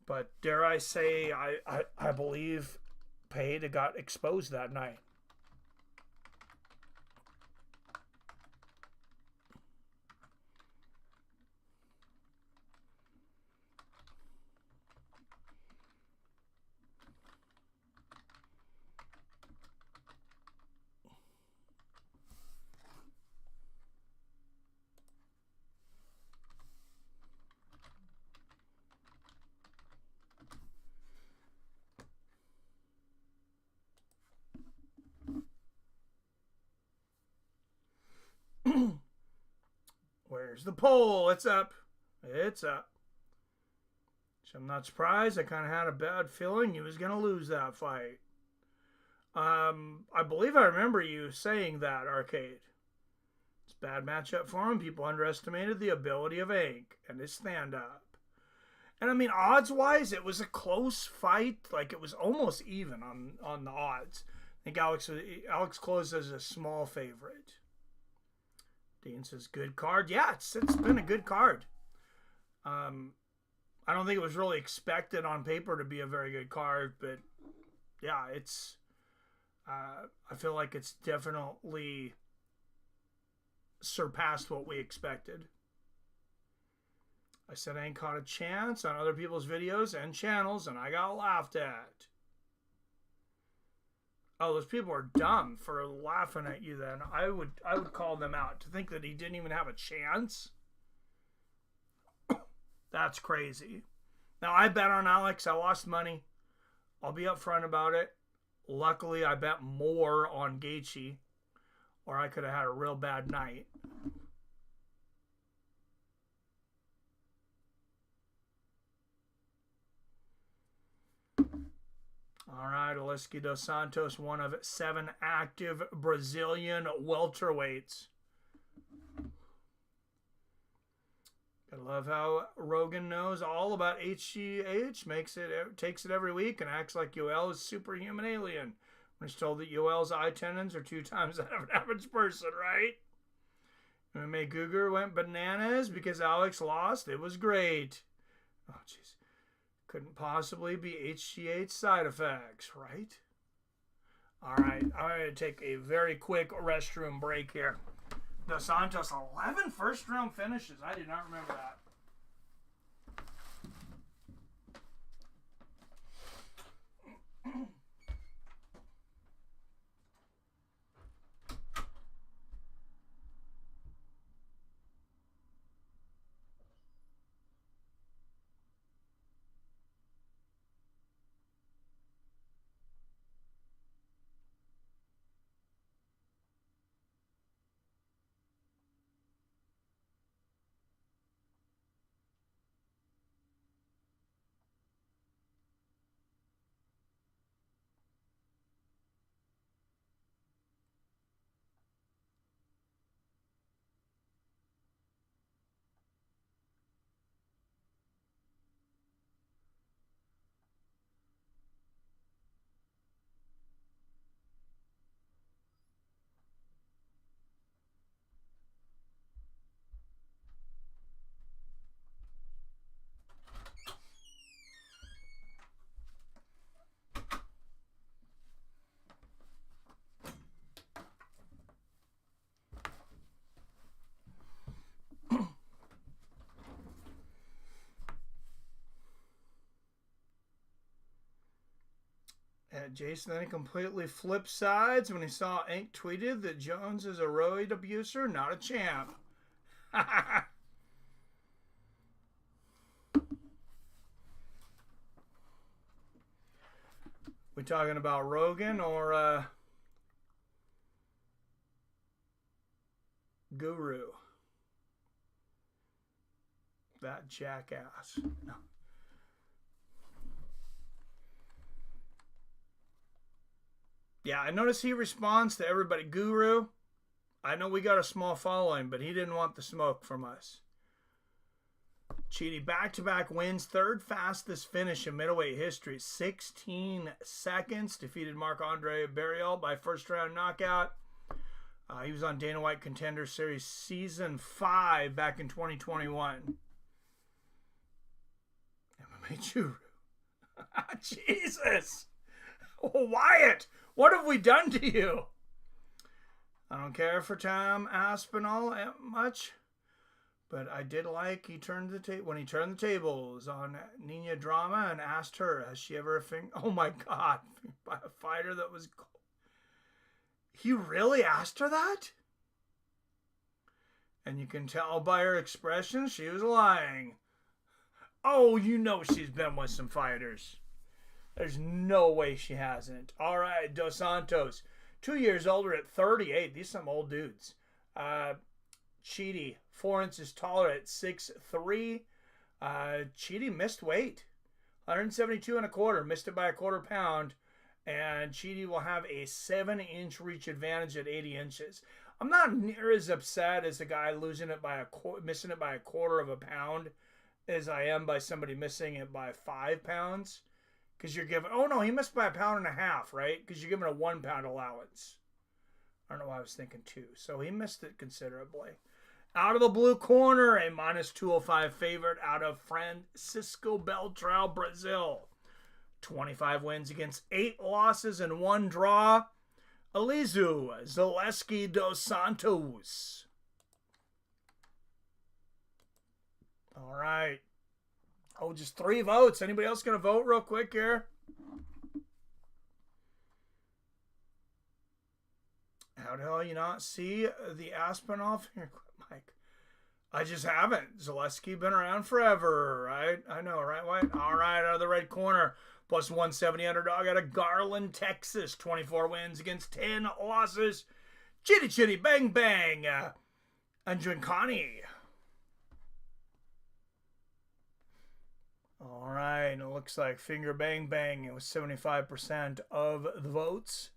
But dare I say, I believe Pereira got exposed that night. Where's the poll? It's up. It's up. So I'm not surprised. I kind of had a bad feeling he was going to lose that fight. I believe I remember you saying that, Arcade. It's a bad matchup for him. People underestimated the ability of Ank and his stand-up. And I mean, odds-wise, it was a close fight. Like, it was almost even on the odds. I think Alex closed as a small favorite. Dean says, good card. Yeah, it's been a good card. I don't think it was really expected on paper to be a very good card, but yeah, it's I feel like it's definitely surpassed what we expected. I said I ain't caught a chance on other people's videos and channels, and I got laughed at. Oh, those people are dumb for laughing at you then. I would call them out. To think that he didn't even have a chance? That's crazy. Now, I bet on Alex. I lost money. I'll be upfront about it. Luckily, I bet more on Gaethje, or I could have had a real bad night. All right, Zaleski dos Santos, one of 7 active Brazilian welterweights. I love how Rogan knows all about HGH, takes it every week, and acts like Yoel is superhuman alien. When he's told that Yoel's eye tendons are 2 times that of an average person, right? MMA Cougar went bananas because Alex lost. It was great. Oh, jeez. Couldn't possibly be HGH side effects, right? All right, I'm going to take a very quick restroom break here. Dos Santos, 11 first-round finishes. I did not remember that. Jason then completely flipped sides when he saw Ink tweeted that Jones is a roid abuser, not a champ. We talking about Rogan or Guru? That jackass. No. Yeah, I notice he responds to everybody. Guru, I know we got a small following, but he didn't want the smoke from us. Chidi, back-to-back wins, third fastest finish in middleweight history. 16 seconds. Defeated Marc-Andre Barrial by first-round knockout. He was on Dana White Contender Series Season 5 back in 2021. MMA Guru. Jesus. Wyatt, what have we done to you? I don't care for Tom Aspinall much, but I did like when he turned the tables on Nina Drama and asked her, has she ever oh my God, by a fighter that was cold. He really asked her that? And you can tell by her expression she was lying. Oh, you know she's been with some fighters. There's no way she hasn't. All right, Dos Santos. 2 years older at 38. These are some old dudes. Chidi, 4 inches taller at 6'3". Chidi missed weight. 172 and a quarter. Missed it by a quarter pound. And Chidi will have a 7-inch reach advantage at 80 inches. I'm not near as upset as the guy missing it by a quarter of a pound as I am by somebody missing it by 5 pounds. Because you're giving, oh no, he missed by 1.5 pounds, right? Because you're giving a 1 pound allowance. I don't know why I was thinking 2. So he missed it considerably. Out of the blue corner, a -205 favorite out of Francisco Beltrão, Brazil. 25 wins against 8 losses and 1 draw. Elizeu, Zaleski dos Santos. All right. Oh, just 3 votes. Anybody else going to vote real quick here? How the hell you not see the Aspinall? Here, Mike. I just haven't. Zaleski been around forever, right? I know, right, White? All right, out of the red corner. Plus 170 underdog out of Garland, Texas. 24 wins against 10 losses. Chitty chitty bang bang. Njokuani. All right, it looks like finger bang bang. It was 75% of the votes.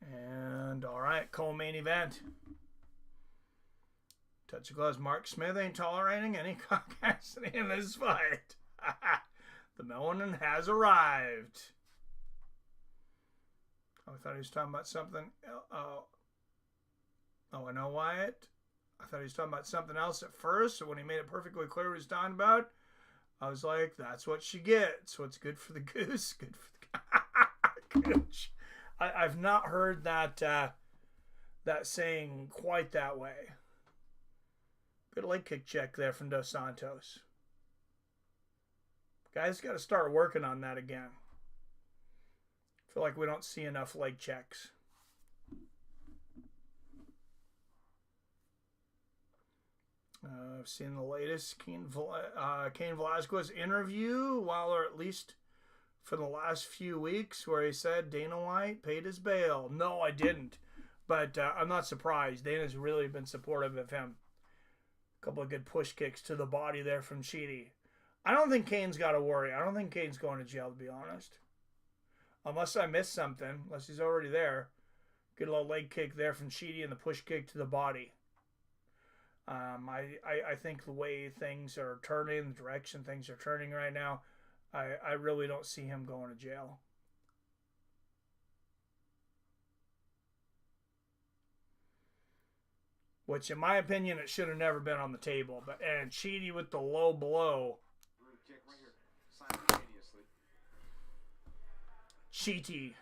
And all right, co-main event. Touch of gloves. Mark Smith ain't tolerating any caucasity in this fight. The melanin has arrived. Oh, I thought he was talking about something. Oh, I know Wyatt. I thought he was talking about something else at first. So when he made it perfectly clear what he was talking about, I was like, that's what she gets. What's good for the goose, good for the gooch. I've not heard that that saying quite that way. Good leg kick check there from Dos Santos. Guys got to start working on that again. I feel like we don't see enough leg checks. I've seen the latest Cain Velasquez interview, or at least for the last few weeks, where he said Dana White paid his bail. No, I didn't. But I'm not surprised. Dana's really been supportive of him. A couple of good push kicks to the body there from Chidi. I don't think Cain's got to worry. I don't think Cain's going to jail, to be honest. Unless I missed something. Unless he's already there. Good little leg kick there from Chidi and the push kick to the body. I think the way things are turning, the direction things are turning right now, I really don't see him going to jail. Which, in my opinion, it should have never been on the table. And Chidi with the low blow. Kick right here, simultaneously. Chidi.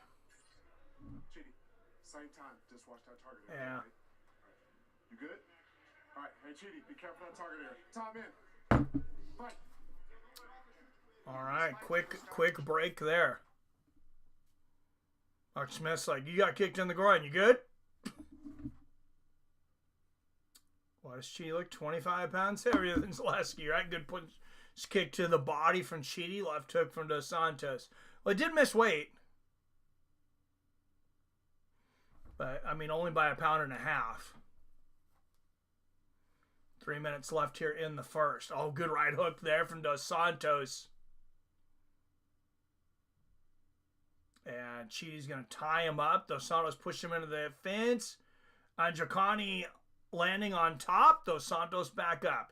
Same time. Just watch that target area. Yeah. Right? You good? All right. Hey, Chidi, be careful that target area. Time in. Fight. All right, quick break there. Mark Smith's like, you got kicked in the groin. You good? Why does Chidi look 25 pounds heavier than Zaleski? Right? Good punch kick to the body from Chidi. Left hook from Dos Santos. Well, it did miss weight. But, I mean, only by 1.5 pounds. 3 minutes left here in the first. Oh, good right hook there from Dos Santos. And Chidi's going to tie him up. Dos Santos push him into the fence. Njokuani landing on top. Dos Santos back up.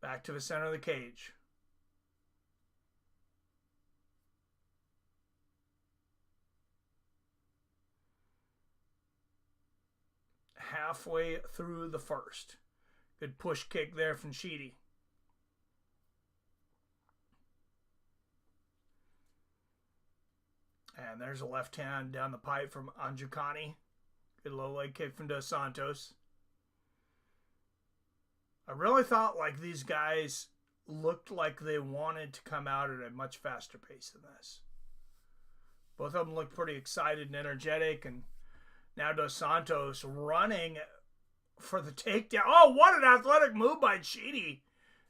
Back to the center of the cage. Halfway through the first. Good push kick there from Chidi. And there's a left hand down the pipe from Njokuani. Good low leg kick from Dos Santos. I really thought like these guys looked like they wanted to come out at a much faster pace than this. Both of them looked pretty excited and energetic, and now Dos Santos running for the takedown. Oh, what an athletic move by Chidi.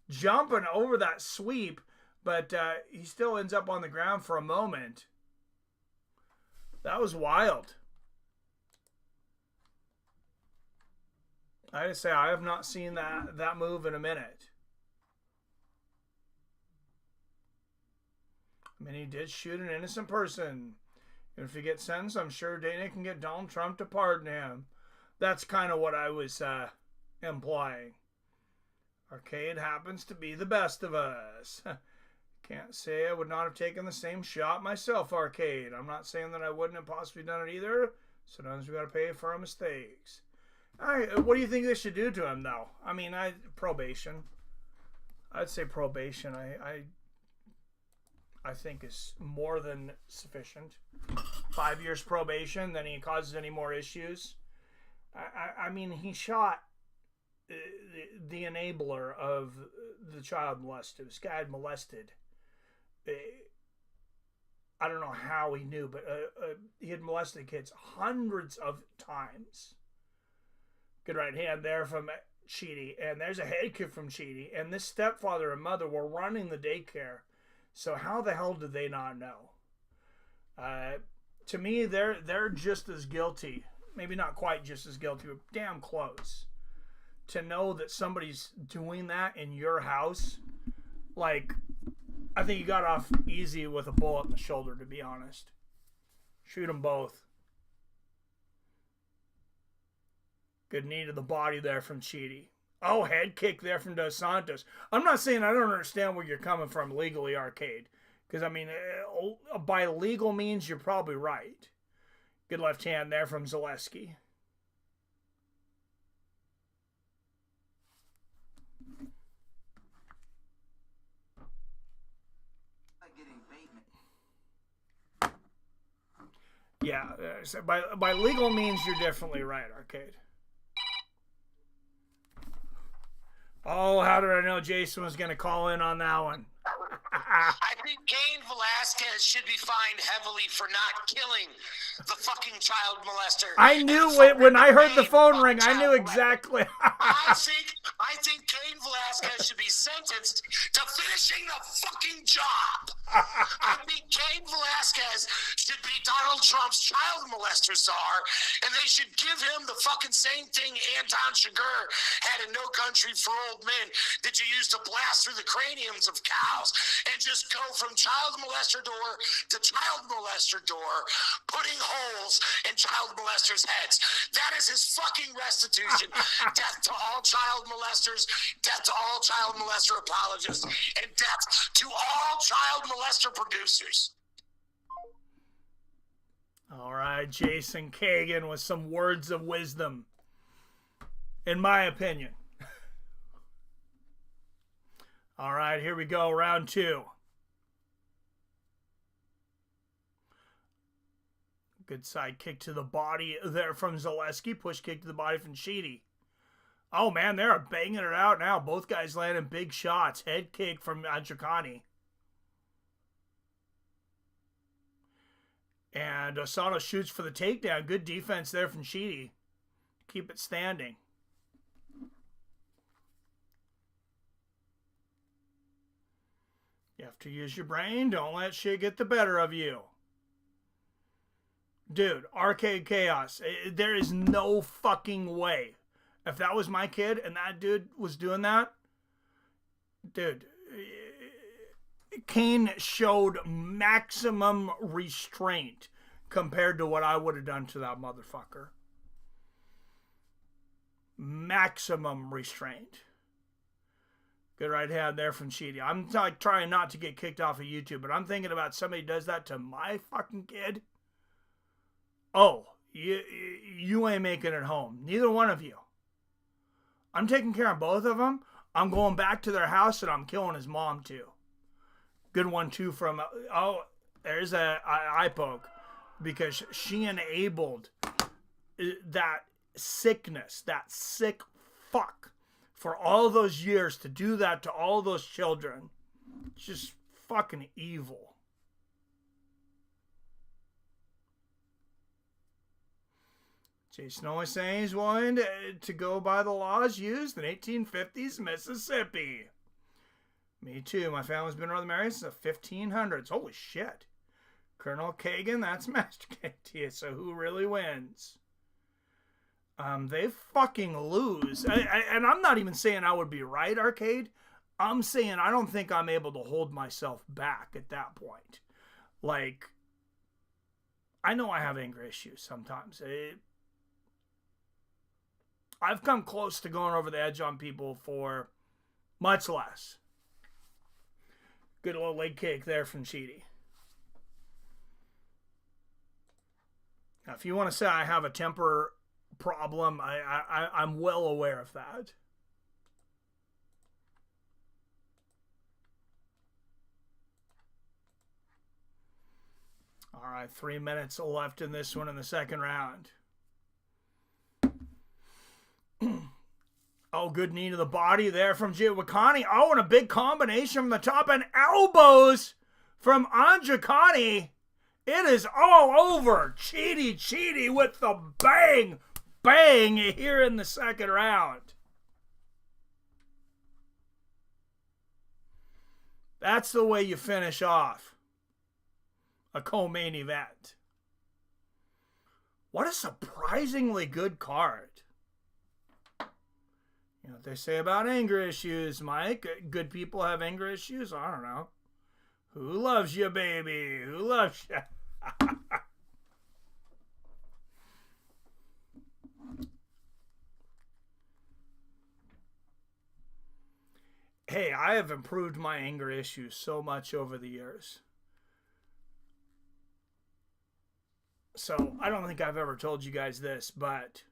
Jumping over that sweep, but he still ends up on the ground for a moment. That was wild. I just say I have not seen that move in a minute. I mean, he did shoot an innocent person. And if he gets sentenced, I'm sure Dana can get Donald Trump to pardon him. That's kind of what I was implying. Arcade happens to be the best of us. Can't say I would not have taken the same shot myself, Arcade. I'm not saying that I wouldn't have possibly done it either. Sometimes we got to pay for our mistakes. What do you think they should do to him, though? I mean, probation. I'd say probation. I think is more than sufficient. 5 years probation, then he causes any more issues. I mean, he shot the enabler of the child molester. This guy had molested. I don't know how he knew, but he had molested kids hundreds of times. Good right hand there from Chidi. And there's a head kick from Chidi. And this stepfather and mother were running the daycare. So how the hell did they not know? To me, they're just as guilty. Maybe not quite just as guilty, but damn close. To know that somebody's doing that in your house, like, I think you got off easy with a bullet in the shoulder, to be honest. Shoot them both. Good knee to the body there from Chidi. Oh, head kick there from Dos Santos. I'm not saying I don't understand where you're coming from legally, Arcade. Because, I mean, by legal means, you're probably right. Good left hand there from Zaleski. Yeah, so by legal means, you're definitely right, Arcade. Oh, how did I know Jason was going to call in on that one? I think Cain Velasquez should be fined heavily for not killing the fucking child molester. I knew it when I heard the phone ring. I knew exactly. I think Cain Velasquez should be sentenced to finishing the fucking job. I think Cain Velasquez should be Donald Trump's child molester czar, and they should give him the fucking same thing Anton Chigurh had in No Country for Old Men that you used to blast through the craniums of cows, and just go from child molester door to child molester door, putting holes in child molesters' heads. That is his fucking restitution. Death to all child molesters, death to all child molester apologists, and death to all child molester producers. All right, Jason Kagan with some words of wisdom, in my opinion. All right, here we go, round two. Good side kick to the body there from Zaleski. Push kick to the body from Chidi. Oh, man, they're banging it out now. Both guys landing big shots. Head kick from Njokuani. And Asano shoots for the takedown. Good defense there from Chidi. Keep it standing. You have to use your brain. Don't let shit get the better of you. Dude, Arcade Chaos. There is no fucking way. If that was my kid and that dude was doing that, dude, Kane showed maximum restraint compared to what I would have done to that motherfucker. Maximum restraint. Good right hand there from Chidi. I'm like trying not to get kicked off of YouTube, but I'm thinking about somebody does that to my fucking kid. Oh, you ain't making it home. Neither one of you. I'm taking care of both of them. I'm going back to their house and I'm killing his mom too. Good one too from, oh, there's a eye poke. Because she enabled that sickness, that sick fuck, for all those years to do that to all those children. It's just fucking evil. Jason always saying he's willing to go by the laws used in 1850s Mississippi. Me too. My family's been around the area since the 1500s. Holy shit. Colonel Kagan, that's Master K. So who really wins? They fucking lose. And I'm not even saying I would be right, Arcade. I'm saying I don't think I'm able to hold myself back at that point. Like, I know I have anger issues sometimes. I've come close to going over the edge on people for much less. Good little leg kick there from Chidi. Now, if you want to say I have a temper problem, I'm well aware of that. All right, 3 minutes left in this one in the second round. Oh, good knee to the body there from Njokuani. Oh, and a big combination from the top and elbows from Njokuani. It is all over. Chidi with the bang here in the second round. That's the way you finish off a co-main event. What a surprisingly good card. You know what they say about anger issues, Mike? Good people have anger issues? I don't know. Who loves you, baby? Who loves you? Hey, I have improved my anger issues so much over the years. So, I don't think I've ever told you guys this, but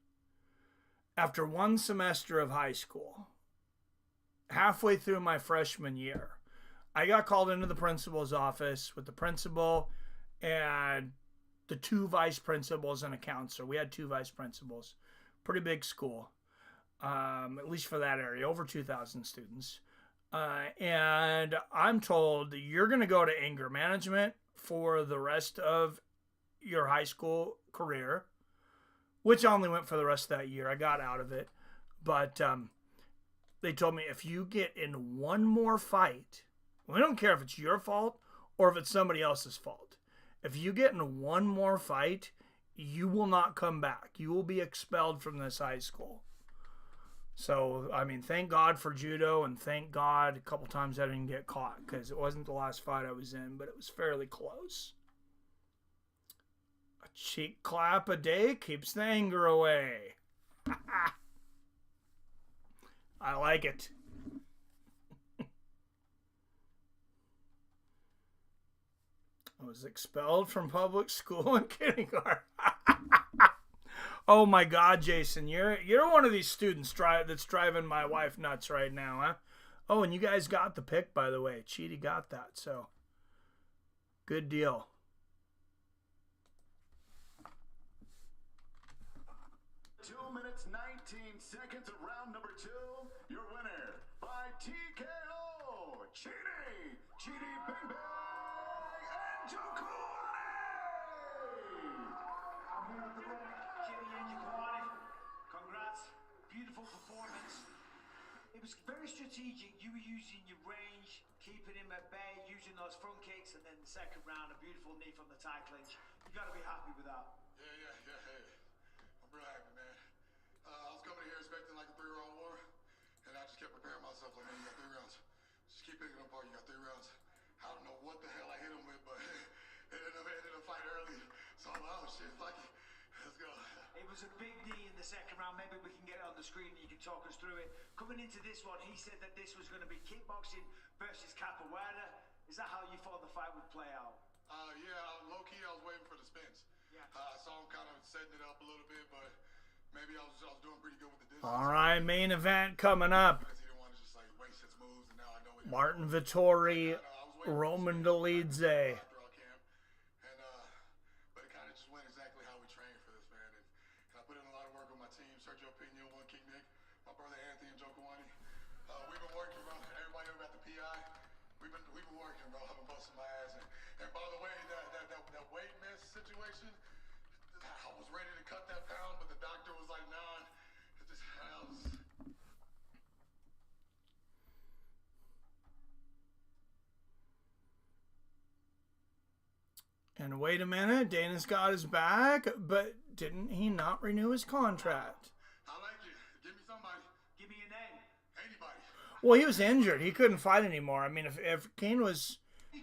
after one semester of high school, halfway through my freshman year, I got called into the principal's office with the principal and the two vice principals and a counselor. We had two vice principals. Pretty big school, at least for that area, over 2,000 students. And I'm told you're going to go to anger management for the rest of your high school career, which I only went for the rest of that year. I got out of it. But they told me if you get in one more fight, we don't care if it's your fault or if it's somebody else's fault. If you get in one more fight, you will not come back. You will be expelled from this high school. So, I mean, thank God for judo, and thank God a couple times I didn't get caught, because it wasn't the last fight I was in, but it was fairly close. A cheek clap a day keeps the anger away. I like it. I was expelled from public school in kindergarten. Oh my God, Jason, you're one of these students that's driving my wife nuts right now, huh? Oh, and you guys got the pick, by the way. Chidi got that, so good deal. 2 minutes 19 seconds of round number 2. Your winner by TKO, Chidi Bing Bang and Njokuani. Chidi and Njokuani, congrats. Beautiful performance. It was very strategic. You were using your range, keeping him at bay, using those front kicks, and then the second round, a beautiful knee from the tie clinch. You got to be happy with that. Yeah. Hey, I'm real happy, man. I was coming here expecting like a 3-round war, and I just kept preparing myself like, man, you got 3 rounds. Just keep picking them apart. You got 3 rounds. I don't know what the hell I hit him with, but it ended up fight early. So I'm like, oh shit, fuck it. Let's go. It was a big knee in the second round. Maybe we can get it on the screen and you can talk us through it. Coming into this one, he said that this was going to be kickboxing versus capoeira. Is that how you thought the fight would play out? Yeah, low-key, I was waiting for the spins. Yeah. I saw him kind of setting it up a little bit, but maybe I was doing pretty good with the distance. All right, main event coming up. He didn't want to just like waste his moves, and now I know Martin Vettori, Roman Dolidze. But it kind of just went exactly how we trained for this, man. And I put in a lot of work with my team. Sergio Pino, one kick Nick, my brother Anthony and Njokuani. We've been working, bro. Everybody over at the PI. We've been working, bro. I've been busting my ass. And by the way, that weight miss situation, I was ready to cut that pound, but the doctor was like, nah. And wait a minute, Dana's got his back, but didn't he not renew his contract? I like it. Give me somebody. Give me a name. Anybody. Well, he was injured. He couldn't fight anymore. I mean, if Kane was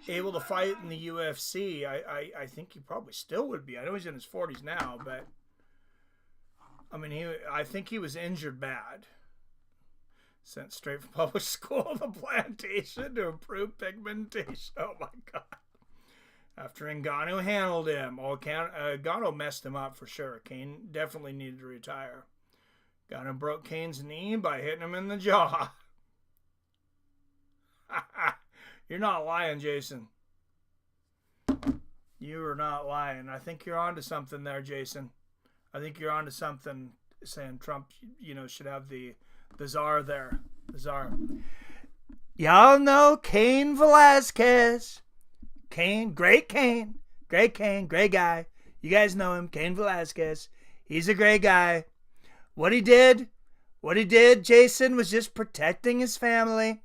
able to fight in the UFC, I think he probably still would be. I know he's in his 40s now, but I mean, I think he was injured bad. Sent straight from public school of the plantation to improve pigmentation. Oh my God. After Ngannou handled him. Ngannou messed him up for sure. Kane definitely needed to retire. Ngannou broke Kane's knee by hitting him in the jaw. You're not lying, Jason. You are not lying. I think you're onto something there, Jason. I think you're onto something saying Trump, should have the czar there. The czar. Y'all know Cain Velasquez. Great guy. You guys know him, Cain Velasquez. He's a great guy. What he did, Jason, was just protecting his family.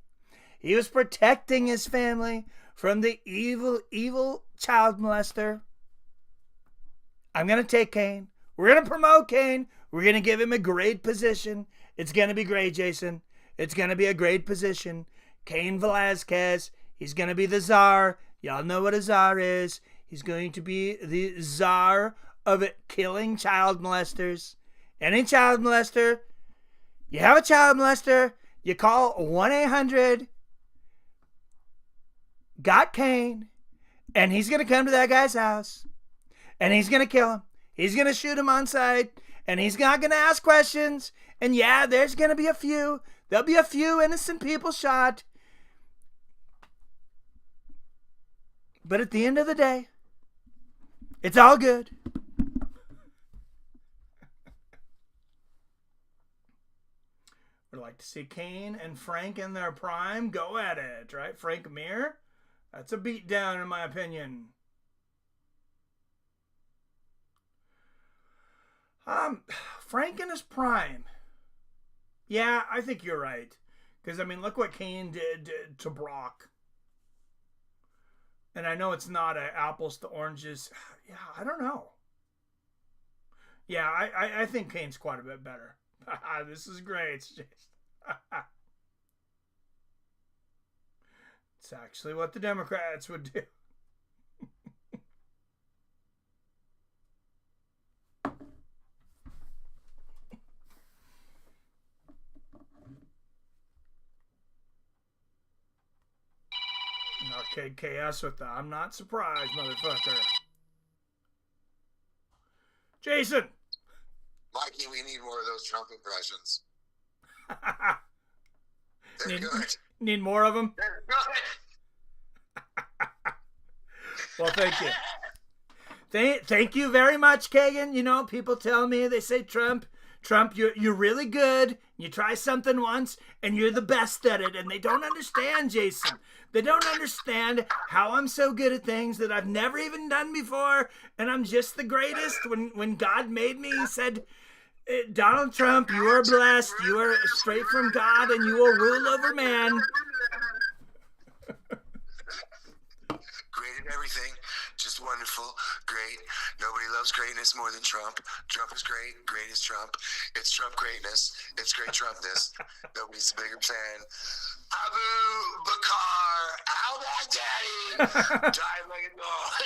He was protecting his family from the evil child molester. I'm going to take Cain. We're going to promote Cain. We're going to give him a great position. It's going to be great, Jason. It's going to be a great position. Cain Velasquez, he's going to be the czar. Y'all know what a czar is. He's going to be the czar of killing child molesters. Any child molester, you have a child molester, you call 1-800-GOT-CAIN, and he's going to come to that guy's house, and he's going to kill him. He's going to shoot him on sight, and he's not going to ask questions. And yeah, there's going to be a few. There'll be a few innocent people shot. But at the end of the day, it's all good. We'd like to see Kane and Frank in their prime. Go at it, right? Frank Mir? That's a beatdown in my opinion. Frank in his prime. Yeah, I think you're right. Because, I mean, look what Kane did to Brock. And I know it's not apples to oranges. Yeah, I don't know. Yeah, I think Kane's quite a bit better. This is great. It's actually what the Democrats would do. Arcade KS with the I'm not surprised, motherfucker. Jason! Mikey, we need more of those Trump impressions. They're good. Need more of them? They're good. Well, thank you. Thank you very much, Kagan. You know, people tell me, they say Trump Trump, you're really good. You try something once, and you're the best at it. And they don't understand, Jason. They don't understand how I'm so good at things that I've never even done before, and I'm just the greatest. When God made me, he said, Donald Trump, you are blessed. You are straight from God, and you will rule over man. Great at everything. Just wonderful. Great. Nobody loves greatness more than Trump. Trump is great. Great is Trump. It's Trump greatness. It's great Trumpness. Nobody's a bigger fan. Abu Bakar. How that daddy? Died like a dog.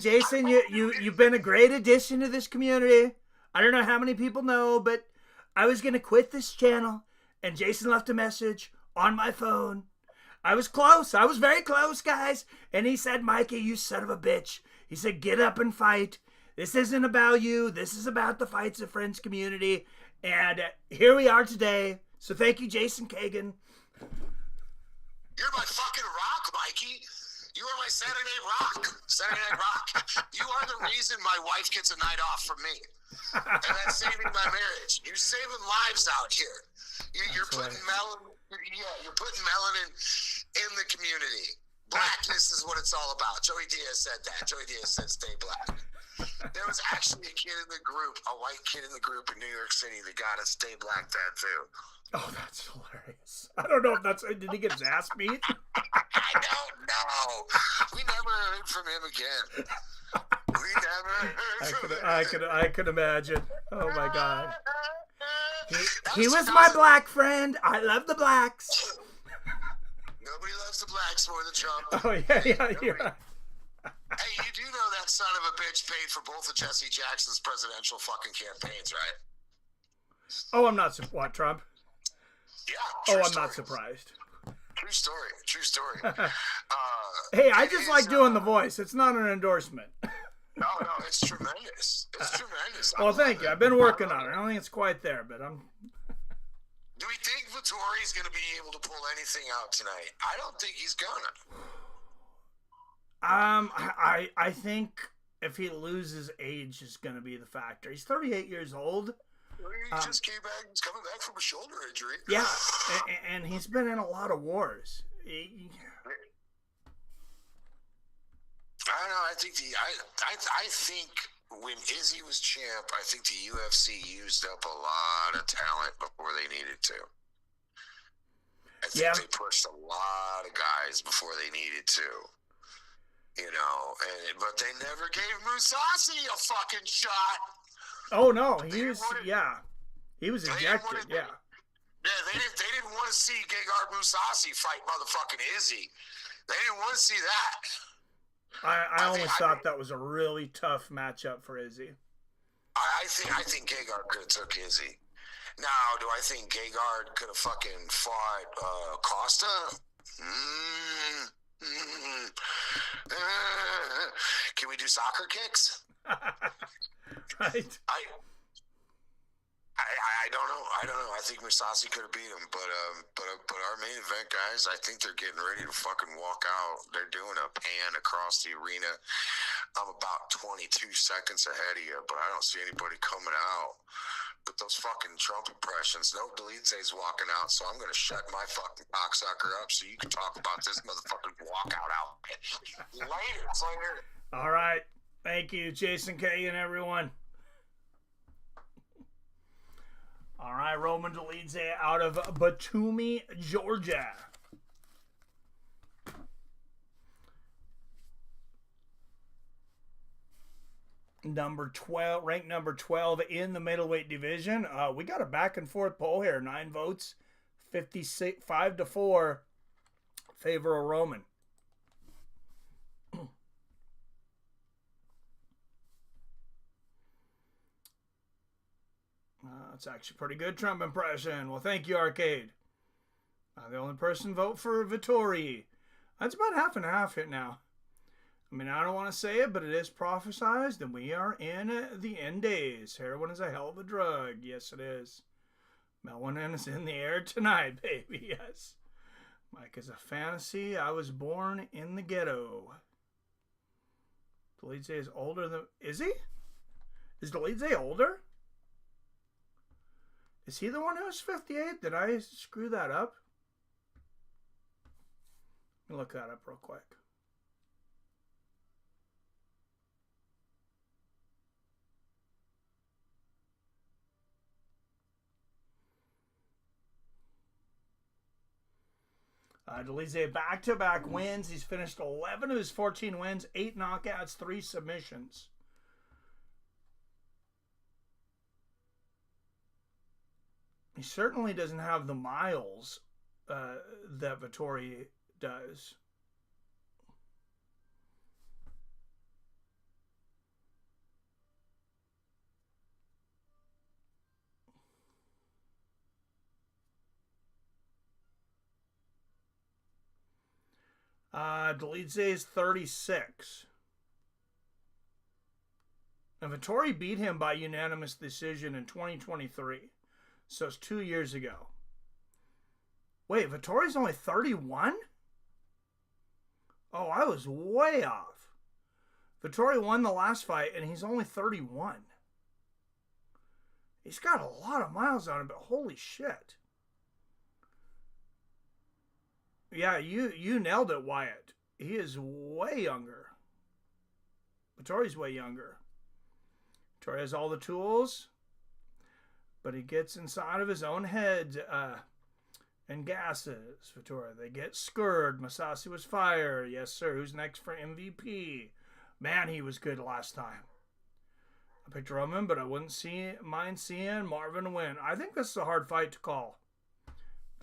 Jason, you've been a great addition to this community. I don't know how many people know, but I was going to quit this channel, and Jason left a message on my phone. I was close. I was very close, guys. And he said, Mikey, you son of a bitch. He said, get up and fight. This isn't about you. This is about the Fights of Friends community. And here we are today. So thank you, Jason Kagan. You're my fucking rock, Mikey. You are my Saturday Night Rock. Saturday Night Rock. You are the reason my wife gets a night off from me. And that's saving my marriage. You're saving lives out here. You're putting melanin. Yeah, you're putting melanin in the community. Blackness is what it's all about. Joey Diaz said that. Joey Diaz said stay black. There was actually a kid in the group, a white kid in the group in New York City that got a stay black tattoo. Oh, that's hilarious. I don't know if that's... Did he get his ass beat? I don't know. We never heard from him again. We never heard from him. I could imagine. Oh, my God. He was my black friend. I love the blacks. Nobody loves the blacks more than Trump. Oh, yeah. Hey, you do know that son of a bitch paid for both of Jesse Jackson's presidential fucking campaigns, right? Oh, I'm not... What, Trump? Yeah. Oh, I'm not surprised. True story. Hey, I just like doing the voice. It's not an endorsement. No, it's tremendous. It's tremendous. Well, thank you. I've been working on it. I don't think it's quite there, but I'm... Do we think Vettori's going to be able to pull anything out tonight? I don't think he's gonna. I think if he loses, age is going to be the factor. He's 38 years old. He just came back. He's coming back from a shoulder injury. Yeah, and he's been in a lot of wars. I don't know. I think when Izzy was champ, I think the UFC used up a lot of talent before they needed to. I think they pushed a lot of guys before they needed to. You know, but they never gave Musasa a fucking shot. Oh no, he was ejected. Yeah. Yeah, they didn't want to see Gegard Musasi fight motherfucking Izzy. They didn't want to see that. I always thought that was a really tough matchup for Izzy. I think Gegard could have took Izzy. Now, do I think Gegard could have fucking fought Costa? Can we do soccer kicks? Right. I don't know. I think Musasi could have beat him, but our main event guys, I think they're getting ready to fucking walk out. They're doing a pan across the arena. I'm about 22 seconds ahead of you, but I don't see anybody coming out with those fucking Trump impressions. No, Dolidze's walking out, so I'm gonna shut my fucking cocksucker up so you can talk about this motherfucking walkout outfit later. All right. Thank you, Jason K. and everyone. All right, Roman Dolidze out of Batumi, Georgia. Number 12, ranked number 12 in the middleweight division. We got a back and forth poll here. 9 votes, 5-4, favor of Roman. That's actually a pretty good Trump impression. Well, thank you, Arcade. The only person vote for Vettori. That's about half and half hit now. I mean, I don't want to say it, but it is prophesized, and we are in the end days. Heroin is a hell of a drug. Yes, it is. Melanin is in the air tonight, baby. Yes. Mike is a fantasy. I was born in the ghetto. Dolidze is older than... Is he? Is Dolidze older? Is he the one who's 58? Did I screw that up? Let me look that up real quick. Dolidze back-to-back wins. He's finished 11 of his 14 wins, 8 knockouts, 3 submissions. He certainly doesn't have the miles that Vettori does. Dolidze is 36. And Vettori beat him by unanimous decision in 2023. So it's 2 years ago. Wait, Vettori's only 31? Oh, I was way off. Vettori won the last fight, and he's only 31. He's got a lot of miles on him, but holy shit. Yeah, you nailed it, Wyatt. He is way younger. Vettori's way younger. Vettori has all the tools, but he gets inside of his own head and gasses. Vettori, they get scored. Musasa was fired. Yes, sir. Who's next for MVP? Man, he was good last time. I picked Roman, but I wouldn't mind seeing Marvin win. I think this is a hard fight to call.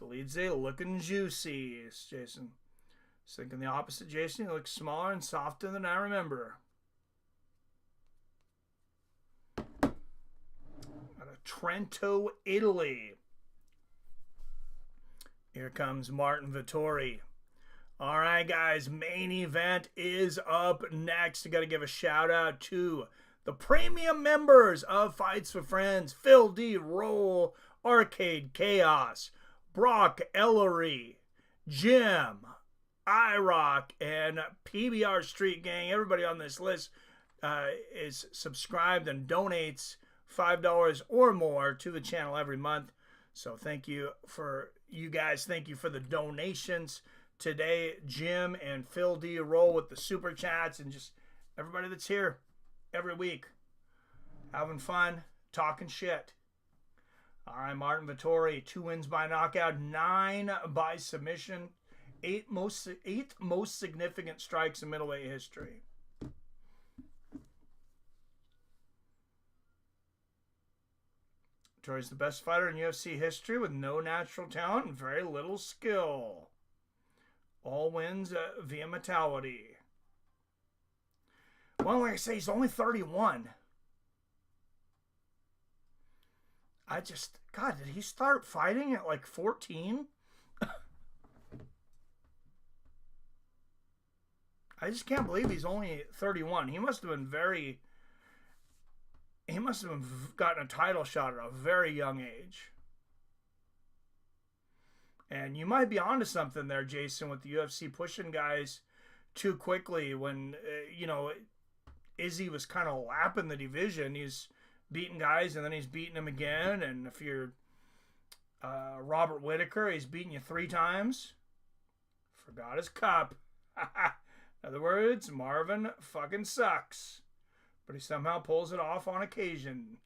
Dolidze looking juicy, Jason. Just thinking the opposite, Jason. He looks smaller and softer than I remember. Out of Trento, Italy. Here comes Martin Vettori. All right, guys. Main event is up next. I got to give a shout out to the premium members of Fights with Friends. Phil D. Roll, Arcade Chaos, Brock Ellery, Jim, iRock, and PBR Street Gang. Everybody on this list is subscribed and donates $5 or more to the channel every month. So thank you for you guys. Thank you for the donations today. Jim and Phil D. Roll with the super chats, and just everybody that's here every week having fun, talking shit. All right, Martin Vettori, 2 wins by knockout, 9 by submission, 8 most significant strikes in middleweight history. Vettori's the best fighter in UFC history with no natural talent and very little skill. All wins via mentality. Well, like I say, he's only 31. God, did he start fighting at like 14? I just can't believe he's only 31. He must have gotten a title shot at a very young age. And you might be onto something there, Jason, with the UFC pushing guys too quickly when, Izzy was kind of lapping the division. He's beating guys, and then he's beating them again. And if you're Robert Whittaker, he's beating you 3 times. Forgot his cup. In other words, Marvin fucking sucks. But he somehow pulls it off on occasion.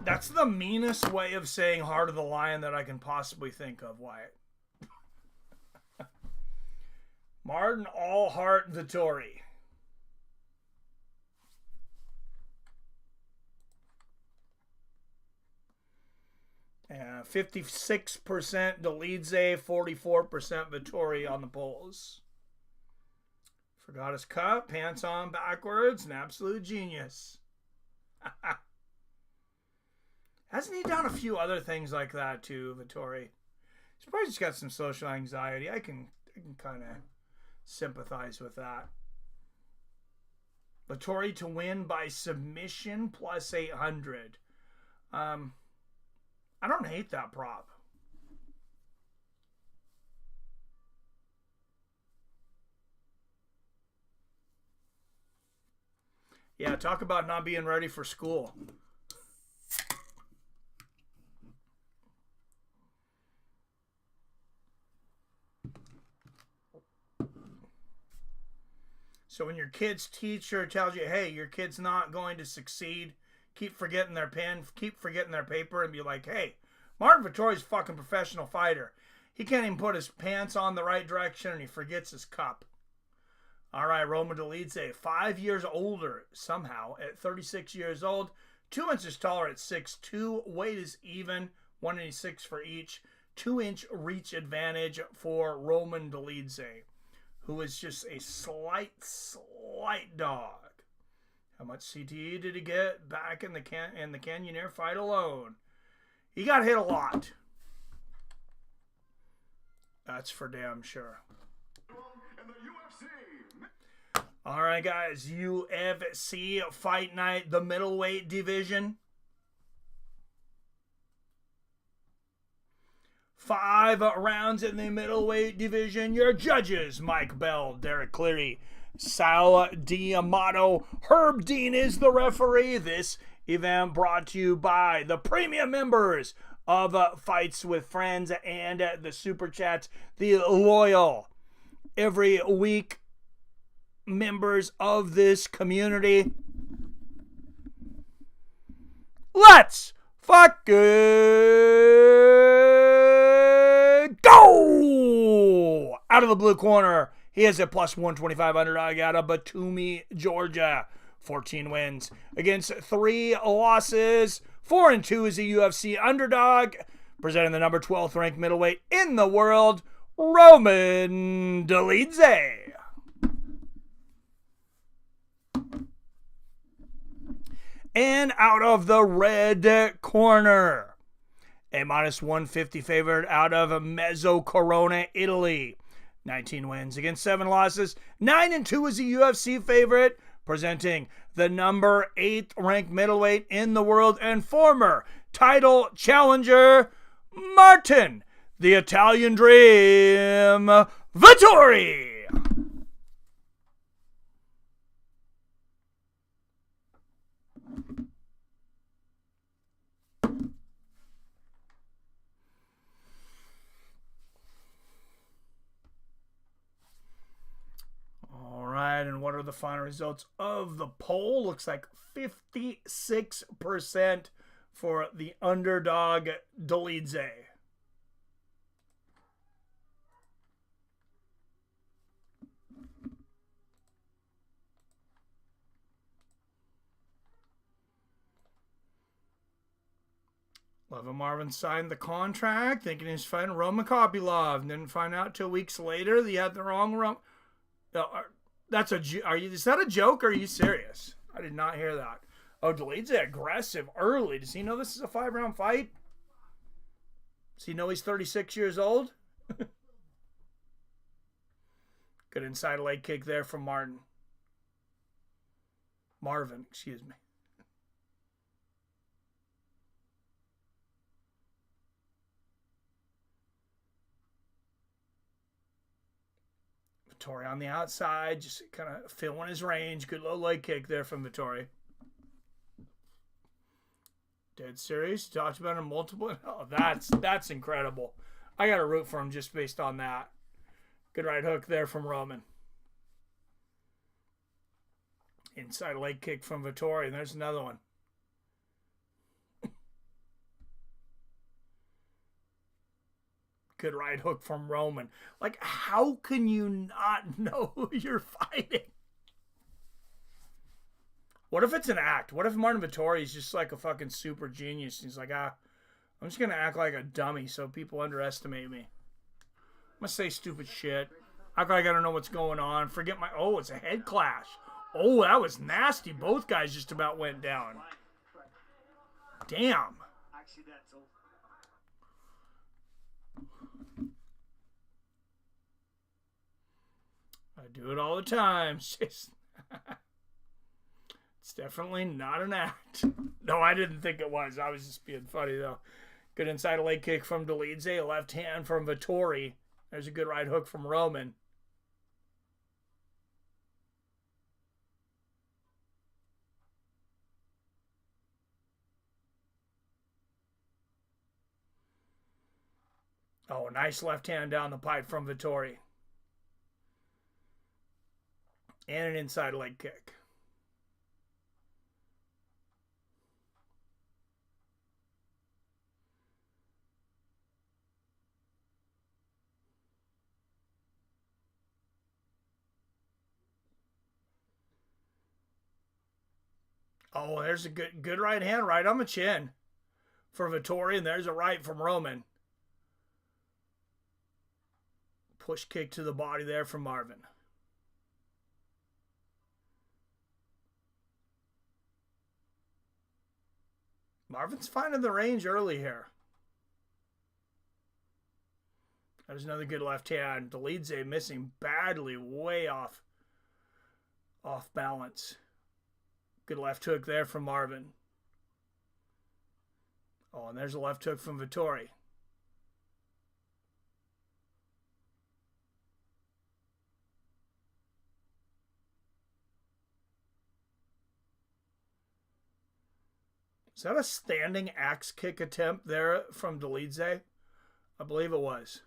That's the meanest way of saying Heart of the Lion that I can possibly think of, Wyatt. Martin All Heart Vettori. Yeah, 56% Dolidze, 44% Vettori on the polls. Forgot his cup, pants on backwards, an absolute genius. Hasn't he done a few other things like that too, Vettori? He's probably just got some social anxiety. I can kind of sympathize with that. Vettori to win by submission plus 800. I don't hate that prop. Yeah, talk about not being ready for school. So when your kid's teacher tells you, hey, your kid's not going to succeed, keep forgetting their pen, keep forgetting their paper, and be like, hey, Marvin Vettori's a fucking professional fighter. He can't even put his pants on the right direction, and he forgets his cup. All right, Roman Dolidze, 5 years older somehow at 36 years old, 2 inches taller at 6'2", weight is even, 186 for each, 2-inch reach advantage for Roman Dolidze, who is just a slight dog. How much CTE did he get back in the Canyoneer fight alone? He got hit a lot. That's for damn sure. All right, guys, UFC Fight Night, the middleweight division. 5 rounds in the middleweight division. Your judges, Mike Bell, Derek Cleary, Sal D'Amato, Herb Dean is the referee. This event brought to you by the premium members of Fights with Friends and the Super Chats, the loyal every week members of this community. Let's fucking go! Out of the blue corner, he is a plus 125 underdog out of Batumi, Georgia. 14 wins against 3 losses. 4-2 is a UFC underdog. Presenting the number 12th ranked middleweight in the world, Roman Dolidze. And out of the red corner, a minus 150 favorite out of Mezzo Corona, Italy. 19 wins against 7 losses. 9-2 is a UFC favorite, presenting the number 8th ranked middleweight in the world and former title challenger, Martin, the Italian Dream, Vettori. All right, and what are the final results of the poll? Looks like 56% for the underdog Dolidze. Leva Marvin signed the contract, thinking he was fighting Roman Kopylov, and didn't find out 2 weeks later that he had the wrong. That's is that a joke or are you serious? I did not hear that. Oh, Dolidze aggressive early. Does he know this is a 5-round fight? Does he know he's 36 years old? Good inside leg kick there from Marvin, excuse me. Vettori on the outside, just kind of filling his range. Good low leg kick there from Vettori. Dead serious. Talked about him multiple. Oh, that's incredible. I got to root for him just based on that. Good right hook there from Roman. Inside leg kick from Vettori. And there's another one. Good right hook from Roman. Like, how can you not know who you're fighting? What if it's an act? What if Martin Vettori is just like a fucking super genius? He's like, I'm just going to act like a dummy so people underestimate me. I'm going to say stupid shit. Act like I don't know what's going on. Forget my... Oh, it's a head clash. Oh, that was nasty. Both guys just about went down. Damn. I do it all the time. It's definitely not an act. No, I didn't think it was. I was just being funny, though. Good inside leg kick from Dolidze. Left hand from Vettori. There's a good right hook from Roman. Oh, nice left hand down the pipe from Vettori. And an inside leg kick. Oh, there's a good right hand right on the chin for Vettori, and there's a right from Roman. Push kick to the body there from Marvin. Marvin's finding the range early here. There's another good left hand. Dolidze missing badly, way off balance. Good left hook there from Marvin. Oh, and there's a left hook from Vettori. Is that a standing axe kick attempt there from Dolidze? I believe it was.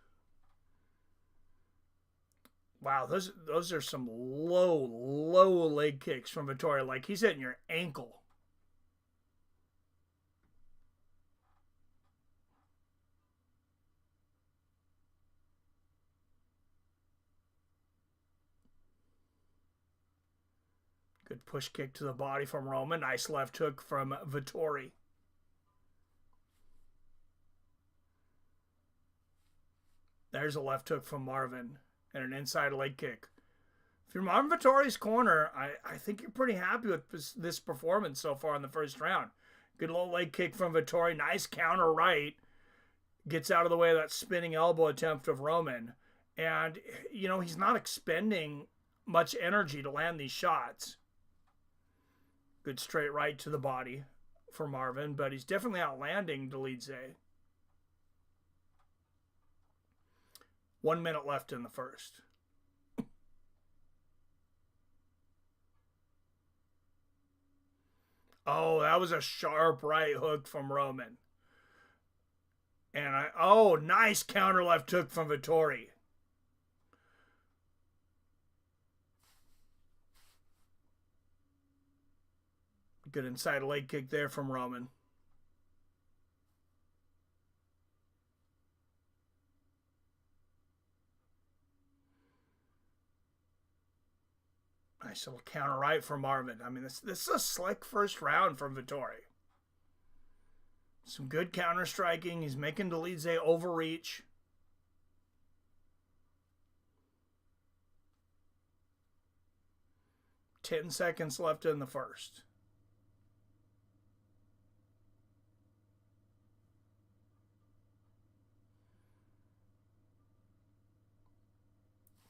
Wow, those are some low leg kicks from Vettori. Like he's hitting your ankle. Good push kick to the body from Roman. Nice left hook from Vettori. There's a left hook from Marvin. And an inside leg kick. If you're Marvin Vettori's corner, I think you're pretty happy with this performance so far in the first round. Good low leg kick from Vettori. Nice counter right. Gets out of the way of that spinning elbow attempt of Roman. And, you know, he's not expending much energy to land these shots. Good straight right to the body for Marvin, but he's definitely outlanding Dolidze. 1 minute left in the first. Oh, that was a sharp right hook from Roman. And nice counter left hook from Vettori. Good inside leg kick there from Roman. Nice little counter right from Marvin. I mean, this is a slick first round from Vettori. Some good counter striking. He's making Dolidze overreach. Ten seconds left in the first.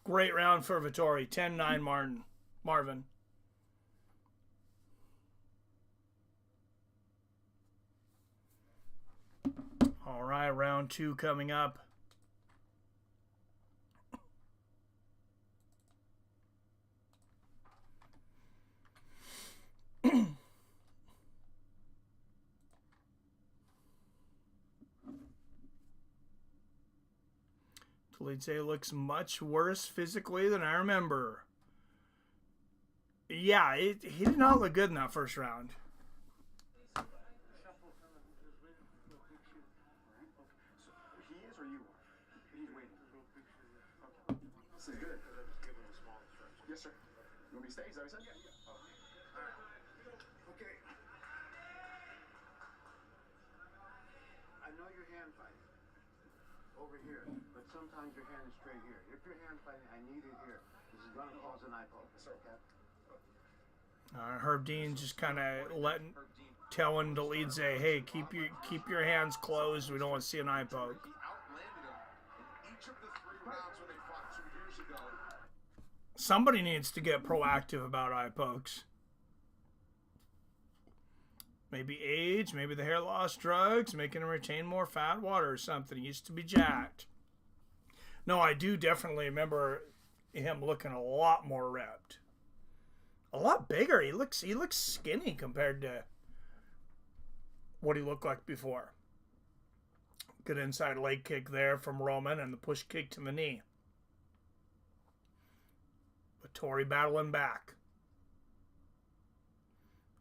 Great round for Vettori. 10-9 Marvin. All right, round two coming up. Dolidze looks much worse physically than I remember. Yeah, he did not look good in that first round. He is or you are? He's waiting. Okay. This is good. Yes, sir. You want me to stay? Is that what you said? Yeah. Oh. All right. Okay. I know you're hand fighting over here, but sometimes your hand is straight here. If you're hand fighting, I need it here. This is going to cause an eye poke. Okay? Herb Dean just kind of telling Dolidze, hey, keep your hands closed. We don't want to see an eye poke. Somebody needs to get proactive about eye pokes. Maybe age, maybe the hair loss drugs, making him retain more fat, water or something. He used to be jacked. No, I do definitely remember him looking a lot more ripped. A lot bigger. He looks skinny compared to what he looked like before. Good inside leg kick there from Roman and the push kick to the knee. Vettori battling back.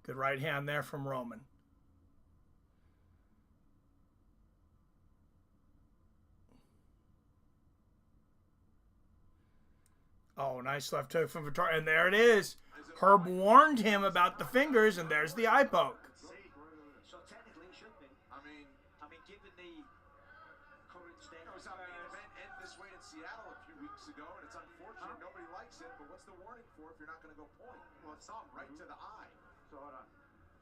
Good right hand there from Roman. Oh, nice left hook from Vettori. And there it is. Herb warned him about the fingers, and there's the eye poke. So technically it should be. I mean, given the current state I was out at an event end this way in Seattle a few weeks ago, and it's unfortunate nobody likes it, but what's the warning for if you're not going to go point? Well, it's not right to the eye. So hold on.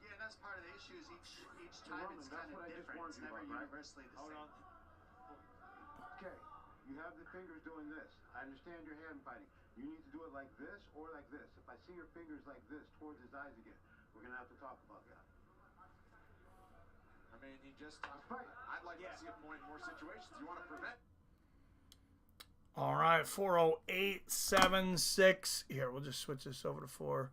Yeah, and that's part of the issue is each time Roman, it's that's kind what of I just different. warned It's you never about, right? universally the Hold same. on. Okay, you have the fingers doing this. I understand your hand fighting. You need to do it like this or like this. If I see your fingers like this towards his eyes again, we're going to have to talk about that. I mean, he just talked about it. I'd like to see a point in more situations. You want to prevent. All right, 4:08.76. Here, we'll just switch this over to 4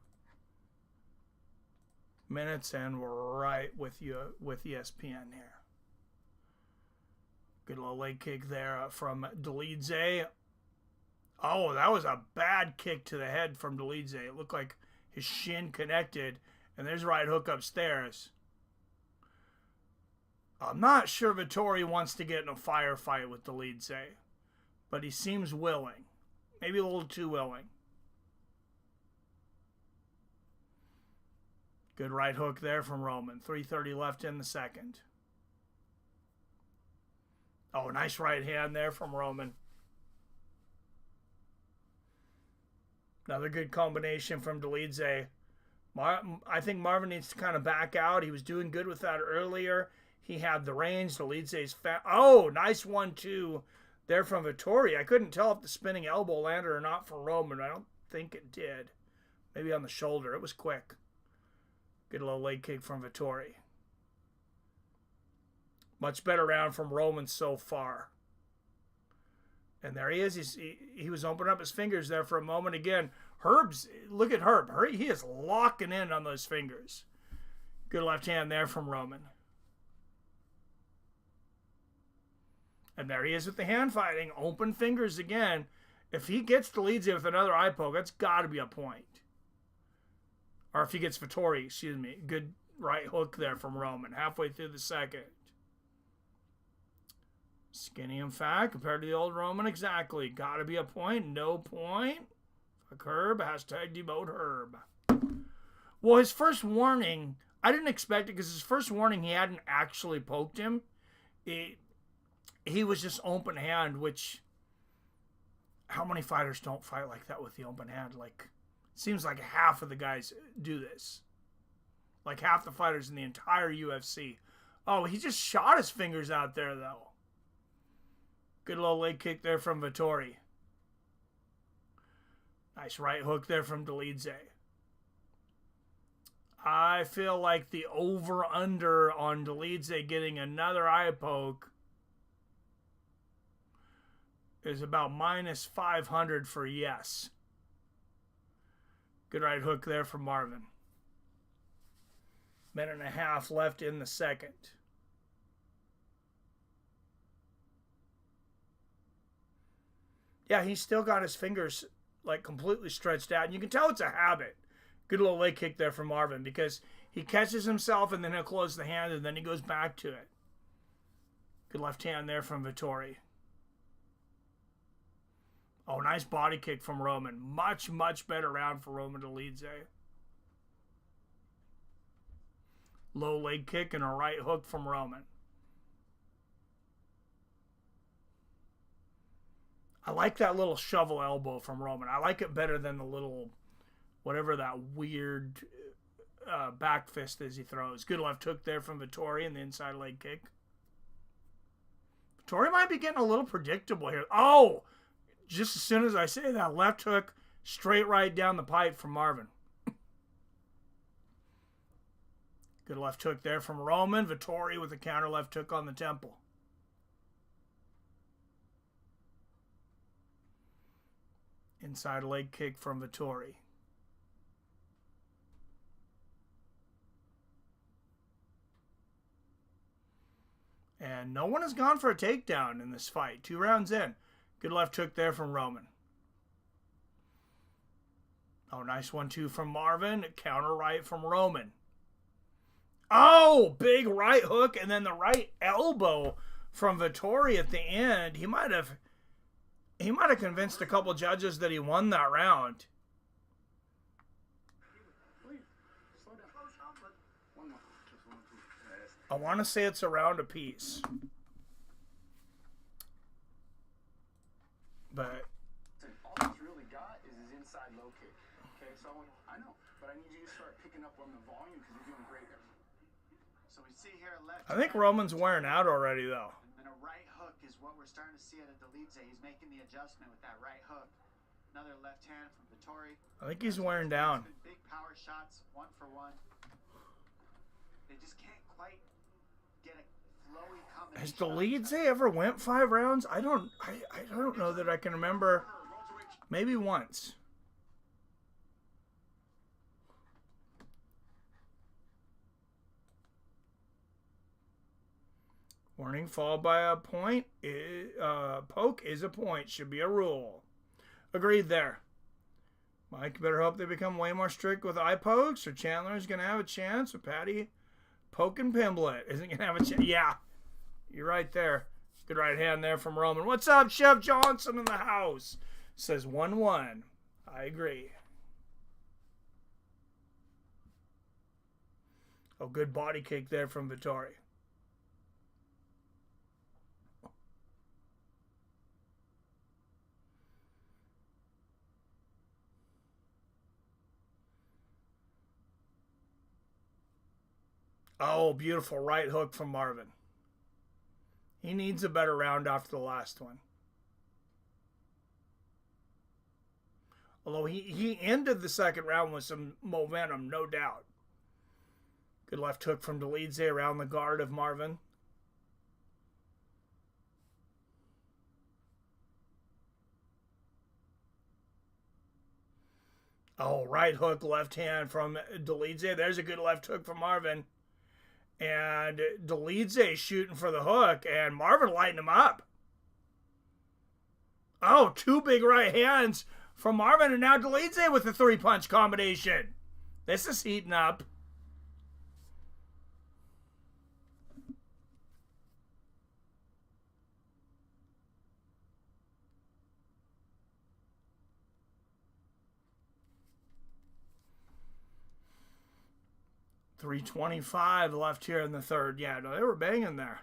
minutes, and we're right with you with ESPN here. Good little leg kick there from Dolidze. Oh, that was a bad kick to the head from Dolidze. It looked like his shin connected, and there's right hook upstairs. I'm not sure Vettori wants to get in a firefight with Dolidze, but he seems willing. Maybe a little too willing. Good right hook there from Roman. 3:30 left in the second. Oh, nice right hand there from Roman. Another good combination from Dolidze. I think Marvin needs to kind of back out. He was doing good with that earlier. He had the range. Dolidze's oh, nice 1-2 there from Vettori. I couldn't tell if the spinning elbow landed or not for Roman. I don't think it did. Maybe on the shoulder. It was quick. Good little leg kick from Vettori. Much better round from Roman so far. And there he is. He was opening up his fingers there for a moment again. Look at Herb. He is locking in on those fingers. Good left hand there from Roman. And there he is with the hand fighting. Open fingers again. If he gets Dolidze with another eye poke, that's got to be a point. Or if he gets Vettori, excuse me. Good right hook there from Roman. Halfway through the second. Skinny and fat compared to the old Roman. Exactly. Got to be a point. No point. Fuck Herb. Hashtag demote Herb. Well, his first warning, I didn't expect it because his first warning, he hadn't actually poked him. He was just open hand, which how many fighters don't fight like that with the open hand? Like, it seems like half of the guys do this. Like half the fighters in the entire UFC. Oh, he just shot his fingers out there, though. Good little leg kick there from Vettori. Nice right hook there from Dolidze. I feel like the over-under on Dolidze getting another eye poke is about minus 500 for yes. Good right hook there from Marvin. Minute and a half left in the second. Yeah, he's still got his fingers like completely stretched out. And you can tell it's a habit. Good little leg kick there from Marvin because he catches himself and then he'll close the hand and then he goes back to it. Good left hand there from Vettori. Oh, nice body kick from Roman. Much, much better round for Roman Dolidze. Low leg kick and a right hook from Roman. I like that little shovel elbow from Roman. I like it better than the little, whatever that weird back fist is he throws. Good left hook there from Vettori and the inside leg kick. Vettori might be getting a little predictable here. Oh, just as soon as I say that, left hook straight right down the pipe from Marvin. Good left hook there from Roman. Vettori with a counter left hook on the temple. Inside leg kick from Vettori. And no one has gone for a takedown in this fight. 2 rounds in. Good left hook there from Roman. Oh, nice 1-2 from Marvin. Counter right from Roman. Oh, big right hook and then the right elbow from Vettori at the end. He might have convinced a couple judges that he won that round. I want to say it's a round apiece. But all he's really got is his inside low kick. Okay, so I know, but I need you to start picking up on the volume because you're doing great there. So we see here left. I think Roman's wearing out already, though. And a right hook is what we're starting to see out of Dolidze. He's making the adjustment with that right hook. Another left hand from Vettori. I think he's wearing down. Big power shots, 1 for 1. They just can't quite get a flowy combination. Has Dolidze ever went 5 rounds? I don't know that I can remember. Maybe once. Warning followed by a point. Poke is a point. Should be a rule. Agreed there. Mike better hope they become way more strict with eye pokes, or Chandler's going to have a chance with Patty poking Pimblett. Isn't going to have a chance. Yeah, you're right there. Good right hand there from Roman. What's up, Chef Johnson in the house? Says 1-1. I agree. Oh, good body kick there from Vettori. Oh, beautiful right hook from Marvin. He needs a better round after the last one. Although he ended the second round with some momentum, no doubt. Good left hook from Dolidze around the guard of Marvin. Oh, right hook, left hand from Dolidze. There's a good left hook from Marvin. And Dolidze shooting for the hook, and Marvin lighting him up. Oh, 2 big right hands from Marvin, and now Dolidze with the 3-punch combination. This is heating up. .325 left here in the third. Yeah, no, they were banging there.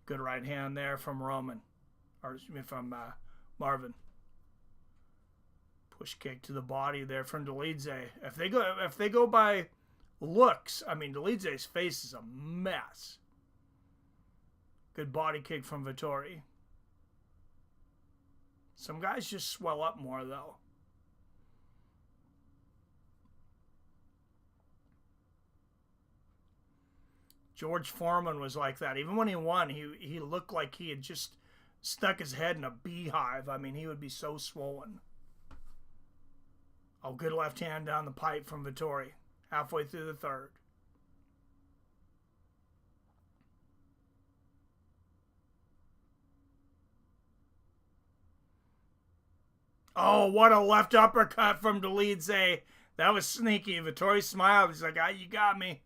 Good right hand there from Roman. Or from Marvin. Push kick to the body there from Dolidze. If they go by looks, I mean, Dolidze's face is a mess. Good body kick from Vettori. Some guys just swell up more, though. George Foreman was like that. Even when he won, he looked like he had just stuck his head in a beehive. I mean, he would be so swollen. Oh, good left hand down the pipe from Vettori. Halfway through the third. Oh, what a left uppercut from Dolidze. That was sneaky. Vettori smiled. He's like, you got me.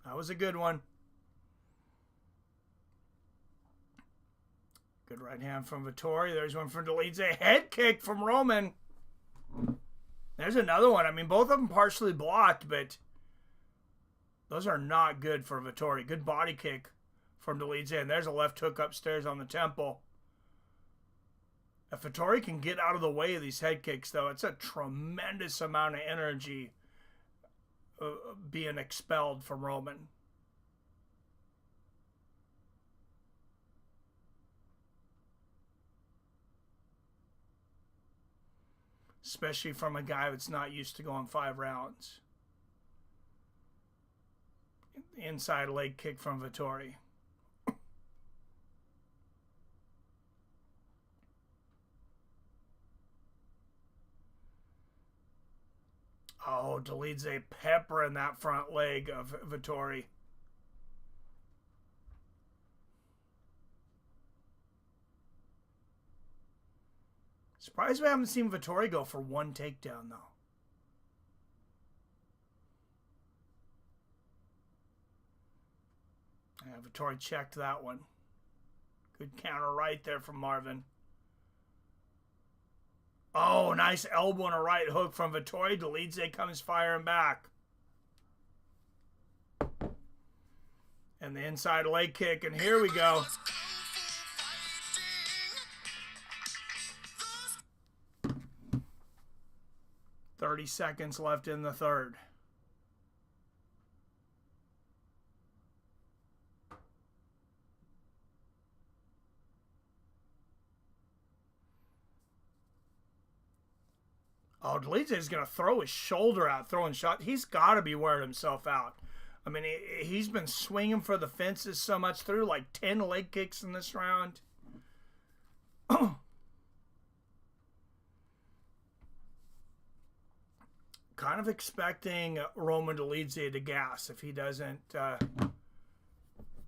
That was a good one. Good right hand from Vettori. There's one from Dolidze. Head kick from Roman. There's another one. I mean, both of them partially blocked, but those are not good for Vettori. Good body kick from Dolidze. And there's a left hook upstairs on the temple. If Vettori can get out of the way of these head kicks, though, it's a tremendous amount of energy being expelled from Roman. Especially from a guy that's not used to going 5 rounds. Inside leg kick from Vettori. Oh, Dolidze peppering that front leg of Vettori. Surprised we haven't seen Vettori go for one takedown, though. Yeah, Vettori checked that one. Good counter right there from Marvin. Oh, nice elbow and a right hook from Vettori. Dolidze comes firing back. And the inside leg kick, and here we go. "30 seconds left in the third. Oh, Dolidze is going to throw his shoulder out, throwing shots. He's got to be wearing himself out. I mean, he's been swinging for the fences so much, through like 10 leg kicks in this round. Kind of expecting Roman Dolidze to gas if he doesn't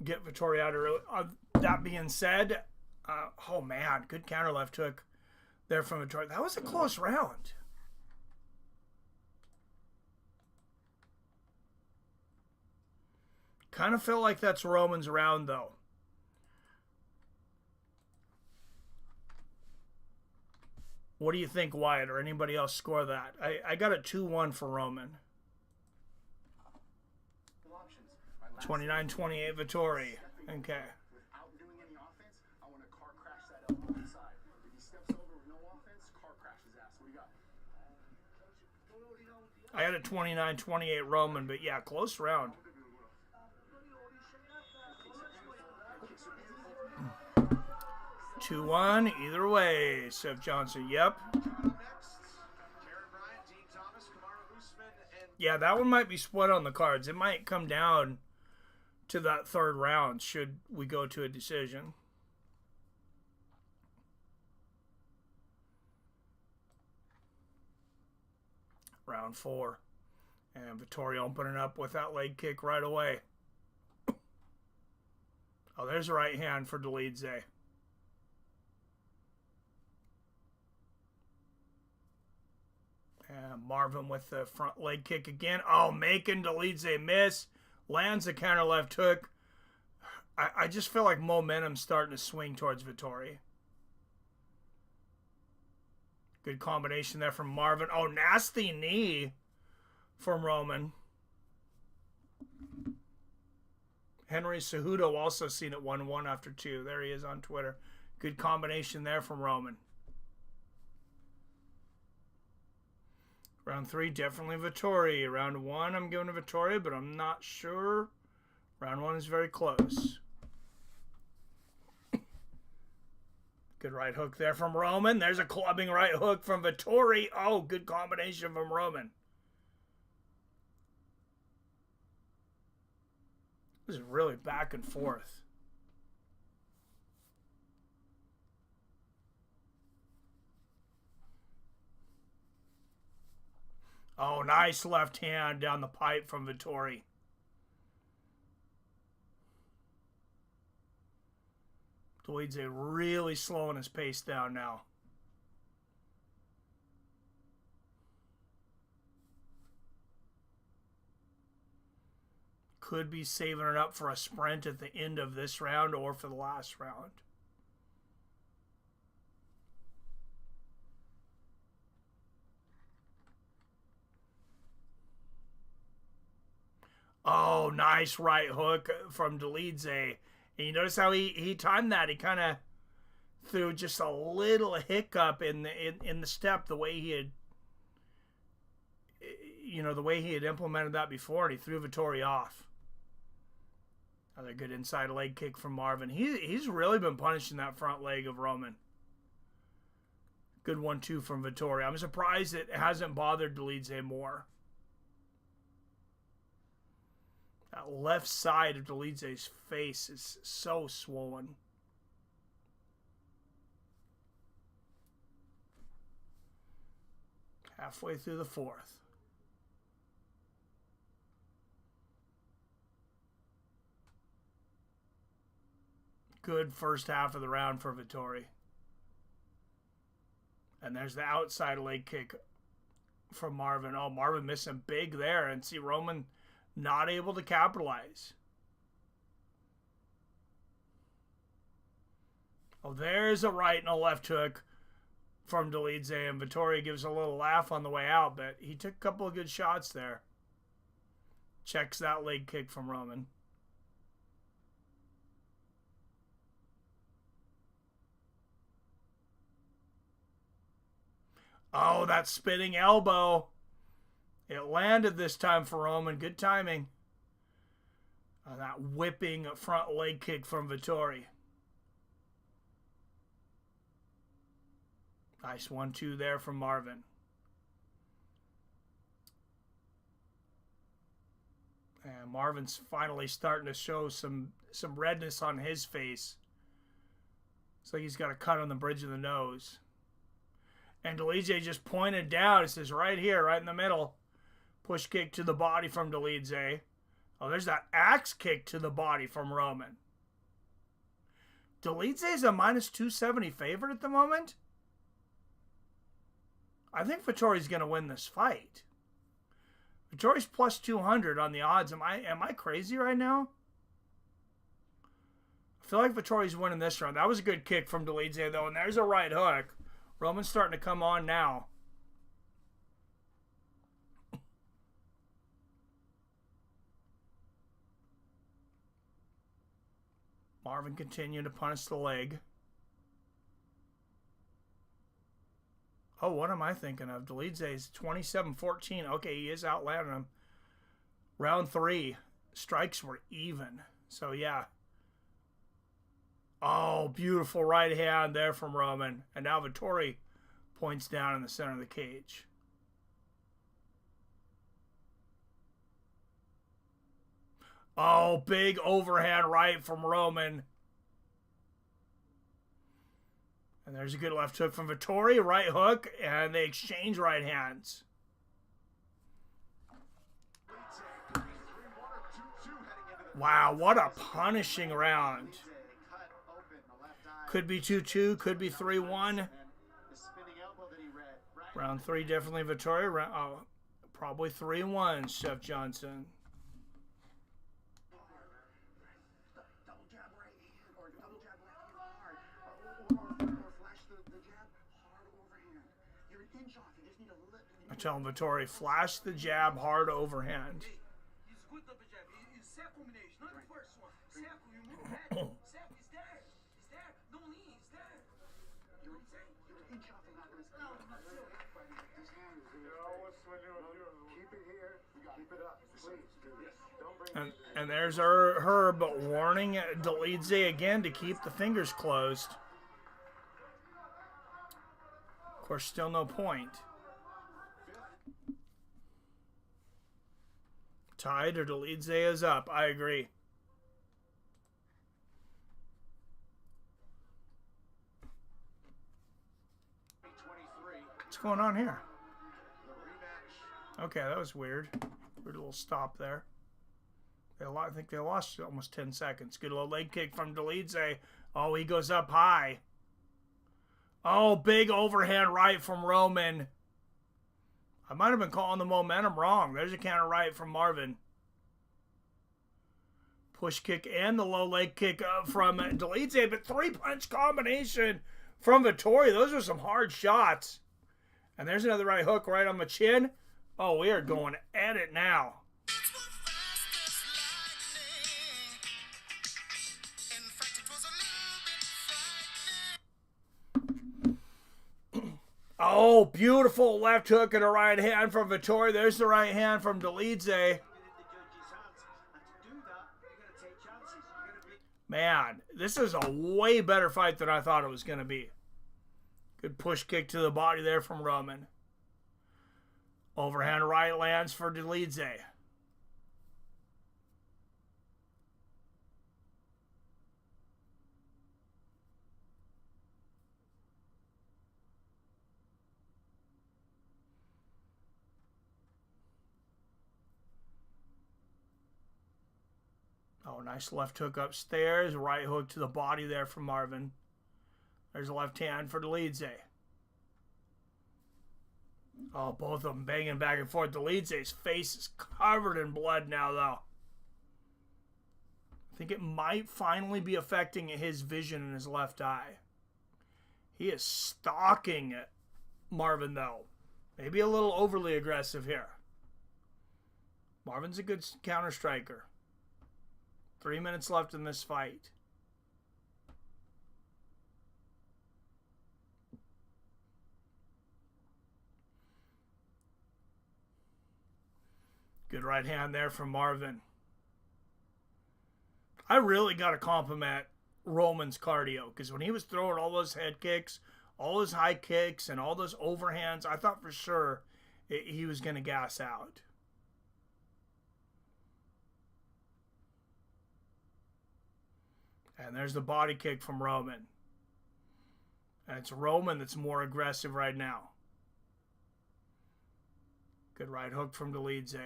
get Vettori out early. That being said, oh man, good counter left hook there from Vettori. That was a close round. Kind of feel like that's Roman's round, though. What do you think, Wyatt, or anybody else score that? I got a 2-1 for Roman. 29-28 Vettori. Okay. Without doing any offense, I want to car crash that elbow inside. If he steps over with no offense, car crash his ass. What do you got? I had a 29-28 Roman, but yeah, close round. 2-1 either way. Seth Johnson, yep. Yeah, that one might be split on the cards. It might come down to that third round should we go to a decision. Round 4. And Vettori opening up with that leg kick right away. Oh, there's a right hand for Dolidze. And Marvin with the front leg kick again. Oh, making Dolidze miss. Lands the counter left hook. I just feel like momentum's starting to swing towards Vettori. Good combination there from Marvin. Oh, nasty knee from Roman. Henry Cejudo also seen it 1-1 after 2. There he is on Twitter. Good combination there from Roman. Round 3, definitely Vettori. Round 1, I'm going to Vettori, but I'm not sure. Round 1 is very close. Good right hook there from Roman. There's a clubbing right hook from Vettori. Oh, good combination from Roman. This is really back and forth. Oh, nice left hand down the pipe from Vettori. Dolidze really slowing his pace down now. Could be saving it up for a sprint at the end of this round or for the last round. Oh, nice right hook from Dolidze. And you notice how he timed that. He kind of threw just a little hiccup in the step, the way he had, the way he had implemented that before, and he threw Vettori off. Another good inside leg kick from Marvin. He's really been punishing that front leg of Roman. Good 1-2 from Vettori. I'm surprised it hasn't bothered Dolidze more. That left side of Dolidze's face is so swollen. Halfway through the 4th. Good first half of the round for Vettori. And there's the outside leg kick from Marvin. Oh, Marvin missing big there. And see Roman not able to capitalize. Oh, there's a right and a left hook from Dolidze. And Vettori gives a little laugh on the way out. But he took a couple of good shots there. Checks that leg kick from Roman. Oh, that spinning elbow. It landed this time for Roman. Good timing. That whipping front leg kick from Vettori. Nice 1-2 there from Marvin. And Marvin's finally starting to show some redness on his face. It's like he's got a cut on the bridge of the nose. And Dolidze just pointed down. It says right here, right in the middle. Push kick to the body from Dolidze. Oh, there's that axe kick to the body from Roman. Dolidze is a minus 270 favorite at the moment. I think Vettori's going to win this fight. Vettori's plus 200 on the odds. Am I crazy right now? I feel like Vettori's winning this round. That was a good kick from Dolidze, though. And there's a right hook. Roman's starting to come on now. Marvin continued to punish the leg. Oh, what am I thinking of? Dolidze's 27-14. Okay, he is outlanding him. Round 3. Strikes were even. So, yeah. Oh, beautiful right hand there from Roman. And now Vettori points down in the center of the cage. Oh, big overhand right from Roman. And there's a good left hook from Vettori. Right hook. And they exchange right hands. Wow, what a punishing round. Could be 2-2. Could be 3-1. Round 3, definitely Vettori. Probably 3-1, Chef Johnson. I tell him, Vettori, flash the jab, hard overhand. And there's Herb warning Dolidze again to keep the fingers closed. Of course, still no point. Tied or Dolidze is up. I agree. What's going on here? Okay, that was weird. Weird little stop there. I think they lost almost 10 seconds. Good little leg kick from Dolidze. Oh, he goes up high. Oh, big overhand right from Roman. I might have been calling the momentum wrong. There's a counter right from Marvin. Push kick and the low leg kick from Dolidze, but 3-punch combination from Vettori. Those are some hard shots. And there's another right hook right on the chin. Oh, we are going at it now. Oh, beautiful left hook and a right hand from Vettori. There's the right hand from Dolidze. Man, this is a way better fight than I thought it was going to be. Good push kick to the body there from Roman. Overhand right lands for Dolidze. Oh, Oh, nice left hook upstairs. Right hook to the body there from Marvin. There's a left hand for Dolidze. Oh, both of them banging back and forth. Dolidze's face is covered in blood now, though. I think it might finally be affecting his vision in his left eye. He is stalking Marvin, though. Maybe a little overly aggressive here. Marvin's a good counter striker. 3 minutes left in this fight. Good right hand there from Marvin. I really got to compliment Roman's cardio, because when he was throwing all those head kicks, all those high kicks, and all those overhands, I thought for sure he was going to gas out. And there's the body kick from Roman. And it's Roman that's more aggressive right now. Good right hook from Dolidze.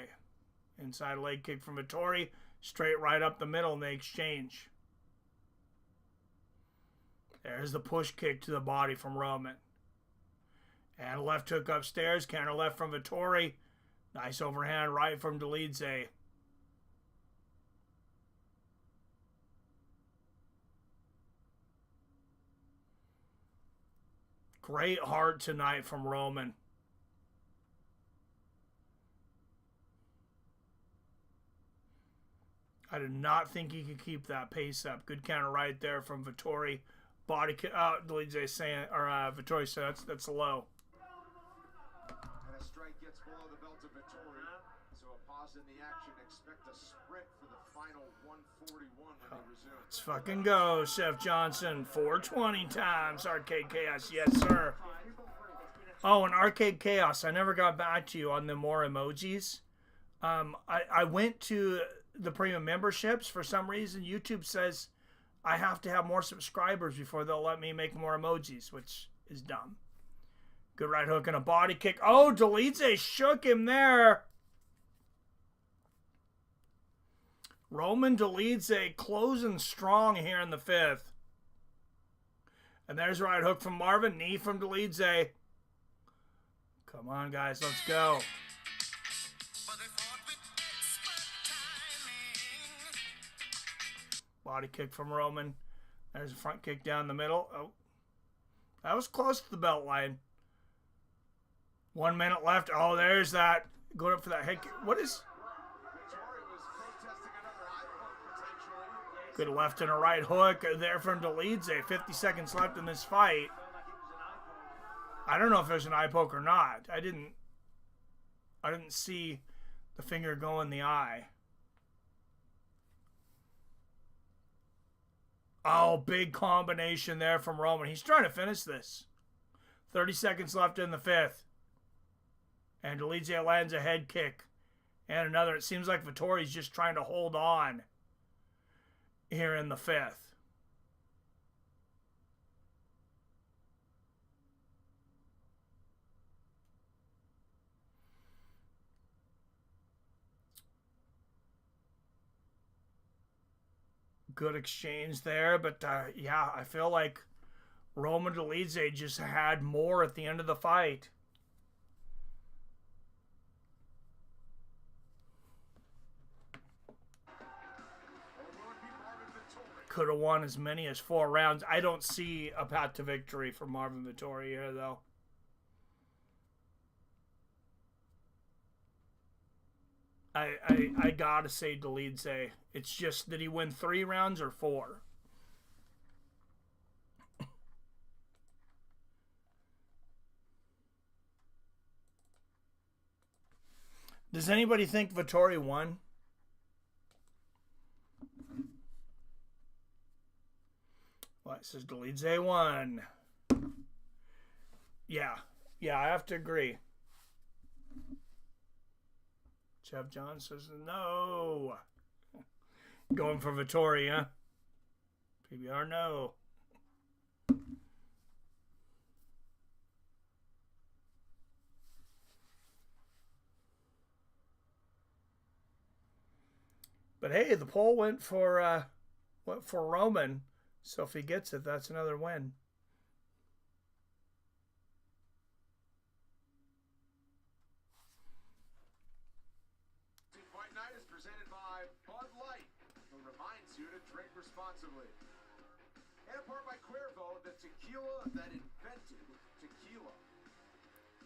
Inside leg kick from Vettori. Straight right up the middle in the exchange. There's the push kick to the body from Roman. And a left hook upstairs. Counter left from Vettori. Nice overhand right from Dolidze. Great heart tonight from Roman. I did not think he could keep that pace up. Good counter right there from Vettori. Body kick. Dolidze saying, or Vettori said that's low. And a strike gets below the belt of Vettori. So a pause in the action. Expect a sprint for the final 141 when they resume. Let's fucking go, Chef Johnson. 420 times. Arcade Chaos. Yes, sir. Oh, and Arcade Chaos. I never got back to you on the more emojis. I went to the premium memberships. For some reason, YouTube says I have to have more subscribers before they'll let me make more emojis, which is dumb. Good right hook and a body kick. Oh, Dolidze shook him there. Roman Dolidze closing strong here in the fifth. And there's a right hook from Marvin. Knee from Dolidze. Come on, guys. Let's go. Body kick from Roman. There's a front kick down the middle. Oh, that was close to the belt line. 1 minute left. Oh, there's that. Going up for that head kick. What is... Good left and a right hook there from Dolidze. 50 seconds left in this fight. I don't know if there's an eye poke or not. I didn't see the finger go in the eye. Oh, big combination there from Roman. He's trying to finish this. 30 seconds left in the fifth. And Dolidze lands a head kick. And another. It seems like Vettori's just trying to hold on here in the fifth. Good exchange there, but yeah, I feel like Roman Dolidze just had more at the end of the fight. Could have won as many as 4 rounds. I don't see a path to victory for Marvin Vettori here, though. I gotta say Dolidze. It's just, did he win 3 rounds or 4? Does anybody think Vettori won? What, it says Dolidze won. Yeah, I have to agree. Chef John says no. Going for Vettori, huh? PBR, no. But hey, the poll went for Roman, so if he gets it, that's another win. Fight Night is presented by Bud Light, who reminds you to drink responsibly. And a part by Cuervo, the tequila that invented tequila.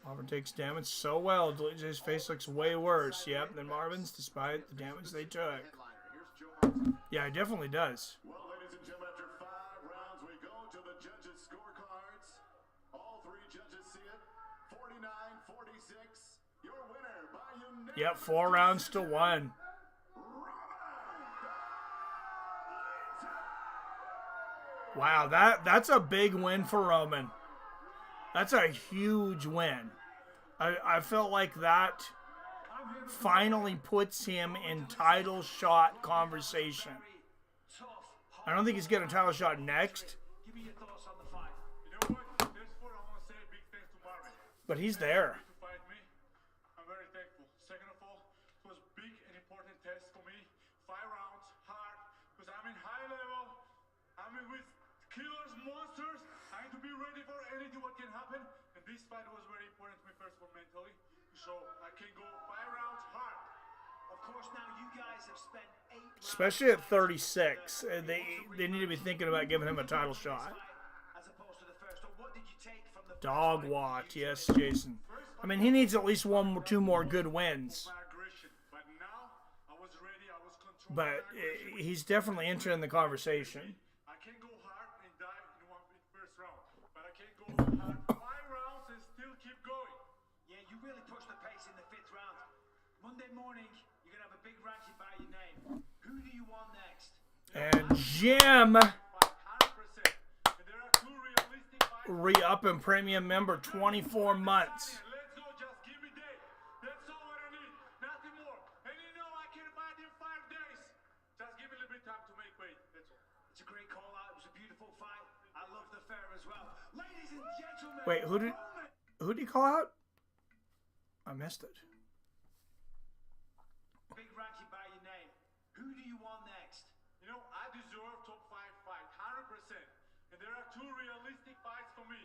Marvin takes damage so well. Dolidze's face looks way worse, yep, than Marvin's, despite the damage they took. Yeah, it definitely does. Well, ladies and gentlemen, after 5 rounds, we go to the judges' scorecards. All 3 judges see it. 49-46. Your winner by unanimous. Yep, 4 rounds to 1. Wow, that's a big win for Roman. That's a huge win. I felt like that finally puts him in title shot conversation. I don't think he's getting a title shot next. Give me your thoughts on the fight. You know what? First of all, I want to say a big thanks to Marvin. But he's there. To fight me, I'm very thankful. Second of all, it was a big and important test for me. 5 rounds, hard, because I'm in high level. I'm in with killers, monsters. I need to be ready for anything what can happen. And this fight was very important to me first for mentally. So I can go 5 rounds hard. Of course, now you guys have spent 8 rounds. Especially at 36. They need to be thinking about giving him a title shot. As opposed to the first. So what did you take from the Dog watch, yes, Jason. I mean, he needs at least 1 or 2 more good wins. But now I was ready. I was controlling. But he's definitely entering the conversation. I can go hard and die in first round, but I can go hard 5 rounds and still keep going. Yeah, you really pushed the pace in the 5th round. Monday morning, you're going to have a big ranking by your name. Who do you want next? And Jim, 100%. And there are 2 realistic fights. re-upping premium member 24 months. Let's go, just give me day. That's all what I need. Nothing more. And you know I can fight in 5 days. Just give me a little bit of time to make weight. That's all. It's a great call out. It was a beautiful fight. I love the fair as well. Ladies and gentlemen. Wait, who did he call out? I missed it. Big ranking by your name. Who do you want next? You know, I deserve top 5 fight, 100%. And there are 2 realistic fights for me.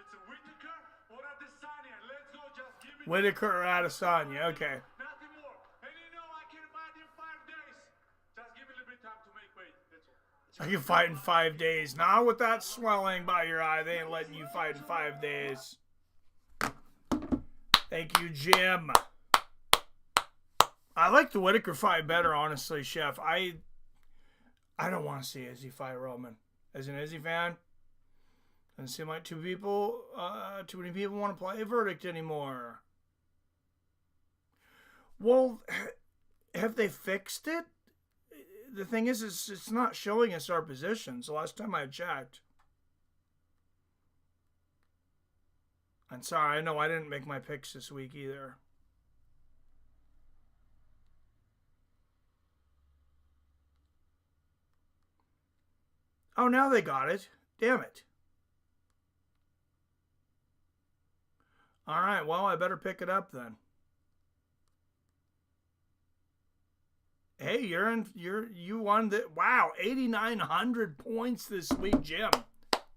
It's a Whitaker or Adesanya. Let's go, just give me Whitaker or Adesanya, okay. nothing more. And you know I can fight in 5 days. Just give me a little bit of time to make weight. That's all. I can fight in 5 days. Not with that swelling by your eye. They ain't letting you fight in 5 days. Thank you, Jim. I like the Whitaker fight better, honestly, Chef. I don't want to see Izzy fight Roman. As an Izzy fan, doesn't seem like too many people want to play a verdict anymore. Well, have they fixed it? The thing is, it's not showing us our positions. The last time I checked. I'm sorry, I know I didn't make my picks this week either. Oh, now they got it. Damn it. All right, well, I better pick it up then. Hey, you won the wow, 8,900 points this week, Jim.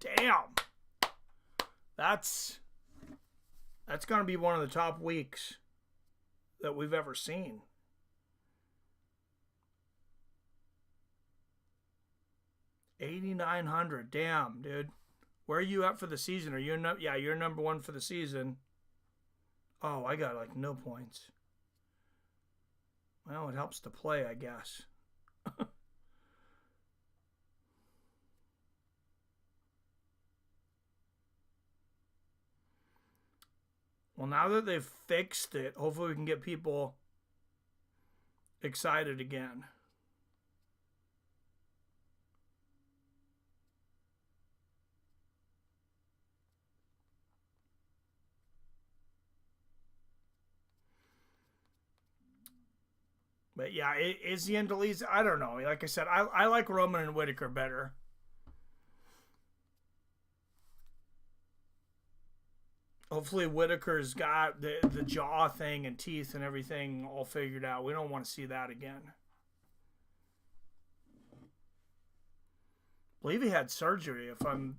Damn. That's going to be one of the top weeks that we've ever seen. $8,900. Damn, dude. Where are you at for the season? Are you you're number 1 for the season. Oh, I got like no points. Well, it helps to play, I guess. Well, now that they've fixed it, hopefully we can get people excited again. But yeah, Izzy and Dolidze, I don't know. Like I said, I like Roman and Whitaker better. Hopefully Whitaker's got the jaw thing and teeth and everything all figured out. We don't want to see that again. believe he had surgery, if I'm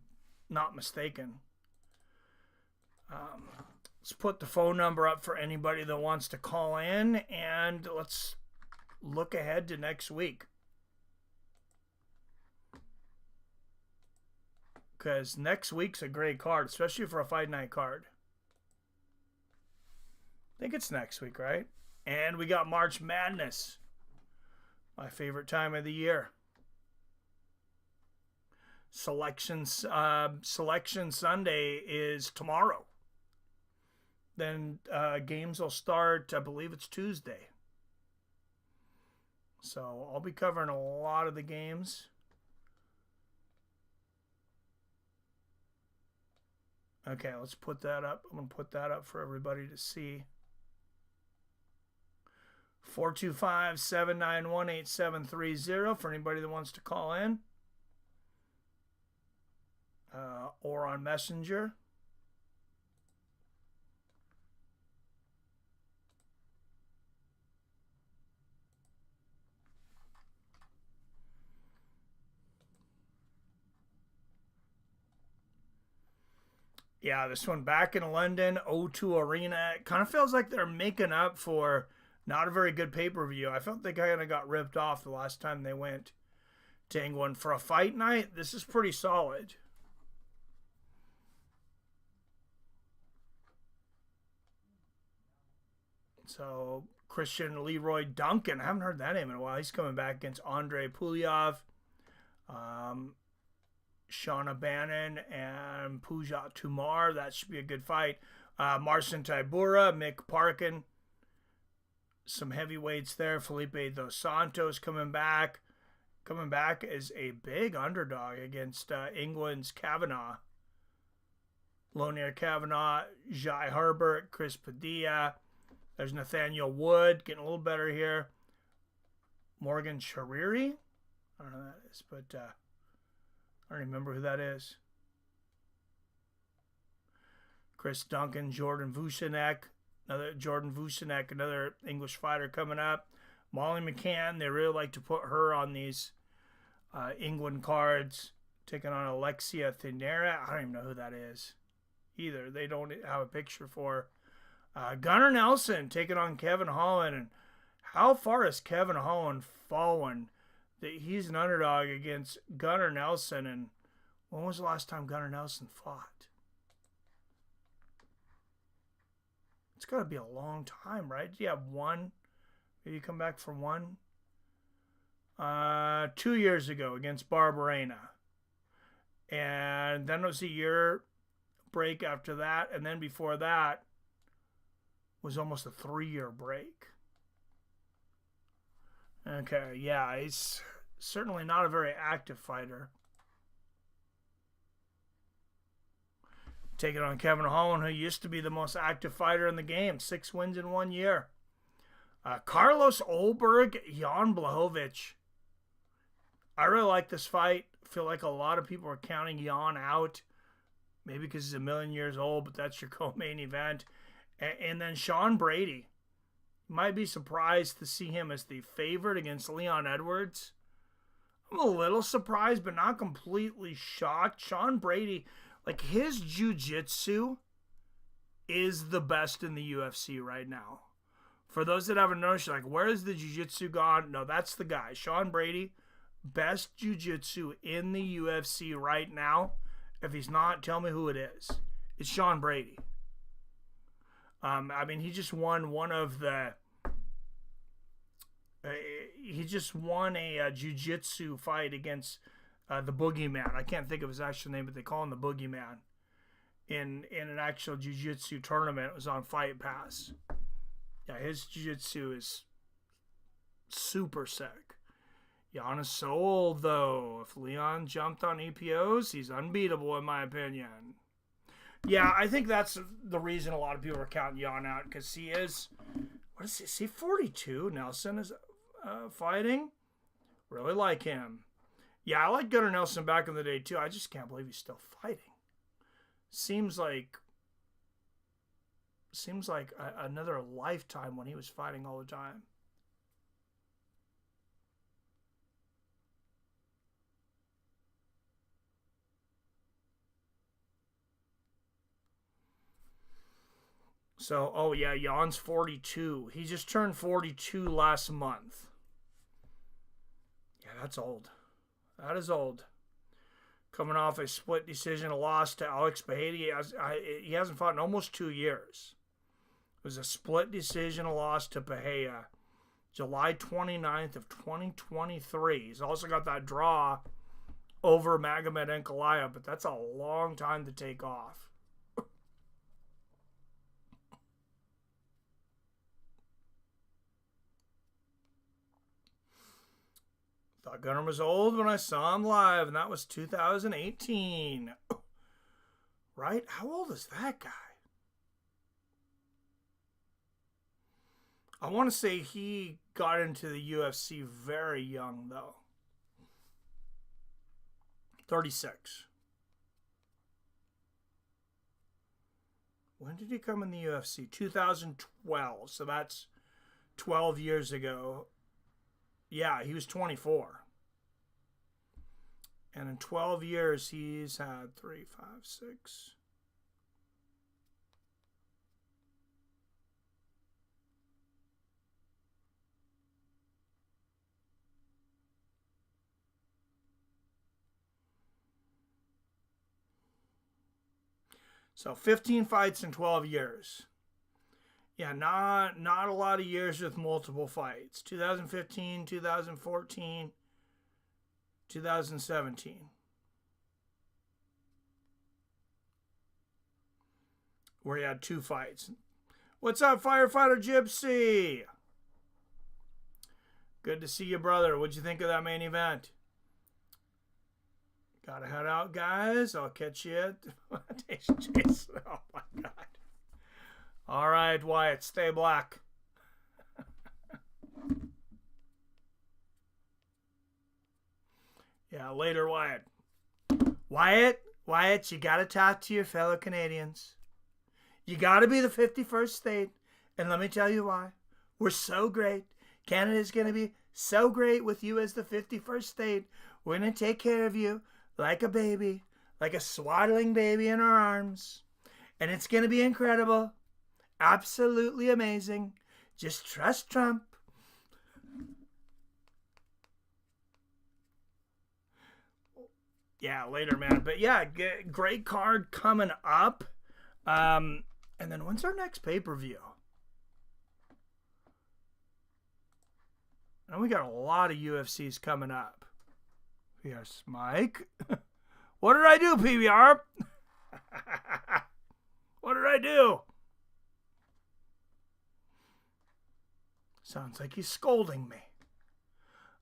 not mistaken. Let's put the phone number up for anybody that wants to call in, and let's look ahead to next week. Because next week's a great card, especially for a fight night card. I think it's next week, right? And we got March Madness. My favorite time of the year. Selection Sunday is tomorrow. Then games will start, I believe it's Tuesday. So I'll be covering a lot of the games. Okay, let's put that up. I'm going to put that up for everybody to see. 425-791-8730 for anybody that wants to call in. Or on Messenger. Yeah, this one back in London, O2 Arena. It kind of feels like they're making up for not a very good pay-per-view. I felt they kind of got ripped off the last time they went to England. For a fight night, this is pretty solid. So, Christian Leroy Duncan. I haven't heard that name in a while. He's coming back against Andre Pulyav. Shauna Bannon and Pooja Tumar. That should be a good fight. Marcin Tybura, Mick Parkin. Some heavyweights there. Felipe Dos Santos coming back. Coming back as a big underdog against England's Kavanagh. Lonier Kavanagh, Jai Herbert, Chris Padilla. There's Nathaniel Wood getting a little better here. Morgan Chariri. I don't know who that is, but I don't remember who that is. Chris Duncan, Jordan Vucinic, another English fighter coming up. Molly McCann, they really like to put her on these England cards, taking on Alexia Thinera. I don't even know who that is either. They don't have a picture for Gunnar Nelson taking on Kevin Holland. And how far has Kevin Holland fallen that he's an underdog against Gunnar Nelson? And when was the last time Gunnar Nelson fought? It's got to be a long time, right? Did you have one? Maybe you come back for one? 2 years ago against Barberena. And then it was a year break after that. And then before that was almost a 3-year break. Okay, yeah, he's certainly not a very active fighter. Taking on Kevin Holland, who used to be the most active fighter in the game. 6 wins in 1 year. Carlos Olberg, Jan Blachowicz. I really like this fight. I feel like a lot of people are counting Jan out. Maybe because he's a million years old, but that's your co-main event. And then Sean Brady. You might be surprised to see him as the favorite against Leon Edwards. I'm a little surprised, but not completely shocked. Sean Brady, like, his jiu-jitsu is the best in the UFC right now. For those that haven't noticed, like, where is the jiu-jitsu gone? No, that's the guy. Sean Brady, best jiu-jitsu in the UFC right now. If he's not, tell me who it is. It's Sean Brady. I mean, he just won one of the... he just won a jiu-jitsu fight against the Boogeyman. I can't think of his actual name, but they call him the Boogeyman. In an actual jiu-jitsu tournament. It was on Fight Pass. Yeah, his jiu-jitsu is super sick. Jan is so old, though. If Leon jumped on EPOs, he's unbeatable, in my opinion. Yeah, I think that's the reason a lot of people are counting Jan out, because he is, what is he 42? Nelson is fighting. Really like him. Yeah, I like Gunnar Nelson back in the day, too. I just can't believe he's still fighting. Seems like another lifetime when he was fighting all the time. So, oh yeah, Jan's 42. He just turned 42 last month. Yeah, that's old. That is old. Coming off a split decision, a loss to Alex Bahady. He hasn't fought in almost 2 years. It was a split decision, a loss to Bahia, July 29th of 2023. He's also got that draw over Magomed Ankalaev, but that's a long time to take off. Thought Gunnar was old when I saw him live, and that was 2018. Right? How old is that guy? I want to say he got into the UFC very young, though. 36. When did he come in the UFC? 2012. So that's 12 years ago. Yeah, he was 24. And in 12 years, he's had 3, 5, 6. So 15 fights in 12 years. Yeah, not a lot of years with multiple fights. 2015, 2014, 2017. Where he had 2 fights. What's up, Firefighter Gypsy? Good to see you, brother. What'd you think of that main event? Gotta head out, guys. I'll catch you at Jason. Oh, my God. All right, Wyatt. Stay black. Yeah, later, Wyatt. Wyatt, you gotta talk to your fellow Canadians. You gotta be the 51st state. And let me tell you why. We're so great. Canada's gonna be so great with you as the 51st state. We're gonna take care of you like a baby, like a swaddling baby in our arms. And it's going to be incredible. Absolutely amazing. Just trust Trump. Yeah, later, man. But yeah, great card coming up. And then when's our next pay-per-view? And we got a lot of UFCs coming up. Yes, Mike. What did I do, PBR? What did I do? Sounds like he's scolding me.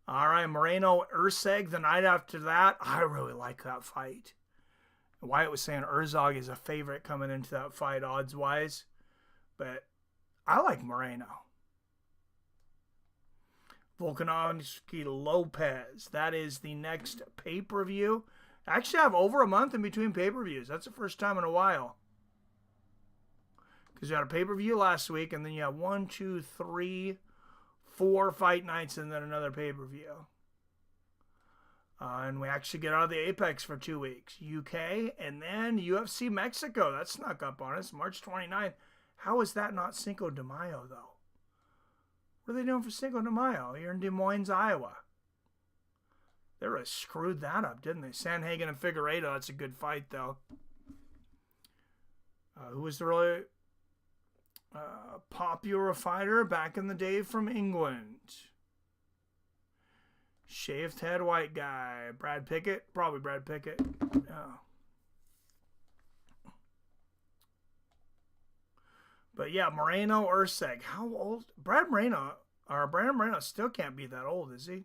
All right, Moreno Urseg the night after that. I really like that fight. Wyatt was saying Herzog is a favorite coming into that fight odds-wise. But I like Moreno. Volkanovski Lopez. That is the next pay-per-view. Actually, I have over a month in between pay-per-views. That's the first time in a while. Because you had a pay-per-view last week, and then you have 1, 2, 3, 4 fight nights, and then another pay-per-view. And we actually get out of the Apex for 2 weeks. UK, and then UFC Mexico. That snuck up on us. March 29th. How is that not Cinco de Mayo, though? What are they doing for Cinco de Mayo? You're in Des Moines, Iowa. They really screwed that up, didn't they? Sanhagen and Figueiredo. That's a good fight, though. Who was the really popular fighter back in the day from England? Shaved head white guy. Brad Pickett? Probably Brad Pickett. Oh. But yeah, Moreno Urseg. How old? Brandon Moreno still can't be that old, is he?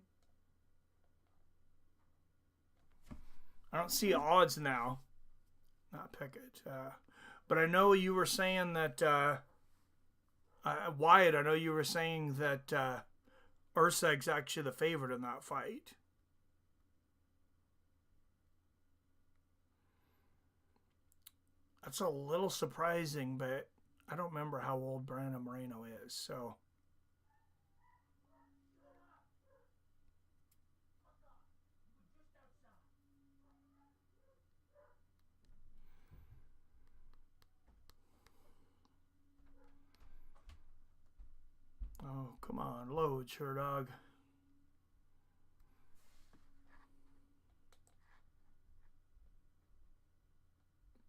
I don't see odds now. Not Pickett. But I know you were saying that, Wyatt, I know you were saying that Urseg's actually the favorite in that fight. That's a little surprising, but I don't remember how old Brandon Moreno is, so. Come on, load, sure dog.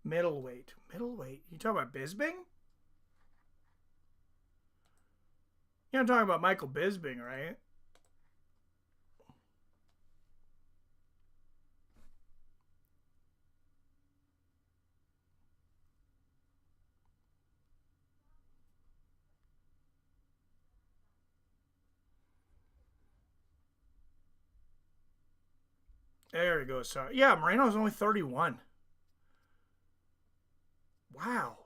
Middleweight. Middleweight. You talking about Bisping? You're not talking about Michael Bisping, right? There he goes. Sorry. Yeah, Moreno's only 31. Wow.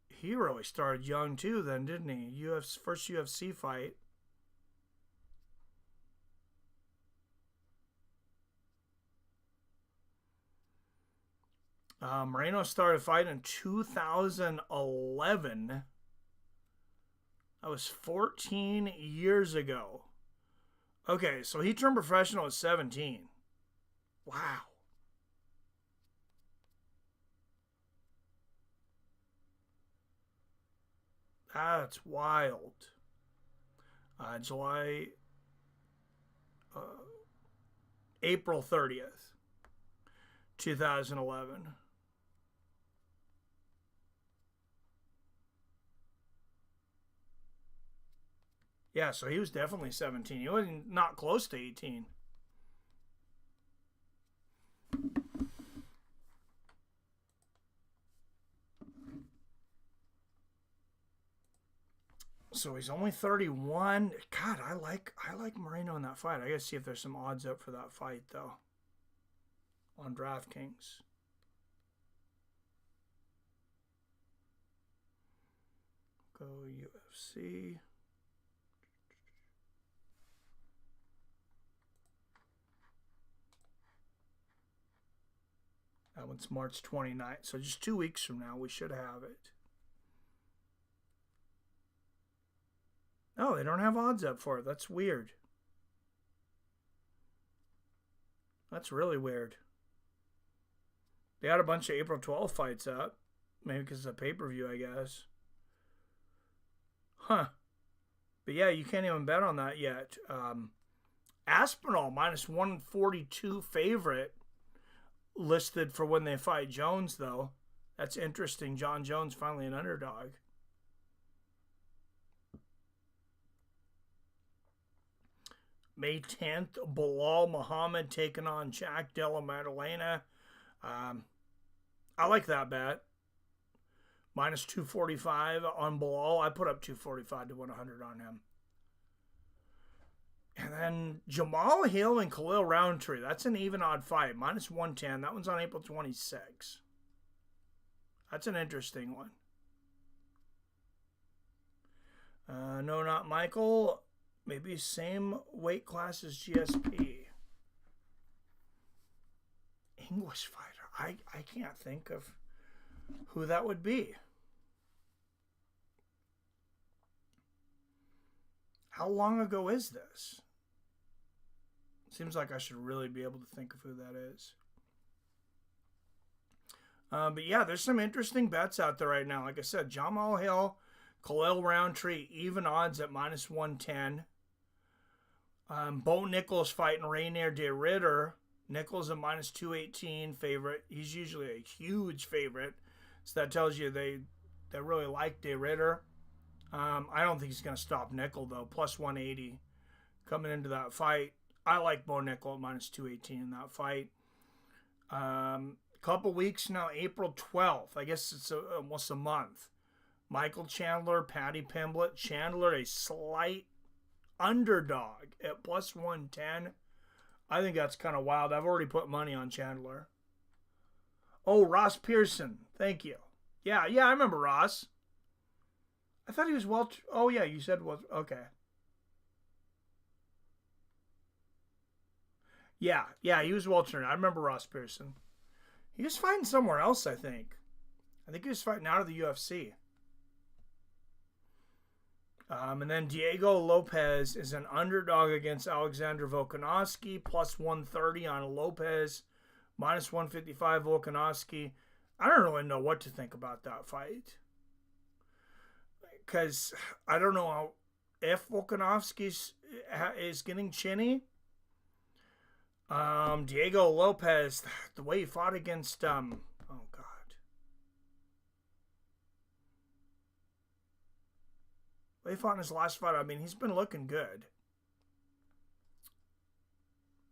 He really started young too then, didn't he? First UFC fight. Moreno started fighting in 2011. That was 14 years ago. Okay, so he turned professional at 17. Wow. That's wild. April 30th, 2011. Yeah, so he was definitely 17. He wasn't not close to 18. So he's only 31. God, I like Moreno in that fight. I gotta see if there's some odds up for that fight though. On DraftKings. Go UFC. That one's March 29th. So just 2 weeks from now, we should have it. Oh, they don't have odds up for it. That's weird. That's really weird. They had a bunch of April 12th fights up. Maybe because it's a pay-per-view, I guess. Huh. But yeah, you can't even bet on that yet. Aspinall, minus 142 favorite. Listed for when they fight Jones, though. That's interesting. John Jones finally an underdog. May 10th, Bilal Muhammad taking on Jack Della Maddalena. I like that bet. Minus 245 on Bilal. I put up 245 to win 100 on him. And then Jamal Hill and Khalil Roundtree. That's an even odd fight. Minus 110. That one's on April 26. That's an interesting one. No, not Michael. Maybe same weight class as GSP. English fighter. I can't think of who that would be. How long ago is this? Seems like I should really be able to think of who that is. But yeah, there's some interesting bets out there right now. Like I said, Jamal Hill, Khalil Roundtree, even odds at minus 110. Bo Nichols fighting Rainier de Ridder. Nichols a minus 218 favorite. He's usually a huge favorite. So that tells you they really like de Ridder. I don't think he's going to stop Nickel, though. Plus 180 coming into that fight. I like Bo Nickel at minus 218 in that fight. Couple weeks now, April 12th. I guess it's almost a month. Michael Chandler, Paddy Pimblett. Chandler, a slight underdog at plus 110. I think that's kind of wild. I've already put money on Chandler. Oh, Ross Pearson. Thank you. Yeah, I remember Ross. I thought he was oh, yeah, you said was. Okay. Yeah, he was welterweight. I remember Ross Pearson. He was fighting somewhere else, I think. I think he was fighting out of the UFC. And then Diego Lopez is an underdog against Alexander Volkanovski, plus 130 on Lopez, minus 155 Volkanovski. I don't really know what to think about that fight. because I don't know if Volkanovski is getting chinny. Diego Lopez, the way he fought against oh god, the way he fought in his last fight. I mean, he's been looking good.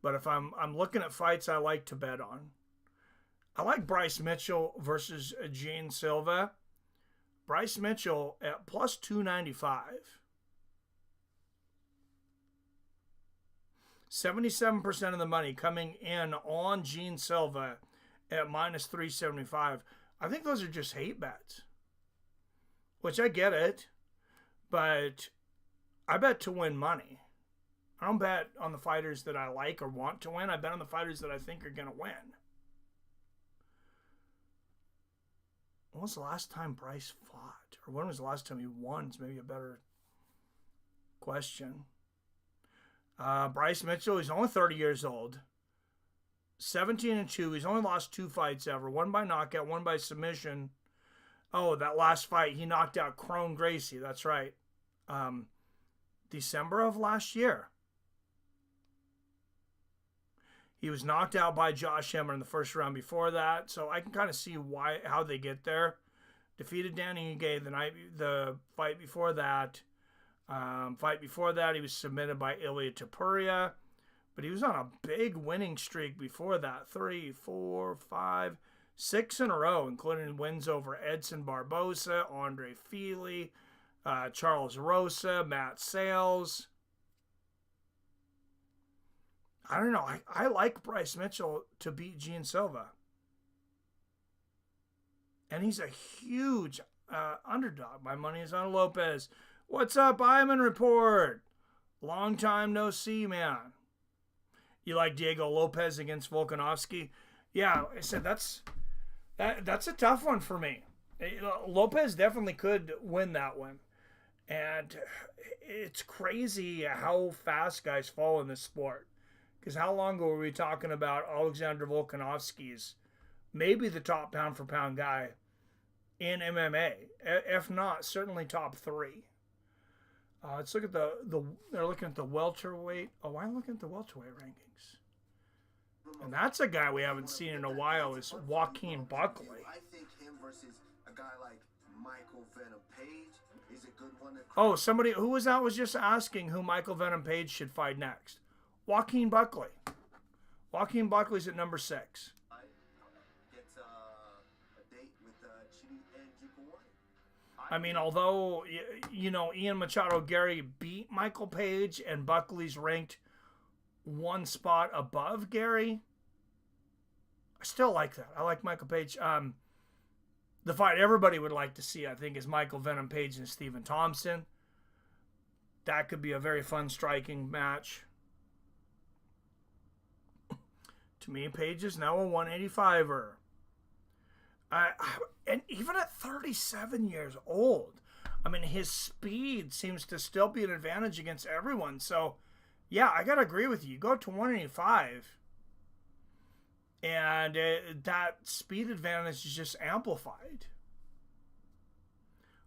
But if I'm looking at fights I like to bet on, I like Bryce Mitchell versus Gene Silva. Bryce Mitchell at plus 295. 77% of the money coming in on Gene Silva at minus 375. I think those are just hate bets, which I get it, but I bet to win money. I don't bet on the fighters that I like or want to win. I bet on the fighters that I think are going to win. When was the last time Bryce fought? Or when was the last time he won? It's maybe a better question. Bryce Mitchell, he's only 30 years old. 17-2. He's only lost 2 fights ever. One by knockout, one by submission. Oh, that last fight, he knocked out Crone Gracie. That's right. December of last year. He was knocked out by Josh Emmett in the first round before that, so I can kind of see how they get there. Defeated Danny Ige the fight before that. He was submitted by Ilya Topuria, but he was on a big winning streak before that. 3, 4, 5, 6 in a row, including wins over Edson Barbosa, Andre Fili, Charles Rosa, Matt Sales. I don't know. I like Bryce Mitchell to beat Gene Silva. And he's a huge underdog. My money is on Lopez. What's up, Iman Report? Long time no see, man. You like Diego Lopez against Volkanovski? Yeah, I said that's a tough one for me. Lopez definitely could win that one. And it's crazy how fast guys fall in this sport. Because how long ago were we talking about Alexander Volkanovski's maybe the top pound-for-pound guy in MMA? If not, certainly top 3. Let's look at they're looking at the welterweight. Oh, I'm looking at the welterweight rankings. And that's a guy we haven't seen in a while is Joaquin Buckley. I think him versus a guy like Michael Venom Page is a good one. Oh, somebody who was just asking who Michael Venom Page should fight next. Joaquin Buckley. Joaquin Buckley's at number 6. Gets a date with Chidi and Njokuani. I mean, although, Ian Machado Gary beat Michael Page and Buckley's ranked 1 spot above Gary, I still like that. I like Michael Page. The fight everybody would like to see, I think, is Michael Venom Page and Stephen Thompson. That could be a very fun striking match. To me, Page is now a 185er. And even at 37 years old, I mean, his speed seems to still be an advantage against everyone. So, yeah, I got to agree with you. Go to 185, and that speed advantage is just amplified.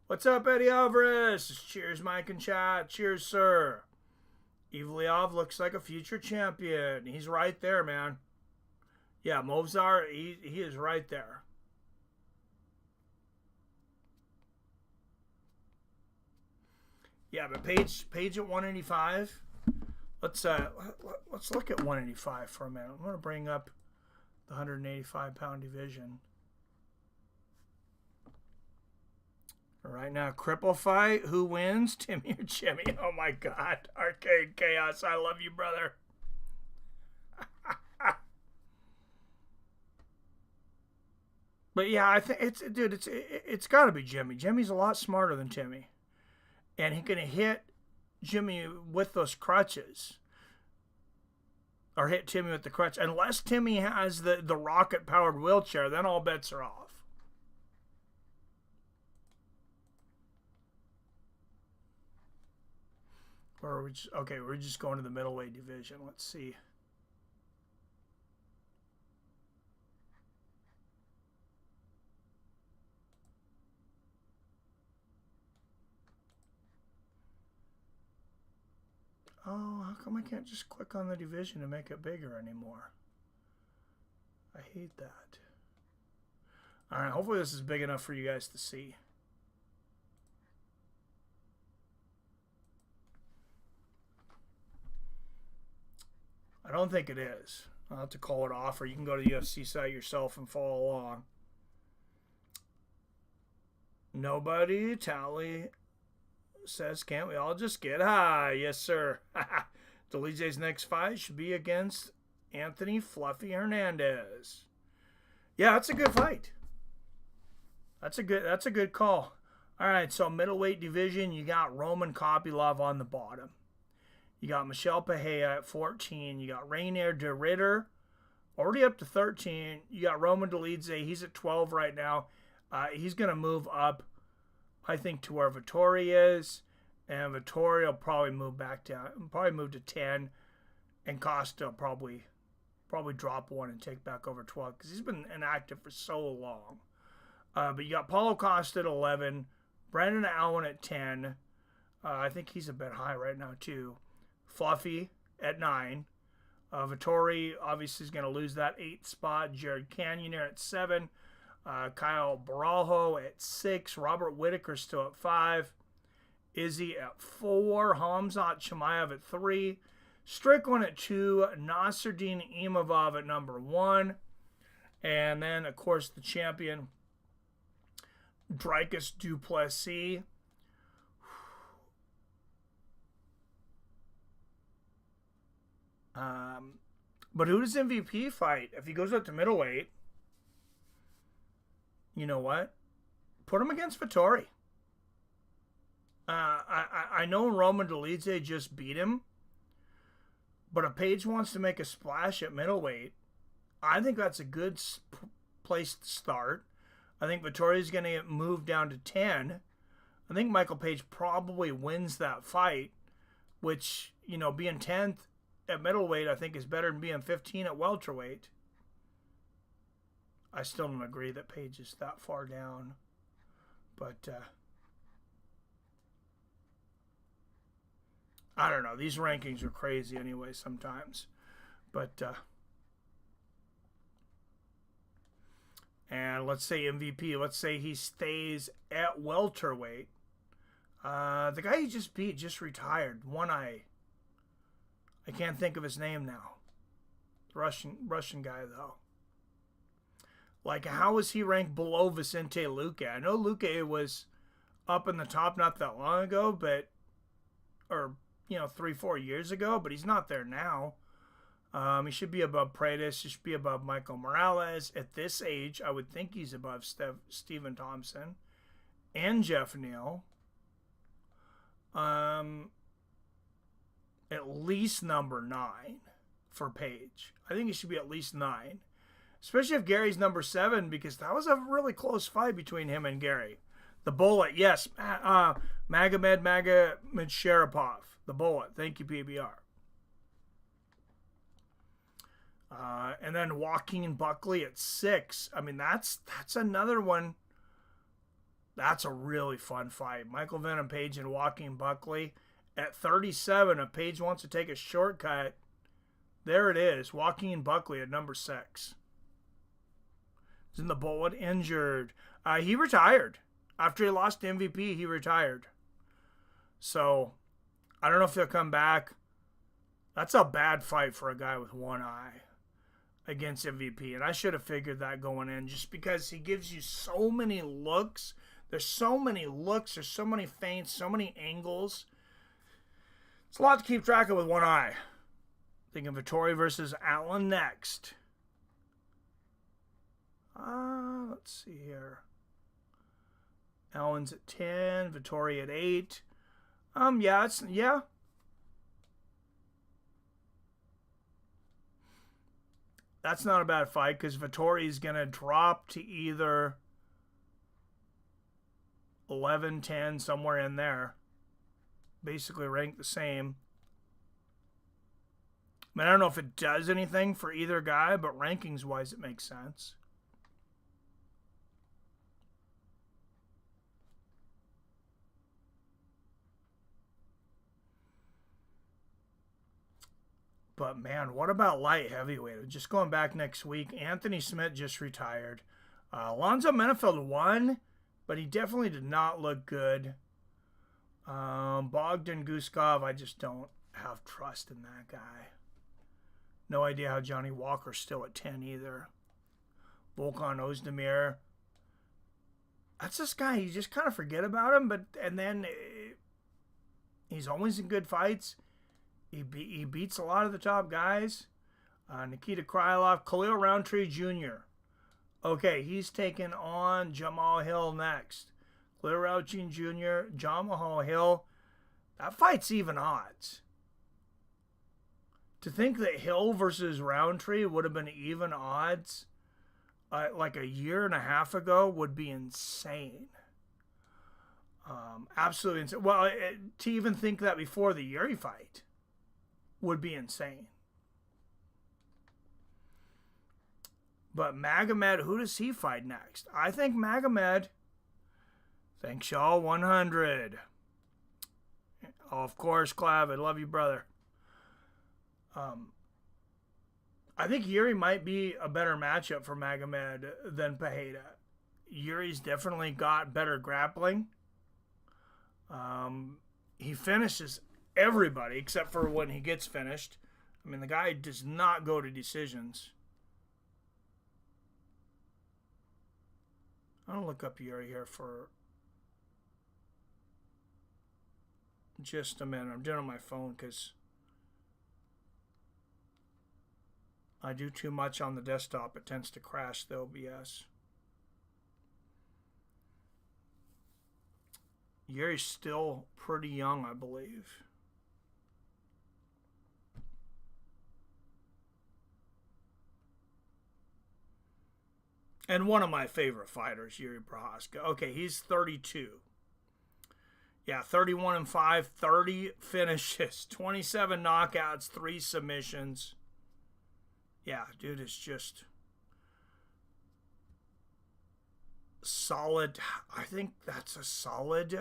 What's up, Eddie Alvarez? Cheers, Mike and chat. Cheers, sir. Ivliev looks like a future champion. He's right there, man. Yeah, Movzar, he is right there. Yeah, but Page at 185. Let's look at 185 for a minute. I'm going to bring up the 185-pound division. Right now, cripple fight. Who wins? Timmy or Jimmy? Oh my God. Arcade Chaos. I love you, brother. But yeah, I think it's got to be Jimmy. Jimmy's a lot smarter than Timmy. And he can hit Jimmy with those crutches. Or hit Timmy with the crutch. Unless Timmy has the rocket-powered wheelchair, then all bets are off. Or we're just going to the middleweight division. Let's see. Oh, how come I can't just click on the division and make it bigger anymore? I hate that. All right, hopefully this is big enough for you guys to see. I don't think it is. I'll have to call it off, or you can go to the UFC site yourself and follow along. Nobody tally says, can't we all just get high? Yes, sir. Dolidze's next fight should be against Anthony Fluffy Hernandez. Yeah, that's a good fight. That's a good call. All right, so middleweight division, you got Roman Kopylov on the bottom. You got Michel Pereira at 14. You got Rainier de Ritter already up to 13. You got Roman Dolidze. He's at 12 right now. He's going to move up, I think, to where Vettori is. And Vettori will probably move back down. Probably move to 10. And Costa will probably drop one and take back over 12. Because he's been inactive for so long. But you got Paulo Costa at 11. Brandon Allen at 10. I think he's a bit high right now, too. Fluffy at 9. Vettori obviously is going to lose that 8th spot. Jared Cannonier at 7. Kyle Barajo at 6. Robert Whitaker still at 5. Izzy at 4. Hamzat Chimaev at 3. Strickland at 2. Nasruddin Imavov at number 1. And then, of course, the champion, Dricus du Plessis. But who does MVP fight? If he goes up to middleweight, you know what? Put him against Vettori. I know Roman Dolidze just beat him, but if Page wants to make a splash at middleweight, I think that's a good place to start. I think Vettori's going to move down to 10. I think Michael Page probably wins that fight, which, you know, being 10th at middleweight, I think, is better than being 15 at welterweight. I still don't agree that Page is that far down. But, I don't know. These rankings are crazy anyway sometimes. But, and let's say MVP. Let's say he stays at welterweight. The guy he just beat just retired. One eye. I can't think of his name now. Russian guy, though. Like, how is he ranked below Vicente Luque? I know Luque was up in the top not that long ago, but, or, 3-4 years ago, but he's not there now. He should be above Paredes. He should be above Michael Morales. At this age, I would think he's above Stephen Thompson and Jeff Neal. At least number 9 for Page. I think he should be at least 9. Especially if Gary's number 7, because that was a really close fight between him and Gary. The Bullet, yes. Magomed Sharapov. The Bullet. Thank you, PBR. And then Joaquin Buckley at 6. I mean, that's another one. That's a really fun fight. Michael Venom Page and Joaquin Buckley. At 37, if Page wants to take a shortcut, there it is. Joaquin Buckley at number 6. He's in the Bullet, injured. He retired. After he lost MVP, he retired. So, I don't know if he'll come back. That's a bad fight for a guy with one eye against MVP. And I should have figured that going in, just because he gives you so many looks. There's so many looks. There's so many feints, so many angles. It's a lot to keep track of with one eye. Thinking Vettori versus Allen next. Let's see here. Allen's at 10. Vettori at 8. Yeah. That's not a bad fight, because Vettori's going to drop to either 11, 10, somewhere in there. Basically ranked the same. I mean, I don't know if it does anything for either guy, but rankings-wise, it makes sense. But, man, what about light heavyweight? Just going back next week, Anthony Smith just retired. Alonzo Menefeld won, but he definitely did not look good. Bogdan Guskov, I just don't have trust in that guy. No idea how Johnny Walker's still at 10 either. Volkan Ozdemir. That's this guy, you just kind of forget about him, and then he's always in good fights. He beats a lot of the top guys. Nikita Krylov, Khalil Roundtree Jr. Okay, he's taking on Jamal Hill next. Khalil Roundtree Jr., Jamal Hill. That fight's even odds. To think that Hill versus Roundtree would have been even odds like a year and a half ago would be insane. Absolutely insane. Well, to even think that before the Yuri fight would be insane. But Magomed, who does he fight next? I think Magomed. Thanks, y'all. 100. Oh, of course, Clav. I love you, brother. I think Yuri might be a better matchup for Magomed than Pereira. Yuri's definitely got better grappling. He finishes everybody except for when he gets finished. I mean, the guy does not go to decisions. I'm going to look up Yuri here for just a minute. I'm doing it on my phone because I do too much on the desktop. It tends to crash the OBS. Yuri's still pretty young, I believe. And one of my favorite fighters, Yuri Prochazka. Okay, he's 32. Yeah, 31-5, 30 finishes, 27 knockouts, 3 submissions. Yeah, dude is just solid. I think that's a solid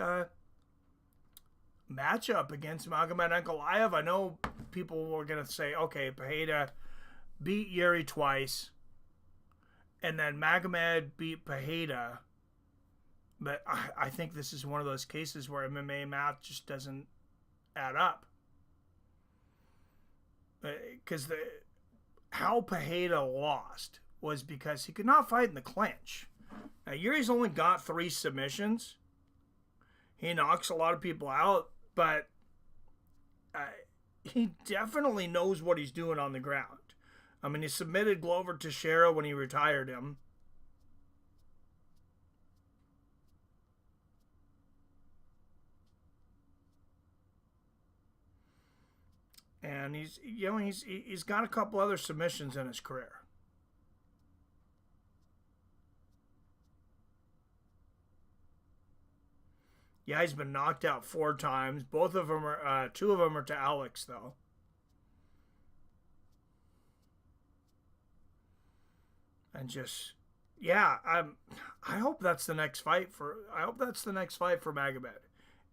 matchup against Magomed Ankalaev. I know people were going to say, okay, Pereira beat Yuri twice, and then Magomed beat Pereira. But I think this is one of those cases where MMA math just doesn't add up. Because how Pereira lost was because he could not fight in the clinch. Now, Yuri's only got 3 submissions. He knocks a lot of people out, but he definitely knows what he's doing on the ground. I mean, he submitted Glover Teixeira when he retired him. And he's got a couple other submissions in his career. Yeah, he's been knocked out 4 times. Both of them are 2 of them are to Alex though. And just I hope that's the next fight for Magomed.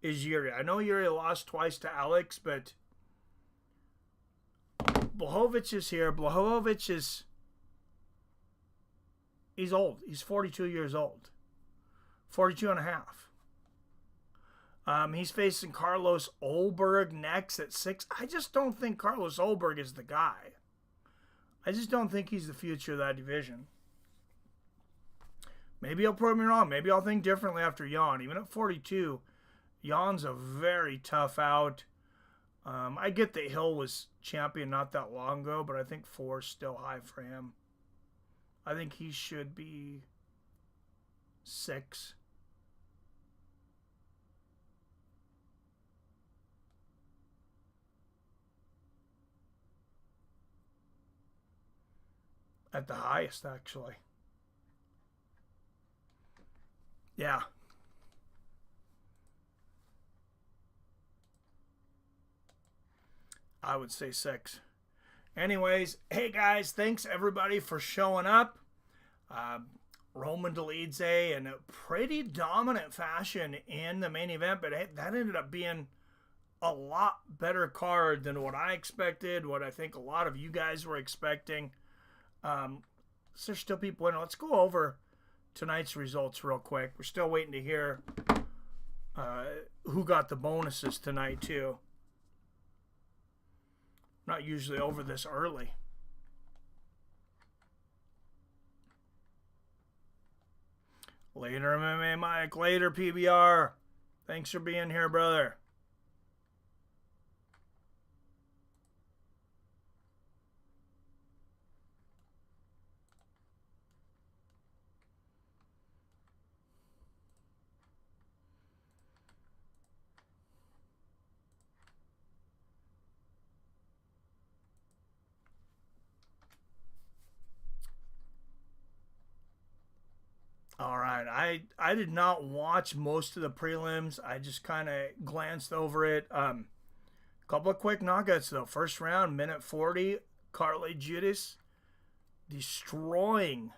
Is Yuri. I know Yuri lost twice to Alex, but Blachowicz is here. Blachowicz he's old. He's 42 years old. 42 and a half. He's facing Carlos Olberg next at 6. I just don't think Carlos Olberg is the guy. I just don't think he's the future of that division. Maybe I'll prove me wrong. Maybe I'll think differently after Jan. Even at 42, Jan's a very tough out. I get that Hill was champion not that long ago, but I think 4 is still high for him. I think he should be 6. At the highest, actually. Yeah. I would say 6. Anyways, hey guys, thanks everybody for showing up. Roman Dolidze in a pretty dominant fashion in the main event, but that ended up being a lot better card than what I expected, what I think a lot of you guys were expecting. So there's still people in. Let's go over tonight's results real quick. We're still waiting to hear who got the bonuses tonight, too. Not usually over this early. Later, MMA Mike. Later, PBR. Thanks for being here, brother. All right, I did not watch most of the prelims. I just kind of glanced over it. Couple of quick knockouts though. First round, minute 40, Carly Judas destroying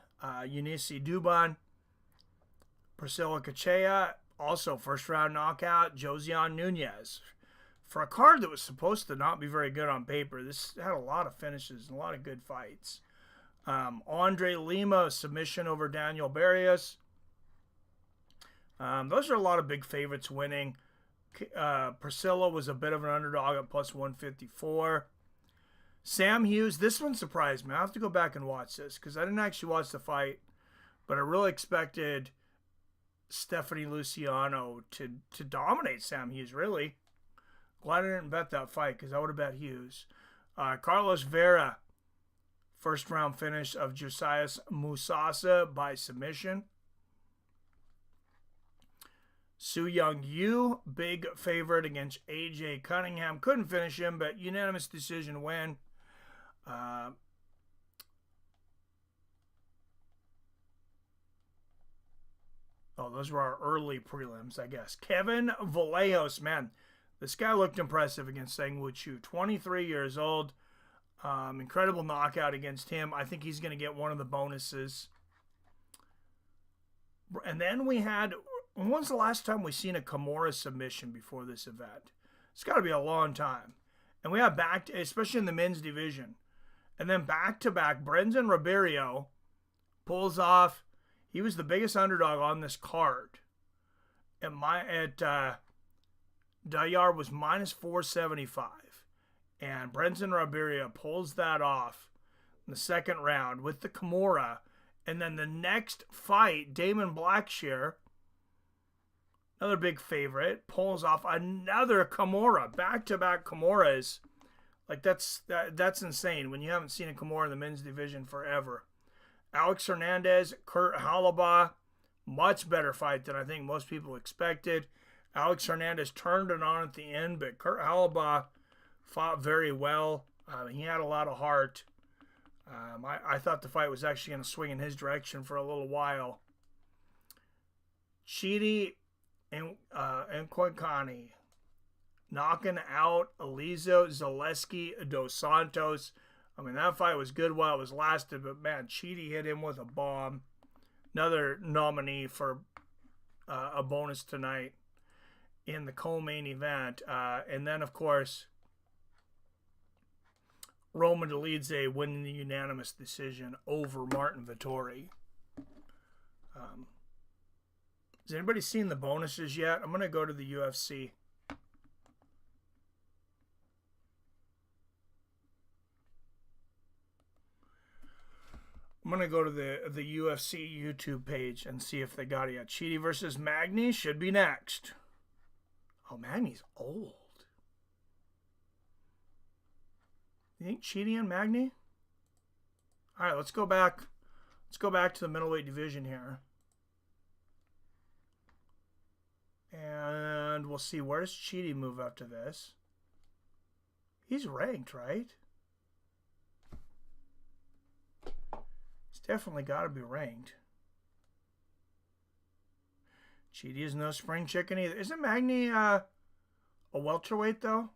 Eunice Duban. Priscilla Kachea, also first round knockout, Josias Nunez. For a card that was supposed to not be very good on paper, this had a lot of finishes and a lot of good fights. Andre Lima, submission over Daniel Barrios. Those are a lot of big favorites winning. Priscilla was a bit of an underdog at plus 154. Sam Hughes, this one surprised me. I have to go back and watch this because I didn't actually watch the fight, but I really expected Stephanie Luciano to dominate Sam Hughes, really. Glad I didn't bet that fight because I would have bet Hughes. Carlos Vera, first round finish of Josias Musasa by submission. Su Young Yu, big favorite against AJ Cunningham. Couldn't finish him, but unanimous decision win. Those were our early prelims, I guess. Kevin Vallejos, man, this guy looked impressive against Seung Woo Chu. 23 years old. Incredible knockout against him. I think he's going to get one of the bonuses. And then we had, when's the last time we seen a Kimura submission before this event? It's got to be a long time. And we have back, especially in the men's division. And then back-to-back, Brendson Ribeiro pulls off. He was the biggest underdog on this card. Diyar was minus 475. And Brendson Ribeiro pulls that off in the second round with the Kimura. And then the next fight, Damon Blackshear, another big favorite, pulls off another Kimura. Back-to-back Kimuras. Like, that's insane when you haven't seen a Kimura in the men's division forever. Alex Hernandez, Kurt Holobaugh, much better fight than I think most people expected. Alex Hernandez turned it on at the end, but Kurt Holobaugh fought very well. He had a lot of heart. I thought the fight was actually going to swing in his direction for a little while. Chidi and Njokuani knocking out Elizeu, Zaleski, Dos Santos. I mean, that fight was good while it was lasted, but man, Chidi hit him with a bomb. Another nominee for a bonus tonight in the co-main event. And then, of course, Roman Dolidze winning the unanimous decision over Martin Vettori. Has anybody seen the bonuses yet? I'm going to go to the UFC. I'm going to go to the UFC YouTube page and see if they got it yet. Chidi versus Magny should be next. Oh, Magny's old. You think Chidi and Magny? All right, let's go back. Let's go back to the middleweight division here. And we'll see, where does Chidi move after this? He's ranked, right? He's definitely got to be ranked. Chidi is no spring chicken either. Isn't Magny a welterweight, though?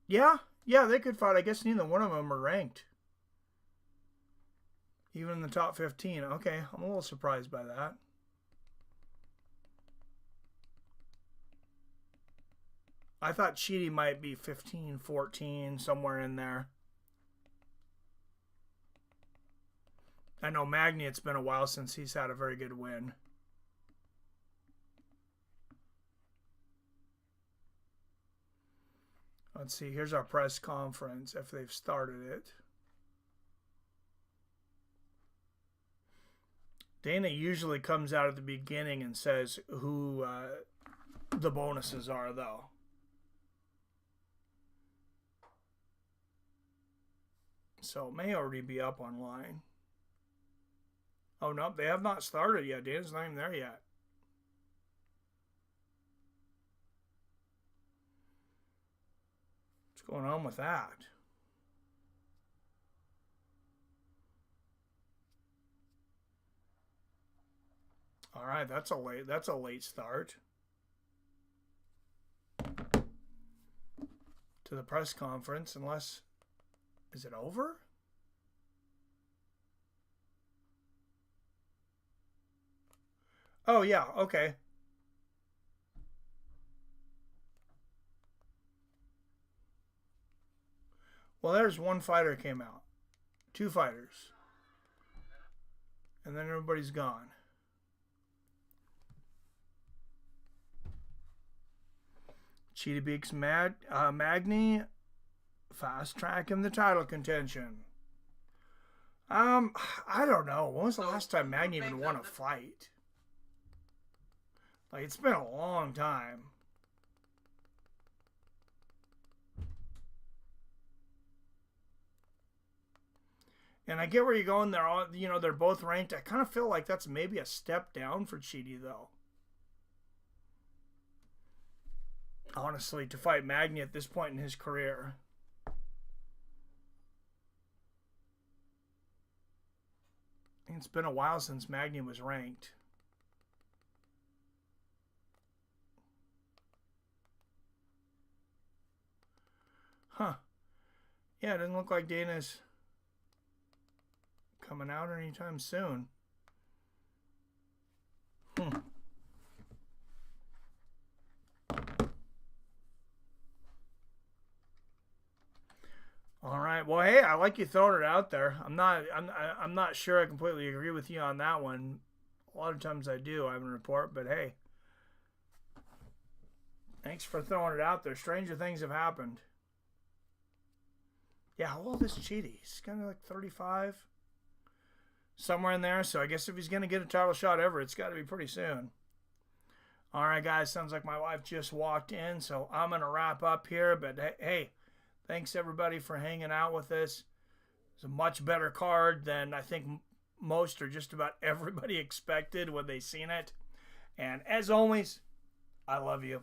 Yeah, they could fight. I guess neither one of them are ranked. Even in the top 15. Okay, I'm a little surprised by that. I thought Chidi might be 15, 14, somewhere in there. I know Magny, it's been a while since he's had a very good win. Let's see, here's our press conference, if they've started it. Dana usually comes out at the beginning and says who the bonuses are, though. So it may already be up online. Oh, no, they have not started yet. Dana's not even there yet. What's going on with that? All right, that's a late start to the press conference, unless, is it over? Oh yeah, okay. Well, there's one fighter came out. 2 fighters. And then everybody's gone. Chidi beats Magny. Fast track him the title contention. I don't know. When was the last time Magny even won a fight? Like, it's been a long time. And I get where you're going. They're all, you know, they're both ranked. I kind of feel like that's maybe a step down for Chidi, though. Honestly, to fight Magny at this point in his career. It's been a while since Magny was ranked. Huh. Yeah, it doesn't look like Dana's coming out anytime soon. All right. Well, hey, I like you throwing it out there. I'm not sure I completely agree with you on that one. A lot of times I do. I have a report, but hey, thanks for throwing it out there. Stranger things have happened. Yeah, how old is Chidi? He's kind of like 35, somewhere in there. So I guess if he's going to get a title shot ever, it's got to be pretty soon. All right, guys. Sounds like my wife just walked in, so I'm going to wrap up here. But hey, thanks everybody for hanging out with us. It's a much better card than I think most or just about everybody expected when they seen it. And as always, I love you.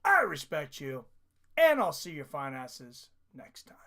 I respect you. And I'll see your fine asses next time.